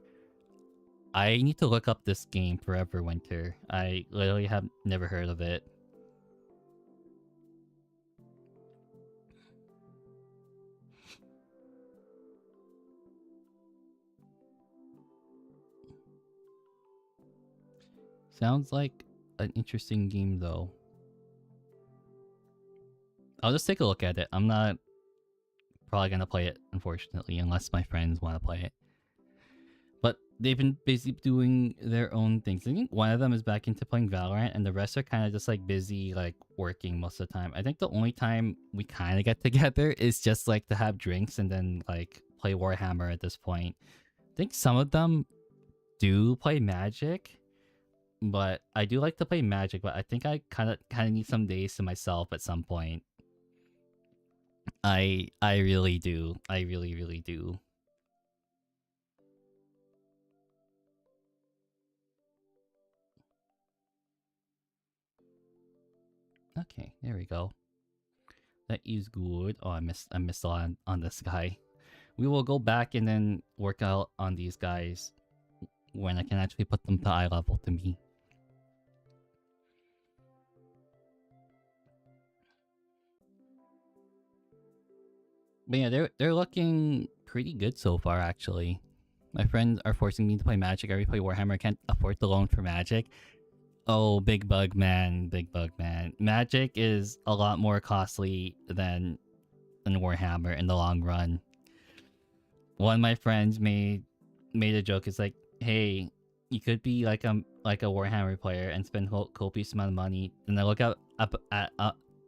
I need to look up this game, Forever Winter. I literally have never heard of it. Sounds like an interesting game, though. I'll just take a look at it. I'm not probably gonna play it, unfortunately, unless my friends want to play it. But they've been busy doing their own things. I think one of them is back into playing Valorant, and the rest are kind of just like busy, like working most of the time. I think the only time we kind of get together is just like to have drinks and then like play Warhammer at this point. I think some of them do play Magic, but I do like to play Magic, but I think I kind of need some days to myself at some point. I really do. I really do. Okay, there we go. That is good. Oh, I missed a lot on this guy. We will go back and then work out on these guys when I can actually put them to eye level to me. But yeah, they're looking pretty good so far, actually. My friends are forcing me to play Magic. I already play Warhammer. I can't afford the loan for Magic. Oh, big bug man, big bug man. Magic is a lot more costly than Warhammer in the long run. One of my friends made a joke. It's like, hey, you could be like a Warhammer player and spend copious amount of money. And I look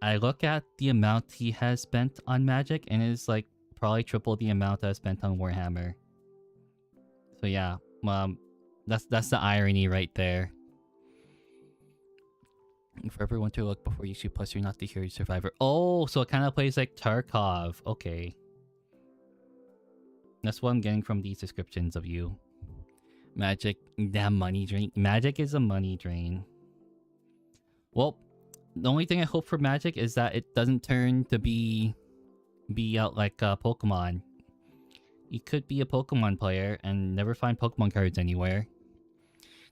I look at the amount he has spent on Magic, and it's like probably triple the amount I spent on Warhammer. So yeah, that's the irony right there. For everyone to look before you shoot, plus you're not the hero survivor. Oh, so it kind of plays like Tarkov. Okay. That's what I'm getting from these descriptions of you. Magic, damn money drain. Magic is a money drain. Well, the only thing I hope for Magic is that it doesn't turn to be out like Pokemon. You could be a Pokemon player and never find Pokemon cards anywhere.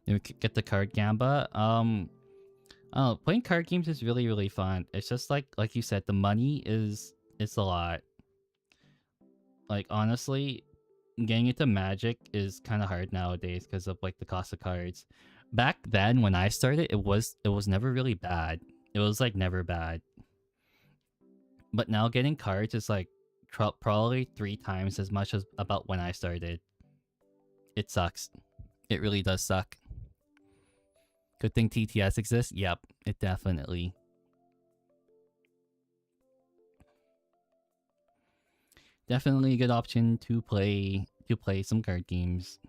Never get the card gamba. Oh, playing card games is really, really fun. It's just like you said, the money is a lot. Like honestly, getting into Magic is kind of hard nowadays because of like the cost of cards. Back then when I started, it was never really bad. It was like never bad. But now getting cards is like probably 3 times as much as about when I started. It sucks. It really does suck. Good thing TTS exists? Yep, it definitely. Definitely a good option to play some card games.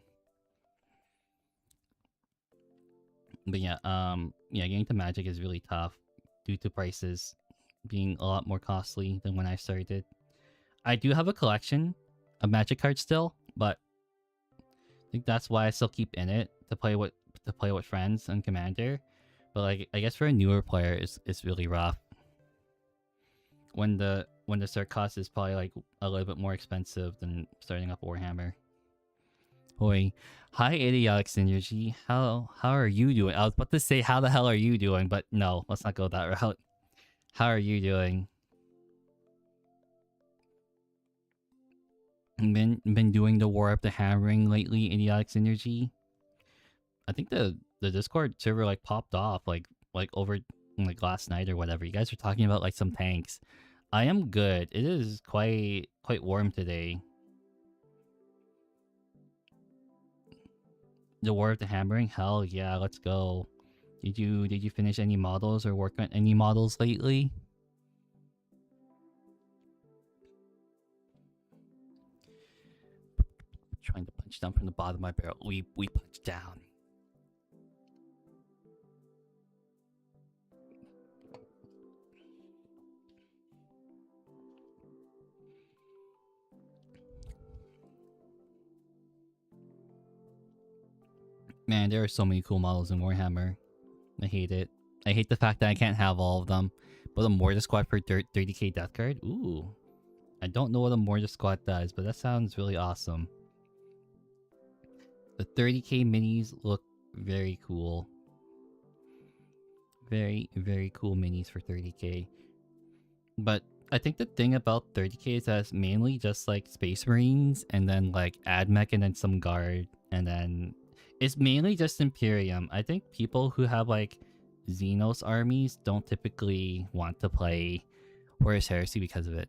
But yeah, getting to Magic is really tough due to prices being a lot more costly than when I started. I do have a collection of Magic cards still, but I think that's why I still keep in it to play with friends and Commander. But like I guess for a newer player, it's really rough. When the start cost is probably like a little bit more expensive than starting up Warhammer. Boy, hi Idiotic Synergy. How are you doing? I was about to say how the hell are you doing, but no, let's not go that route. How are you doing? Been doing the War of the Hammering lately, Idiotic Synergy. I think the Discord server like popped off like over like last night or whatever. You guys were talking about like some tanks. I am good. It is quite warm today. The War of the Hammering? Hell yeah, let's go. Did you finish any models or work on any models lately? Trying to punch down from the bottom of my barrel. We punch down. Man, there are so many cool models in Warhammer. I hate it. I hate the fact that I can't have all of them. But a Mortar Squad for 30k death card? Ooh. I don't know what a Mortar Squad does, but that sounds really awesome. The 30k minis look very cool. Very, very cool minis for 30k. But I think the thing about 30k is that it's mainly just like Space Marines and then like AdMech and then some Guard. And then it's mainly just Imperium. I think people who have like Xenos armies don't typically want to play Horus Heresy because of it.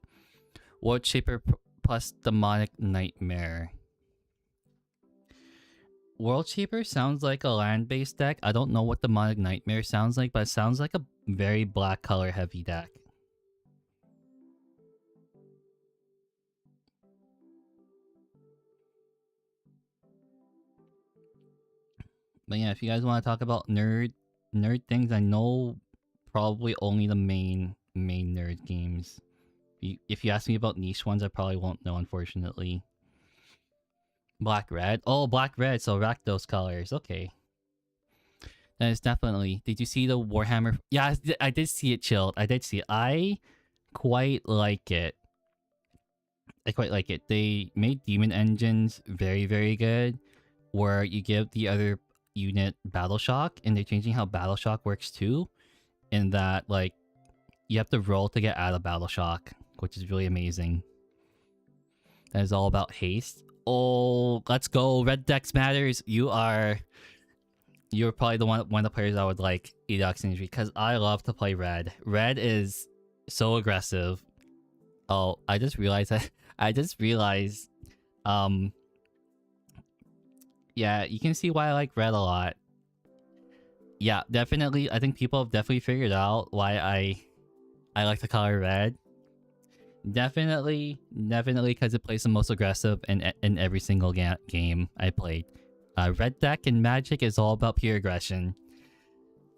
World Shaper plus Demonic Nightmare. World Shaper sounds like a land-based deck. I don't know what Demonic Nightmare sounds like, but it sounds like a very black color heavy deck. But yeah, if you guys want to talk about nerd things, I know probably only the main nerd games. If you ask me about niche ones, I probably won't know, unfortunately. Black red? Oh, black red, so Rakdos colors. Okay. That is definitely... Did you see the Warhammer? Yeah, I did see it, Chilled. I did see it. I quite like it. I quite like it. They made demon engines very, very good, where you give the other unit battle shock, and they're changing how battle shock works too. In that, like, you have to roll to get out of battle shock, which is really amazing. That is all about haste. Oh, let's go! Red Dex matters. You're probably the one of the players I would like Edox Injury, because I love to play red. Red is so aggressive. Oh, I just realized that. Yeah, you can see why I like red a lot. Yeah, definitely. I think people have definitely figured out why I like the color red. Definitely because it plays the most aggressive in every single game I played. Red deck in Magic is all about pure aggression.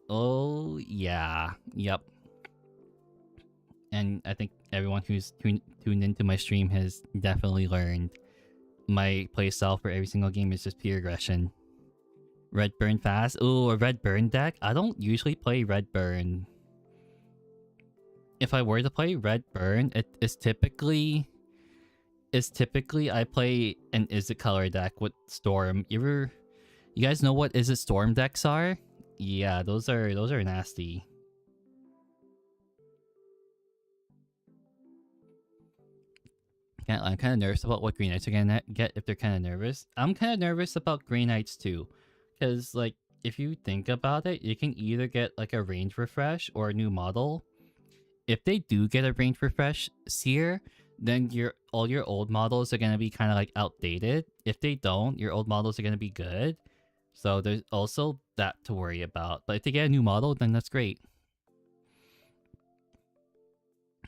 Oh yeah, yep. And I think everyone who's tuned into my stream has definitely learned my playstyle for every single game is just pure aggression. Red burn fast. Ooh, a red burn deck. I don't usually play red burn. If I were to play red burn, it's typically I play an Is It color deck with Storm. You guys know what Is It Storm decks are? Yeah, those are nasty. I'm kind of nervous about what Green Knights are gonna get if they're kind of nervous. I'm kind of nervous about Green Knights too, because like if you think about it, you can either get like a range refresh or a new model. If they do get a range refresh Seer, then all your old models are gonna be kind of like outdated. If they don't, your old models are gonna be good. So there's also that to worry about. But if they get a new model, then that's great.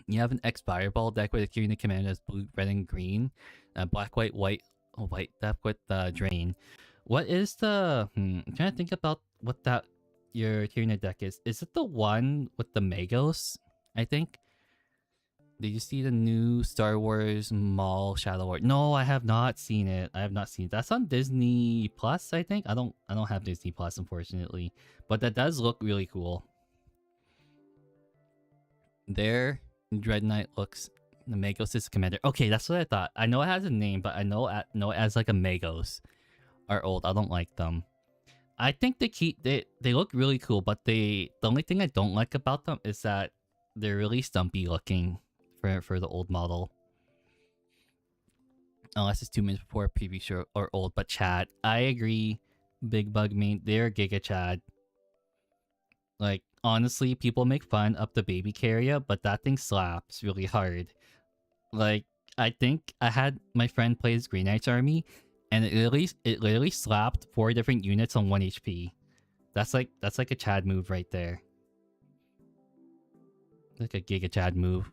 You have an X-Fireball deck with a Kieran command as blue, red, and green. Black, white, white, white deck with Drain. What is the... I'm trying to think about what your Kieran deck is. Is it the one with the Magos? I think. Did you see the new Star Wars Maul Shadow War? No, I have not seen it. That's on Disney Plus, I think. I don't have Disney Plus, unfortunately, but that does look really cool. There, Dread Knight looks. The Magos is commander. Okay, that's what I thought. I know it has a name, but I know it as like a Magos are old. I don't like them. I think they look really cool, but the only thing I don't like about them is that they're really stumpy looking for the old model. Unless it's 2 minutes before preview show or old, but Chad, I agree. Big Bug main, they're Giga Chad. Like honestly, people make fun of the baby carrier, but that thing slaps really hard. Like I think I had my friend play his Green Knights army, and it literally slapped 4 different units on 1 HP. That's like a Chad move right there. Like a Giga Chad move.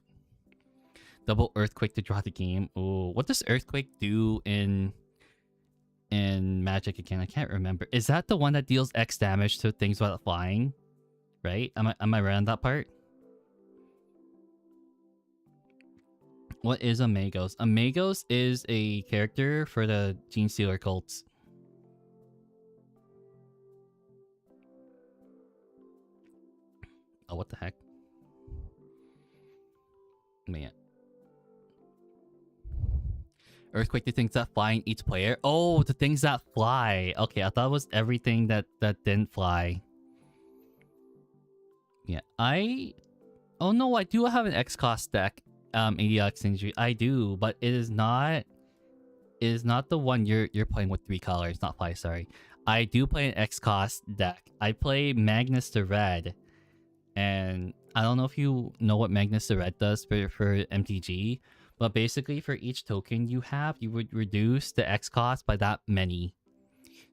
Double Earthquake to draw the game. Oh, what does Earthquake do in Magic again? I can't remember. Is that the one that deals X damage to things without flying? Right? Am I right on that part? What is a Magos? A Magos is a character for the Gene Stealer cults. Oh, what the heck? Man. Earthquake, the things that fly in each player. Oh, the things that fly. Okay, I thought it was everything that didn't fly. Yeah, oh no, I do have an X-Cost deck. ADX injury. I do, but it is not the one you're playing with 3 colors, not 5, sorry. I do play an X-Cost deck. I play Magnus the Red. And I don't know if you know what Magnus the Red does for MTG, but basically for each token you have, you would reduce the X cost by that many.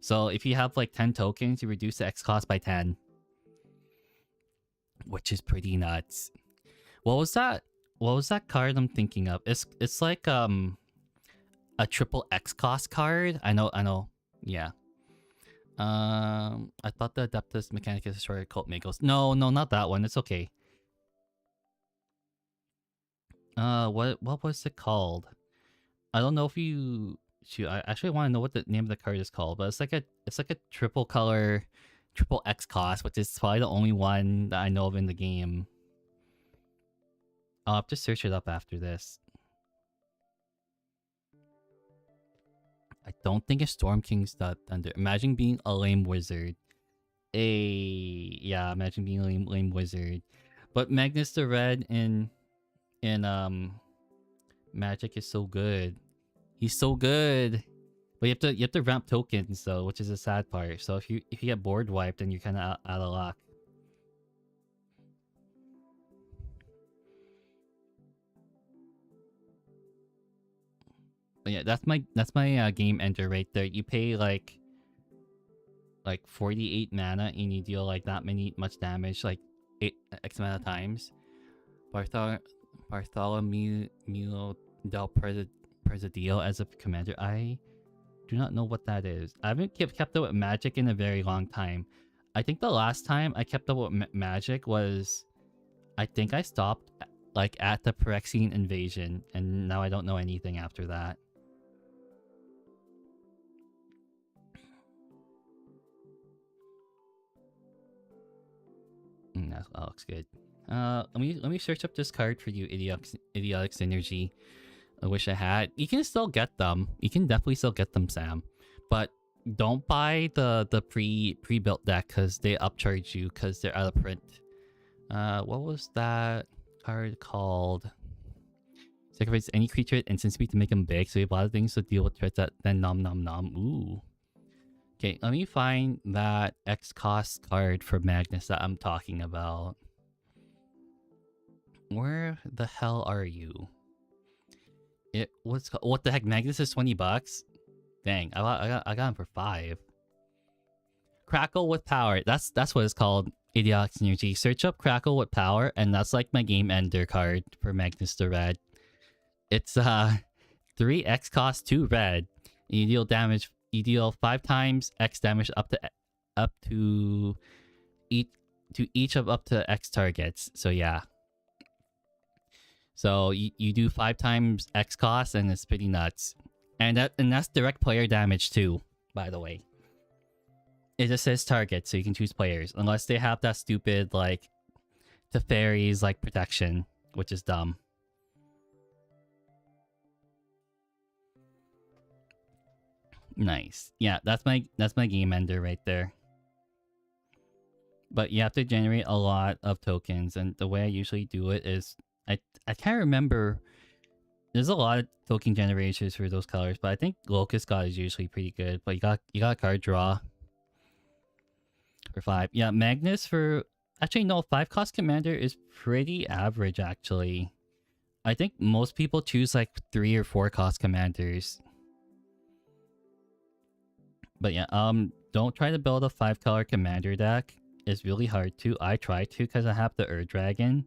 So if you have like 10 tokens, you reduce the X cost by 10. Which is pretty nuts. What was that? What was that card I'm thinking of? It's like a triple X cost card. I know. Yeah. I thought the Adeptus Mechanicus Destroyer Cult Magos. No, not that one. It's okay. What was it called? I don't know if you... Shoot, I actually want to know what the name of the card is called, but it's like a triple color, triple X cost, which is probably the only one that I know of in the game. I'll have to search it up after this. I don't think a Storm King's that thunder. Imagine being a lame wizard. Yeah, imagine being a lame wizard. But Magnus the Red in Magic is so good. He's so good. But you have to ramp tokens though, which is a sad part. So if you get board wiped, then you're kind of out of luck. But yeah, that's my game ender right there. You pay like 48 mana and you deal like that much damage like X amount of times. Bartholomew del Presidio as a commander. I do not know what that is. I haven't kept up with Magic in a very long time. I think the last time I kept up with Magic was, I think I stopped like at the Phyrexian invasion, and now I don't know anything after that. That looks good. Let me search up this card for you, idiotic synergy. I wish I had. You can still get them. You can definitely still get them, Sam. But don't buy the pre-built deck because they upcharge you because they're out of print. What was that card called? Sacrifice any creature at instant speed to make them big. So you have a lot of things to deal with threats that then nom nom nom. Ooh. Okay, let me find that X cost card for Magnus that I'm talking about. Where the hell are you? What the heck? Magnus is $20. Dang, I got him for 5. Crackle with power. That's what it's called. Idiotic Synergy. Search up Crackle with power, and that's like my game ender card for Magnus the Red. It's 3x cost 2 red. And you deal damage. You deal 5 times X damage up to each of up to X targets. So yeah. So you do 5 times X cost, and it's pretty nuts. And that's direct player damage too, by the way. It just says target, so you can choose players. Unless they have that stupid, like, Teferi's, like, protection, which is dumb. Nice. Yeah, that's my game ender right there. But you have to generate a lot of tokens, and the way I usually do it is I can't remember. There's a lot of token generators for those colors, but I think Locust God is usually pretty good. But you got card draw for 5. Yeah, Magnus for actually no 5 cost commander is pretty average actually. I think most people choose like 3 or 4 cost commanders. But yeah, don't try to build a 5 color commander deck. It's really hard to. I tried to because I have the Ur Dragon,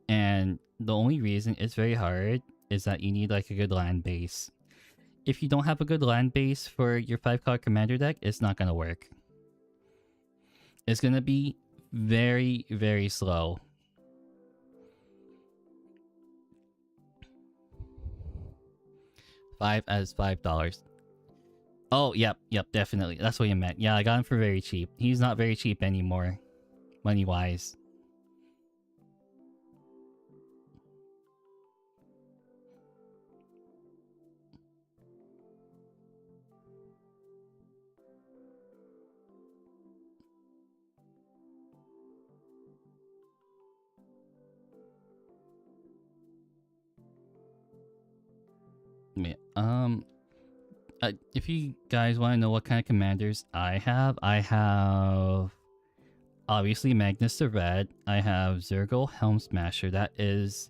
and the only reason it's very hard is that you need like a good land base. If you don't have a good land base for your 5 color commander deck, it's not gonna work. It's gonna be very, very slow. $5. Oh, yep, definitely. That's what you meant. Yeah, I got him for very cheap. He's not very cheap anymore, money-wise. Yeah, if you guys want to know what kind of commanders I have obviously Magnus the Red. I have Zergo Helm Smasher. That is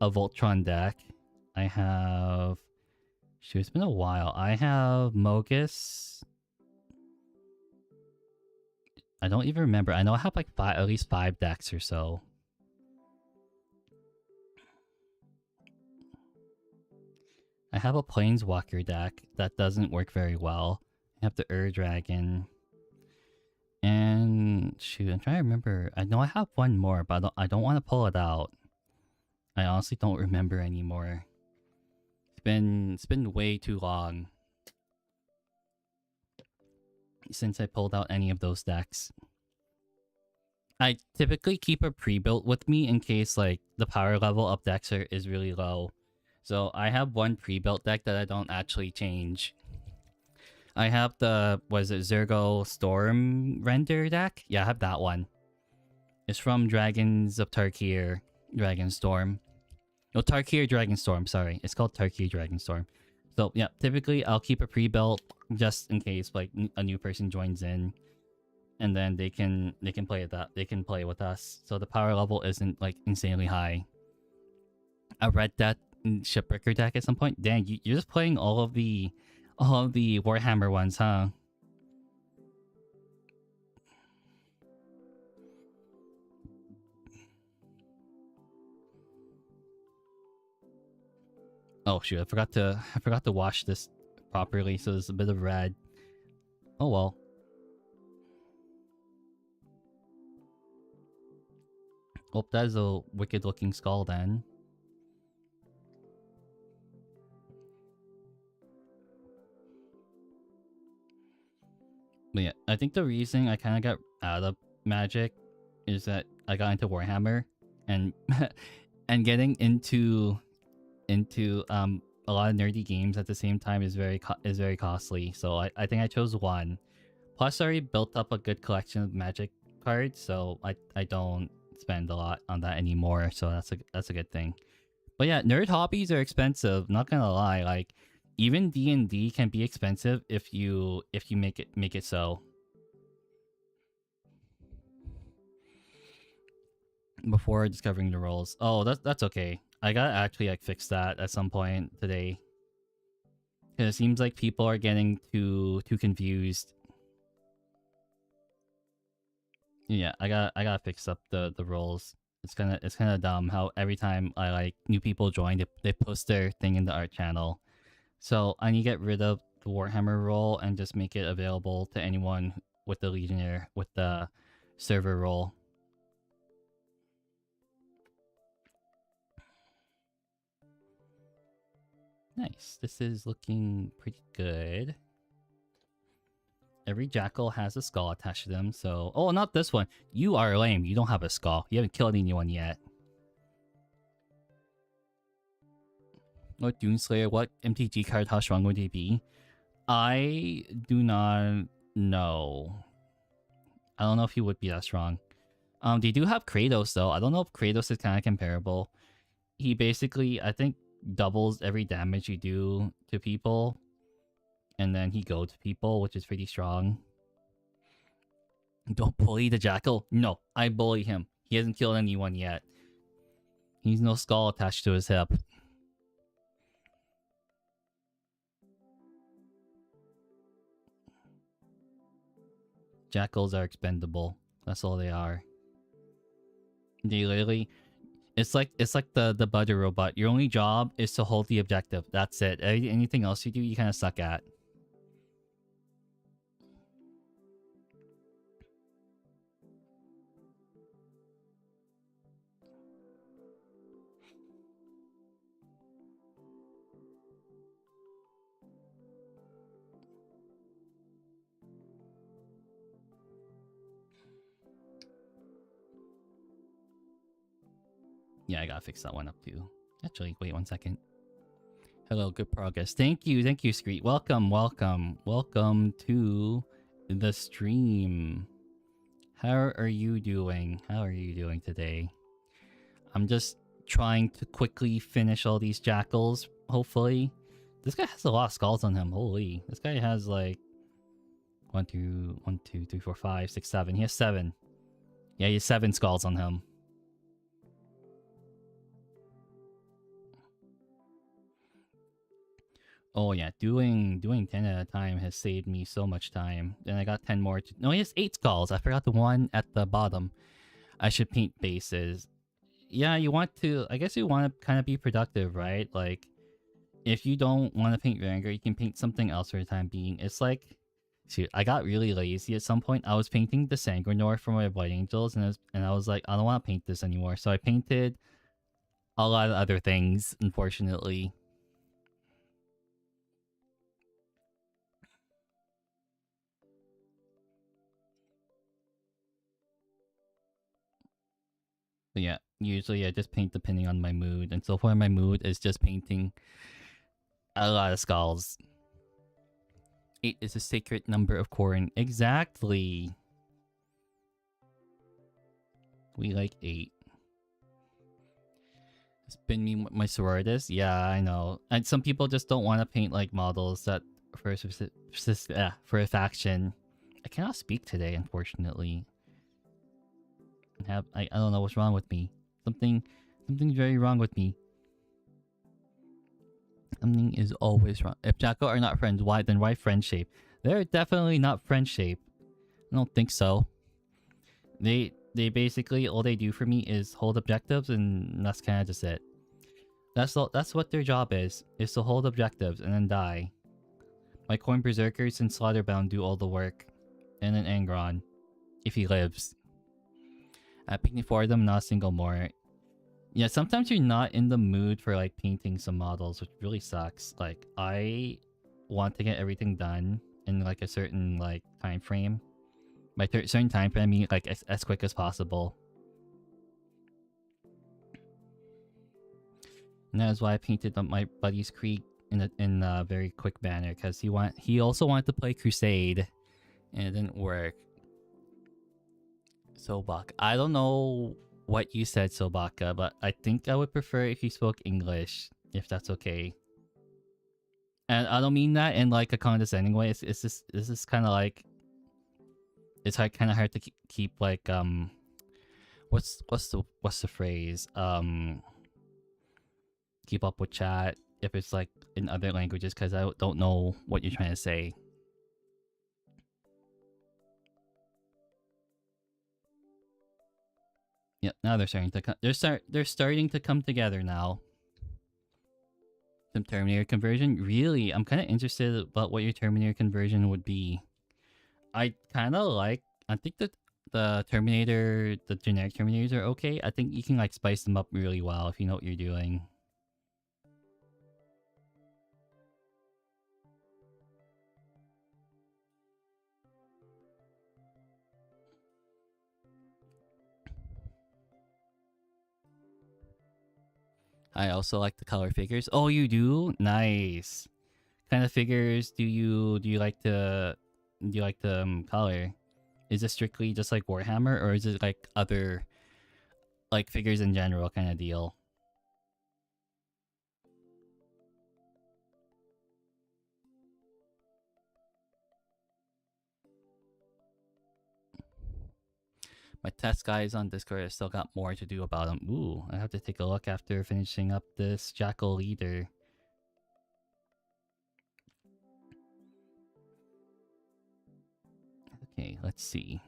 a Voltron deck. I have... Shoot, it's been a while. I have Mogus. I don't even remember. I know I have like at least 5 decks or so. I have a Planeswalker deck that doesn't work very well. I have the Ur Dragon. And shoot, I'm trying to remember. I know I have one more, but I don't want to pull it out. I honestly don't remember anymore. It's been way too long since I pulled out any of those decks. I typically keep a pre-built with me in case like the power level of decks is really low. So I have one pre-built deck that I don't actually change. I have the, was it Zergo Storm render deck? Yeah, I have that one. It's from Dragons of Tarkir Dragonstorm. No, Tarkir Dragonstorm, sorry. It's called Tarkir Dragonstorm. So yeah, typically I'll keep a pre-built just in case like a new person joins in, and then they can play that. They can play with us. So the power level isn't like insanely high. I read that Shipwrecker deck at some point. Dang, you're just playing all of the Warhammer ones, huh? Oh shoot, I forgot to wash this properly, so there's a bit of red. Oh well. Oh, that is a wicked looking skull then. But yeah, I think the reason I kind of got out of Magic is that I got into Warhammer, and and getting into a lot of nerdy games at the same time is very costly. So I think I chose one. Plus, I already built up a good collection of Magic cards, so I don't spend a lot on that anymore. So that's a good thing. But yeah, nerd hobbies are expensive. Not gonna lie, like even D&D can be expensive if you make it so. Before discovering the roles. Oh, that's okay. I gotta actually like fix that at some point today. Cause it seems like people are getting too confused. Yeah, I gotta fix up the roles. It's kind of dumb how every time I like new people join, they post their thing in the art channel. So I need to get rid of the Warhammer role and just make it available to anyone with the Legionnaire with the server role. Nice. This is looking pretty good. Every jackal has a skull attached to them, so... Oh, not this one. You are lame. You don't have a skull. You haven't killed anyone yet. What Doomslayer? What MTG card? How strong would they be? I do not know. I don't know if he would be that strong. They do have Kratos, though. I don't know if Kratos is kind of comparable. He basically, I think, doubles every damage you do to people. And then he goads people, which is pretty strong. Don't bully the jackal. No, I bully him. He hasn't killed anyone yet. He's no skull attached to his hip. Jackals are expendable. That's all they are. They literally... It's like the butter robot. Your only job is to hold the objective. That's it. Anything else you do, you kind of suck at. Yeah, I gotta fix that one up too. Actually, wait 1 second. Hello, good progress. Thank you, Screet. Welcome to the stream. How are you doing? How are you doing today? I'm just trying to quickly finish all these jackals, hopefully. This guy has a lot of skulls on him. Holy. This guy has like 1, 2, 3, 4, 5, 6, 7. He has 7. Yeah, he has 7 skulls on him. Oh yeah, doing 10 at a time has saved me so much time. Then I got 10 more. No, he has 8 skulls. I forgot the one at the bottom. I should paint bases. Yeah, you want to... I guess you want to kind of be productive, right? Like, if you don't want to paint Vanguard, you can paint something else for the time being. It's like... Shoot, I got really lazy at some point. I was painting the Sanguinor for my White Angels, and I was like, I don't want to paint this anymore. So I painted a lot of other things, unfortunately. But yeah, usually I just paint depending on my mood. And so far my mood is just painting a lot of skulls. 8 is a sacred number of Khorne. Exactly. We like 8. It's been me with my sororitas. Yeah, I know. And some people just don't want to paint like models that for for a faction. I cannot speak today, unfortunately. I don't know what's wrong with me. Something's very wrong with me. Something is always wrong. If Jacko are not friends, why friend shape? They're definitely not friend shape. I don't think so. They basically, all they do for me is hold objectives, and that's kind of just it. That's what their job is to hold objectives and then die. My Khorne Berzerkers and Slaughterbound do all the work. And then Angron, if he lives. Picking 4 of them, not a single more. Yeah, sometimes you're not in the mood for like painting some models, which really sucks. Like, I want to get everything done in like a certain like time frame. By certain time frame, I mean like as quick as possible. And that is why I painted my buddy's Krieg in a very quick manner, because he also wanted to play Crusade, and it didn't work. Sobak, I don't know what you said, Sobaka, but I think I would prefer if you spoke English, if that's okay. And I don't mean that in like a condescending way. It's just this is kind of like it's kind of hard to keep like what's the phrase keep up with chat if it's like in other languages, because I don't know what you're trying to say. Yeah, now they're starting to they're starting to come together now. Some Terminator conversion, really? I'm kind of interested about what your Terminator conversion would be. I think that the generic Terminators are okay. I think you can like spice them up really well if you know what you're doing. I also like the color figures. Oh, you do? Nice. Kind of figures do you like to color? Is it strictly just like Warhammer, or is it like other like figures in general kind of deal? My test guys on Discord have still got more to do about them. Ooh, I have to take a look after finishing up this Jackal leader. Okay, let's see.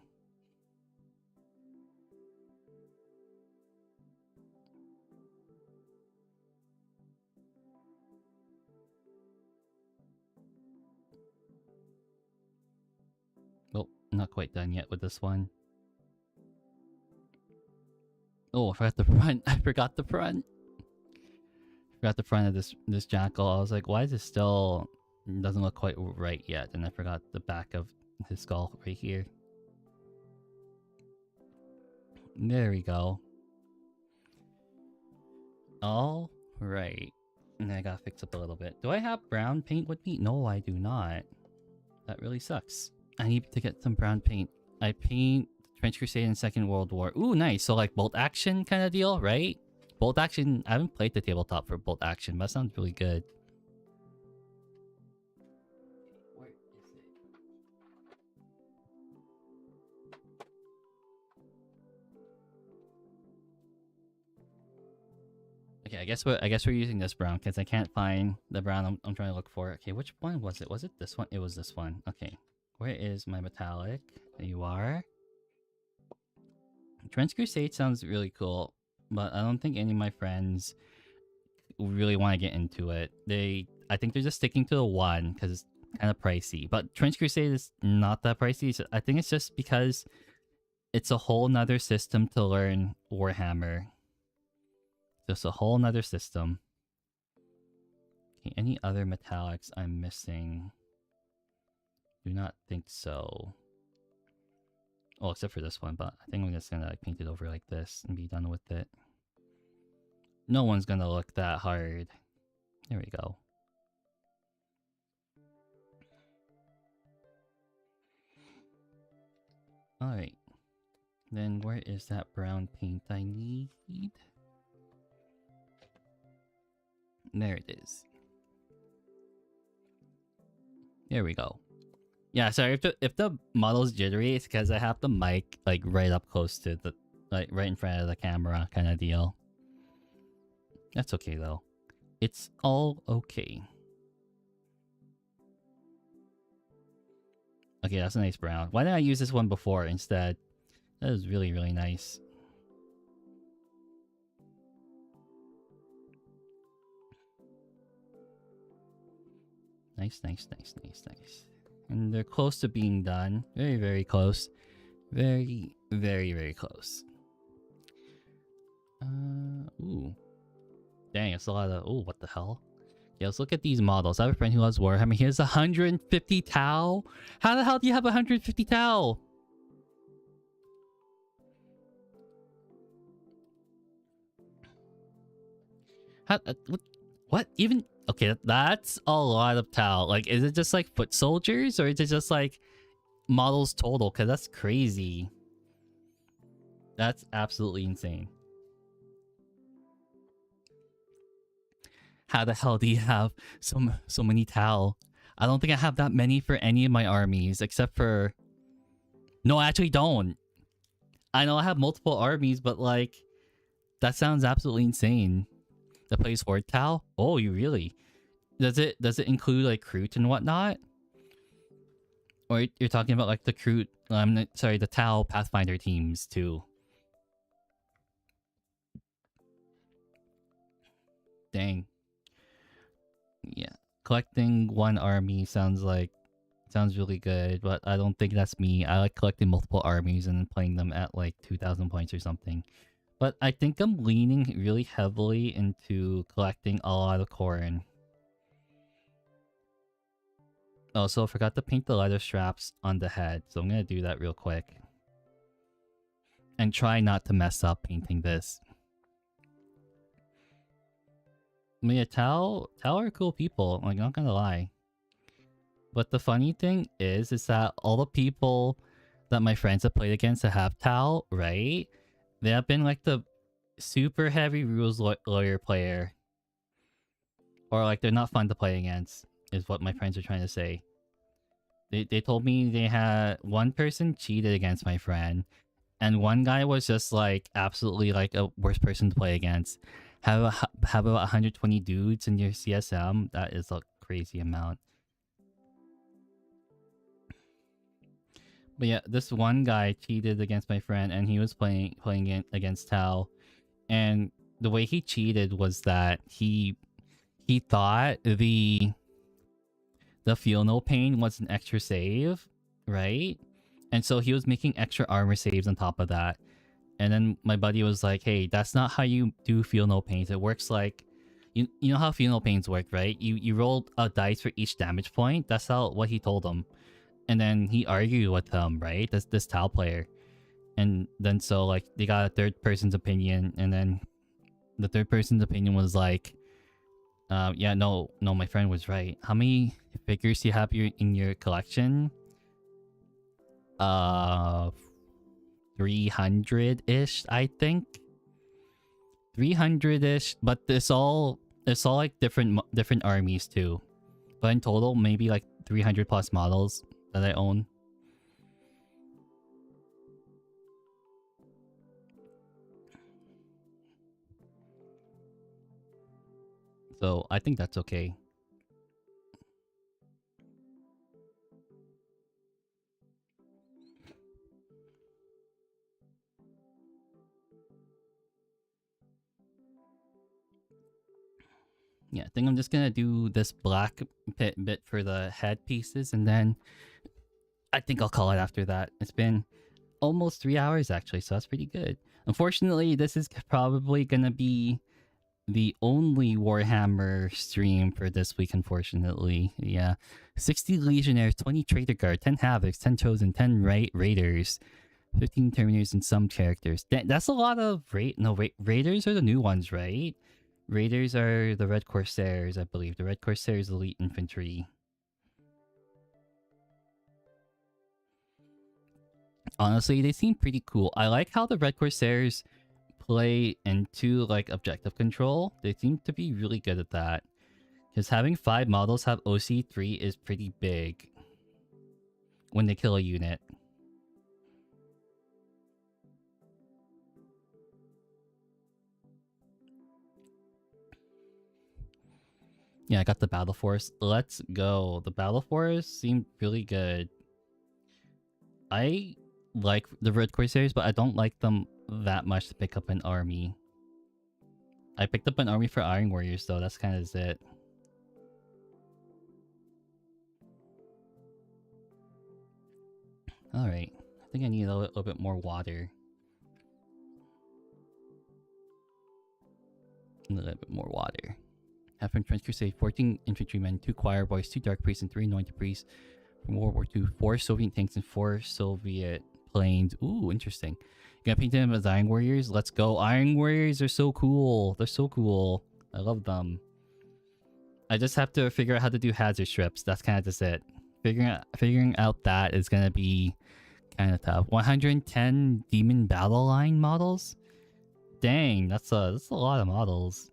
Oh, not quite done yet with this one. Oh, I forgot the front. I forgot the front. Forgot the front of this Jackal. I was like, why is it still doesn't look quite right yet? And I forgot the back of his skull right here. There we go. All right. And I gotta fix up a little bit. Do I have brown paint with me? No, I do not. That really sucks. I need to get some brown paint. I paint French Crusade in Second World War. Ooh, nice. So like bolt action kind of deal, right? Bolt action. I haven't played the tabletop for bolt action, but that sounds really good. Where is it? Okay, I guess we're using this brown because I can't find the brown I'm trying to look for. Okay, which one was it? Was it this one? It was this one. Okay. Where is my metallic? There you are. Trench Crusade sounds really cool, but I don't think any of my friends really want to get into it. I think they're just sticking to the one because it's kind of pricey. But Trench Crusade is not that pricey. I think it's just because it's a whole nother system to learn Warhammer. Just a whole nother system. Okay, any other metallics I'm missing? Do not think so. Oh, except for this one, but I think I'm just gonna like, paint it over like this and be done with it. No one's gonna look that hard. There we go. Alright. Then where is that brown paint I need? There it is. There we go. Yeah, sorry if the model's jittery, it's because I have the mic like right up close to the right in front of the camera kind of deal. That's okay though. It's all okay. Okay, that's a nice brown. Why didn't I use this one before instead? That is really, really nice. Nice, nice, nice, nice, nice. And they're close to being done. Very, very close. Very, very, very close. Ooh. Dang, it's a lot of... Ooh, what the hell? Yeah, let's look at these models. I have a friend who loves Warhammer. He has 150 Tau. How the hell do you have 150 Tau? How, what? Even... Okay, that's a lot of Tau. Like, is it just like foot soldiers? Or is it just like models total? Because that's crazy. That's absolutely insane. How the hell do you have so many Tau? I don't think I have that many for any of my armies, except for... No, I actually don't. I know I have multiple armies, but like... That sounds absolutely insane. The place Horde Tau? Oh, you really? Does it include like Kroot and whatnot? Or you're talking about like the Kroot... sorry, the Tau Pathfinder teams too. Dang. Yeah. Collecting one army sounds really good, but I don't think that's me. I like collecting multiple armies and then playing them at like 2,000 points or something. But I think I'm leaning really heavily into collecting a lot of Khorne. Also, I forgot to paint the leather straps on the head, so I'm gonna do that real quick. And try not to mess up painting this. I mean, Tau are cool people, like, not gonna lie. But the funny thing is that all the people that my friends have played against that have Tau, right? They have been like the super heavy rules lawyer player. Or like they're not fun to play against, is what my friends are trying to say. They told me they had one person cheated against my friend. And one guy was just like absolutely like a worst person to play against. Have about 120 dudes in your CSM. That is a crazy amount. But yeah, this one guy cheated against my friend, and he was playing against Tau. And the way he cheated was that he thought the Feel No Pain was an extra save, right? And so he was making extra armor saves on top of that. And then my buddy was like, hey, that's not how you do Feel No Pains. It works like... You know how Feel No Pains work, right? You roll a dice for each damage point. That's what he told him. And then he argued with him, right? This Tau player. And then so like they got a third person's opinion. And then the third person's opinion was like... yeah, no, my friend was right. How many figures do you have in your collection? 300-ish, I think. 300-ish, but it's all like different armies too. But in total, maybe like 300 plus models that I own. So I think that's okay. Yeah, I think I'm just gonna do this black bit for the head pieces, and then I think I'll call it after that. It's been almost 3 hours actually, so that's pretty good. Unfortunately, this is probably gonna be the only Warhammer stream for this week, unfortunately. Yeah. 60 Legionnaires, 20 Traitor Guard, 10 Havocs, 10 Chosen, 10 Raiders, 15 Terminators, and some characters. That's a lot of... Raiders are the new ones, right? Raiders are the Red Corsairs, I believe. The Red Corsairs elite infantry. Honestly, they seem pretty cool. I like how the Red Corsairs play into like objective control. They seem to be really good at that. Because having 5 models have OC3 is pretty big when they kill a unit. Yeah, I got the Battle Force. Let's go. The Battle Force seemed really good. I like the Red Corsairs, but I don't like them that much to pick up an army. I picked up an army for Iron Warriors, though. That's kind of it. Alright. I think I need a little bit more water. A little bit more water. Half French Crusade, 14 infantrymen, 2 choir boys, 2 dark priests, and 3 anointed priests from World War II, 4 Soviet tanks, and 4 Soviet planes. Ooh, interesting. You gotta paint them as Iron Warriors? Let's go. Iron Warriors are so cool. They're so cool. I love them. I just have to figure out how to do hazard strips. That's kind of just it. Figuring out that is gonna be kind of tough. 110 Demon Battle Line models? Dang, that's a lot of models.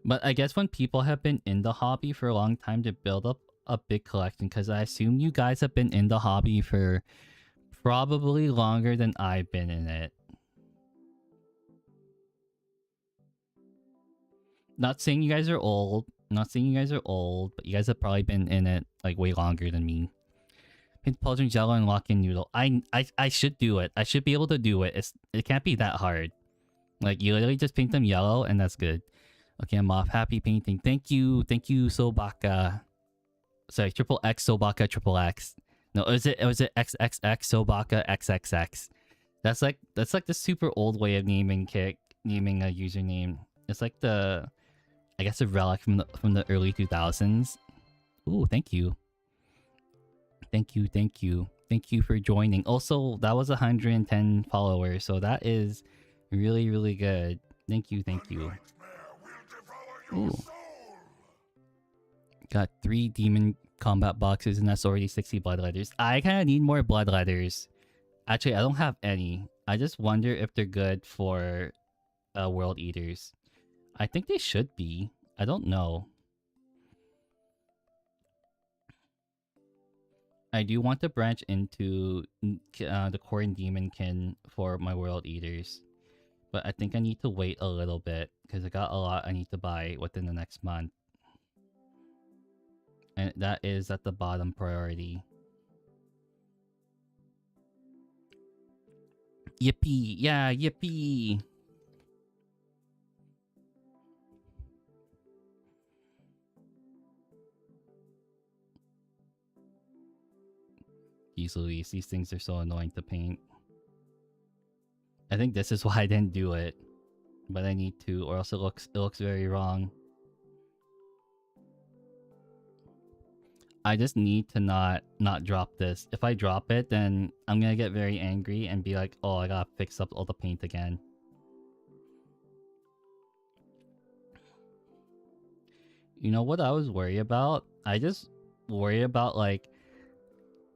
But I guess when people have been in the hobby for a long time to build up a big collection, because I assume you guys have been in the hobby for probably longer than I've been in it. Not saying you guys are old. Not saying you guys are old, but you guys have probably been in it like way longer than me. Paint Pauldron Jello and lock in Noodle. I should do it. I should be able to do it. It can't be that hard. Like you literally just paint them yellow and that's good. Okay, I'm off. Happy painting. Thank you, Sobaka. Sorry, triple X Sobaka triple X. No, was it XXX Sobaka XXX? That's like the super old way of naming a username. It's like the, I guess, a relic from the early 2000s. Ooh, thank you. Thank you for joining. Also, that was 110 followers, so that is really, really good. Thank you. Ooh. Got 3 demon combat boxes and that's already 60 blood letters. I kind of need more blood letters. Actually, I don't have any. I just wonder if they're good for world eaters. I think they should be. I don't know. I do want to branch into the Khorne Demonkin for my world eaters. But I think I need to wait a little bit because I got a lot I need to buy within the next month. And that is at the bottom priority. Yippee! Yeah, yippee! Jeez Louise, these things are so annoying to paint. I think this is why I didn't do it. But I need to, or else it looks very wrong. I just need to not drop this. If I drop it, then I'm gonna get very angry and be like, oh, I gotta fix up all the paint again. You know what I was worried about? I just worry about like,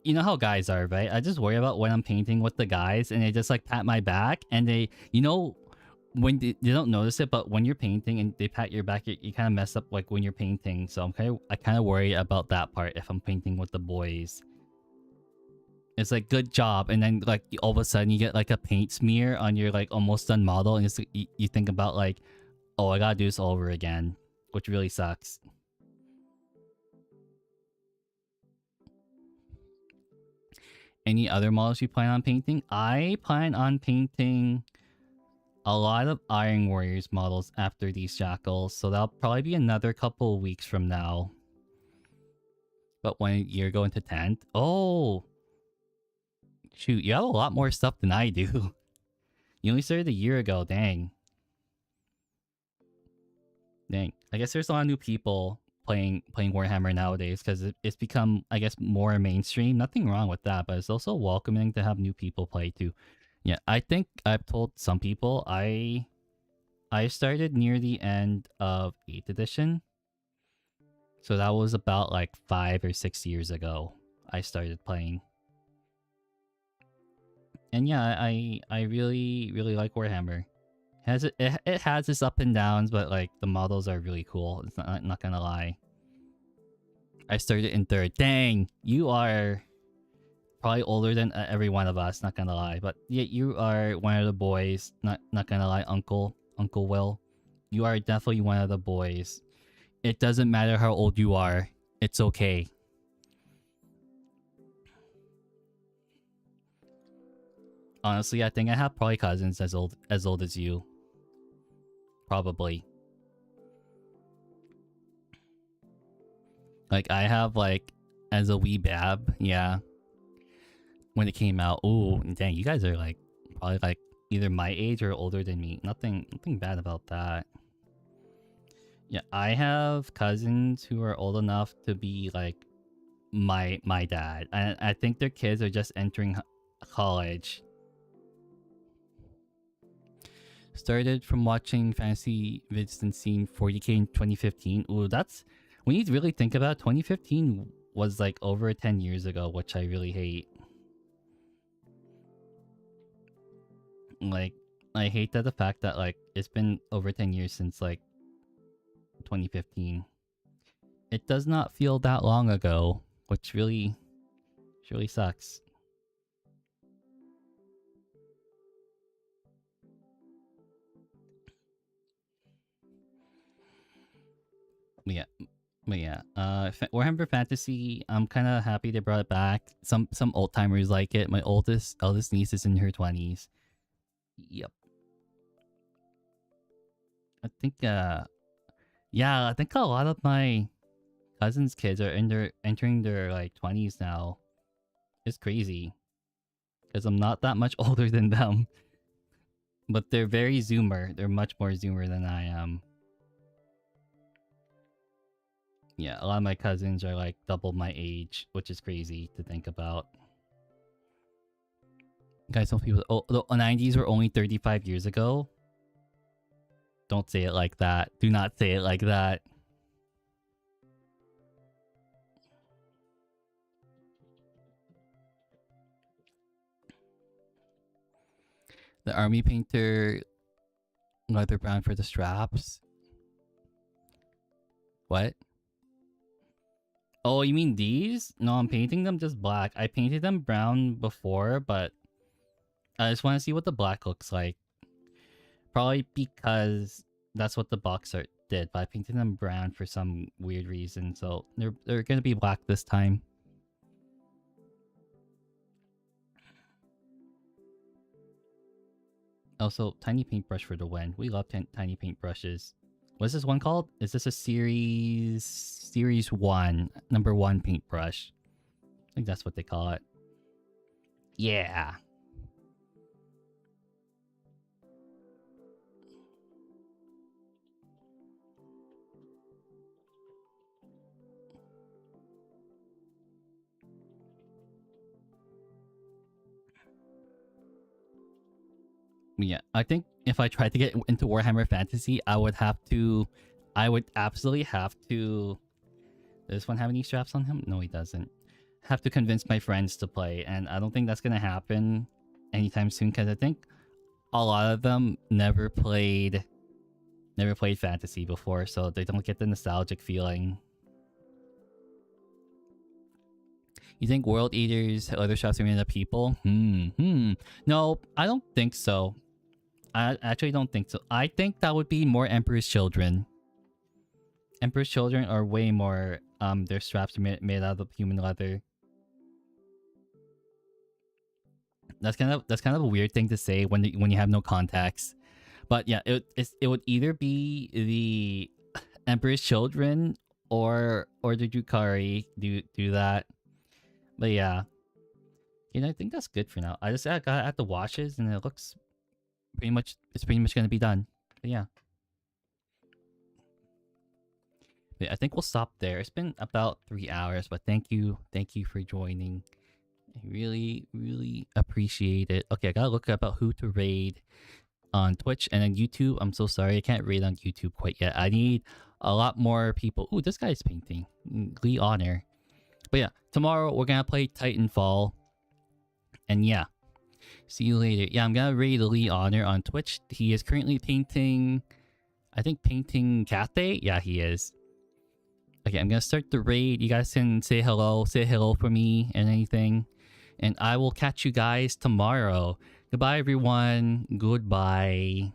you know how guys are, right? I just worry about when I'm painting with the guys and they just like pat my back and they, you know, when they don't notice it, but when you're painting and they pat your back, you kind of mess up like when you're painting. So I kind of worry about that part if I'm painting with the boys. It's like good job, and then like all of a sudden you get like a paint smear on your like almost done model, and it's, you think about like, oh, I gotta do this all over again, which really sucks. Any other models you plan on painting? I plan on painting a lot of Iron Warriors models after these Jackals, so that'll probably be another couple of weeks from now. But when you're going to 10th? Oh! Shoot, you have a lot more stuff than I do. You only started a year ago, dang. Dang. I guess there's a lot of new people playing Warhammer nowadays, because it's become, I guess, more mainstream. Nothing wrong with that, but it's also welcoming to have new people play too. Yeah, I think I've told some people I started near the end of 8th edition. So that was about like 5 or 6 years ago. I started playing. And yeah, I really like Warhammer. It has its up and downs, but like the models are really cool. It's not gonna lie. I started in 3rd. Dang, you are probably older than every one of us. Not gonna lie, but yeah, you are one of the boys. Not gonna lie, Uncle Will. You are definitely one of the boys. It doesn't matter how old you are. It's okay. Honestly, I think I have probably cousins as old as you. Probably. Like I have like as a wee bab, yeah. When it came out, ooh, dang, you guys are like probably like either my age or older than me. Nothing bad about that. Yeah, I have cousins who are old enough to be like my dad. And I think their kids are just entering college. Started from watching fantasy vids and seeing 40k in 2015. Ooh, that's when you really think about it, 2015 was like over 10 years ago, which I really hate. Like, I hate that the fact that like it's been over 10 years since like 2015. It does not feel that long ago, which really sucks. But yeah, Warhammer Fantasy. I'm kind of happy they brought it back. Some old timers like it. My eldest niece is in her 20s. Yep. I think yeah, I think a lot of my cousins' kids are entering their like 20s now. It's crazy because I'm not that much older than them, but they're very Zoomer. They're much more Zoomer than I am. Yeah, a lot of my cousins are like double my age, which is crazy to think about. Guys, some people. Oh, the 90s were only 35 years ago. Don't say it like that. Do not say it like that. The army painter, leather brown for the straps. What? Oh, you mean these? No, I'm painting them just black. I painted them brown before, but I just want to see what the black looks like. Probably because that's what the box art did, but I painted them brown for some weird reason, so they're gonna be black this time. Also, tiny paintbrush for the win. We love tiny paintbrushes. What's this one called? Is this a series 1, number 1 paintbrush? I think that's what they call it. Yeah. Yeah, I think if I tried to get into Warhammer Fantasy, I would absolutely have to. Does this one have any straps on him? No, he doesn't. Have to convince my friends to play, and I don't think that's gonna happen anytime soon because I think a lot of them never played Fantasy before, so they don't get the nostalgic feeling. You think World Eaters, other shops are made of people? No, I don't think so. I actually don't think so. I think that would be more Emperor's Children. Emperor's Children are way more, their straps are made out of human leather. That's kind of a weird thing to say when you have no context. But yeah, it would either be the Emperor's Children or the Drukhari do that. But yeah, I think that's good for now. I got at the washes and it looks it's pretty much gonna be done. But yeah. I think we'll stop there. It's been about 3 hours, but thank you for joining. I really appreciate it. Okay, I gotta look about who to raid on Twitch and on YouTube. I'm so sorry, I can't raid on YouTube quite yet. I need a lot more people. Ooh, this guy's painting. Lee Honor. But yeah, tomorrow we're gonna play Titanfall. And yeah, see you later. Yeah, I'm gonna raid Lee Honor on Twitch. He is currently painting, I think painting Cathay. Yeah, he is. Okay, I'm gonna start the raid. You guys can say hello for me and anything. And I will catch you guys tomorrow. Goodbye, everyone. Goodbye.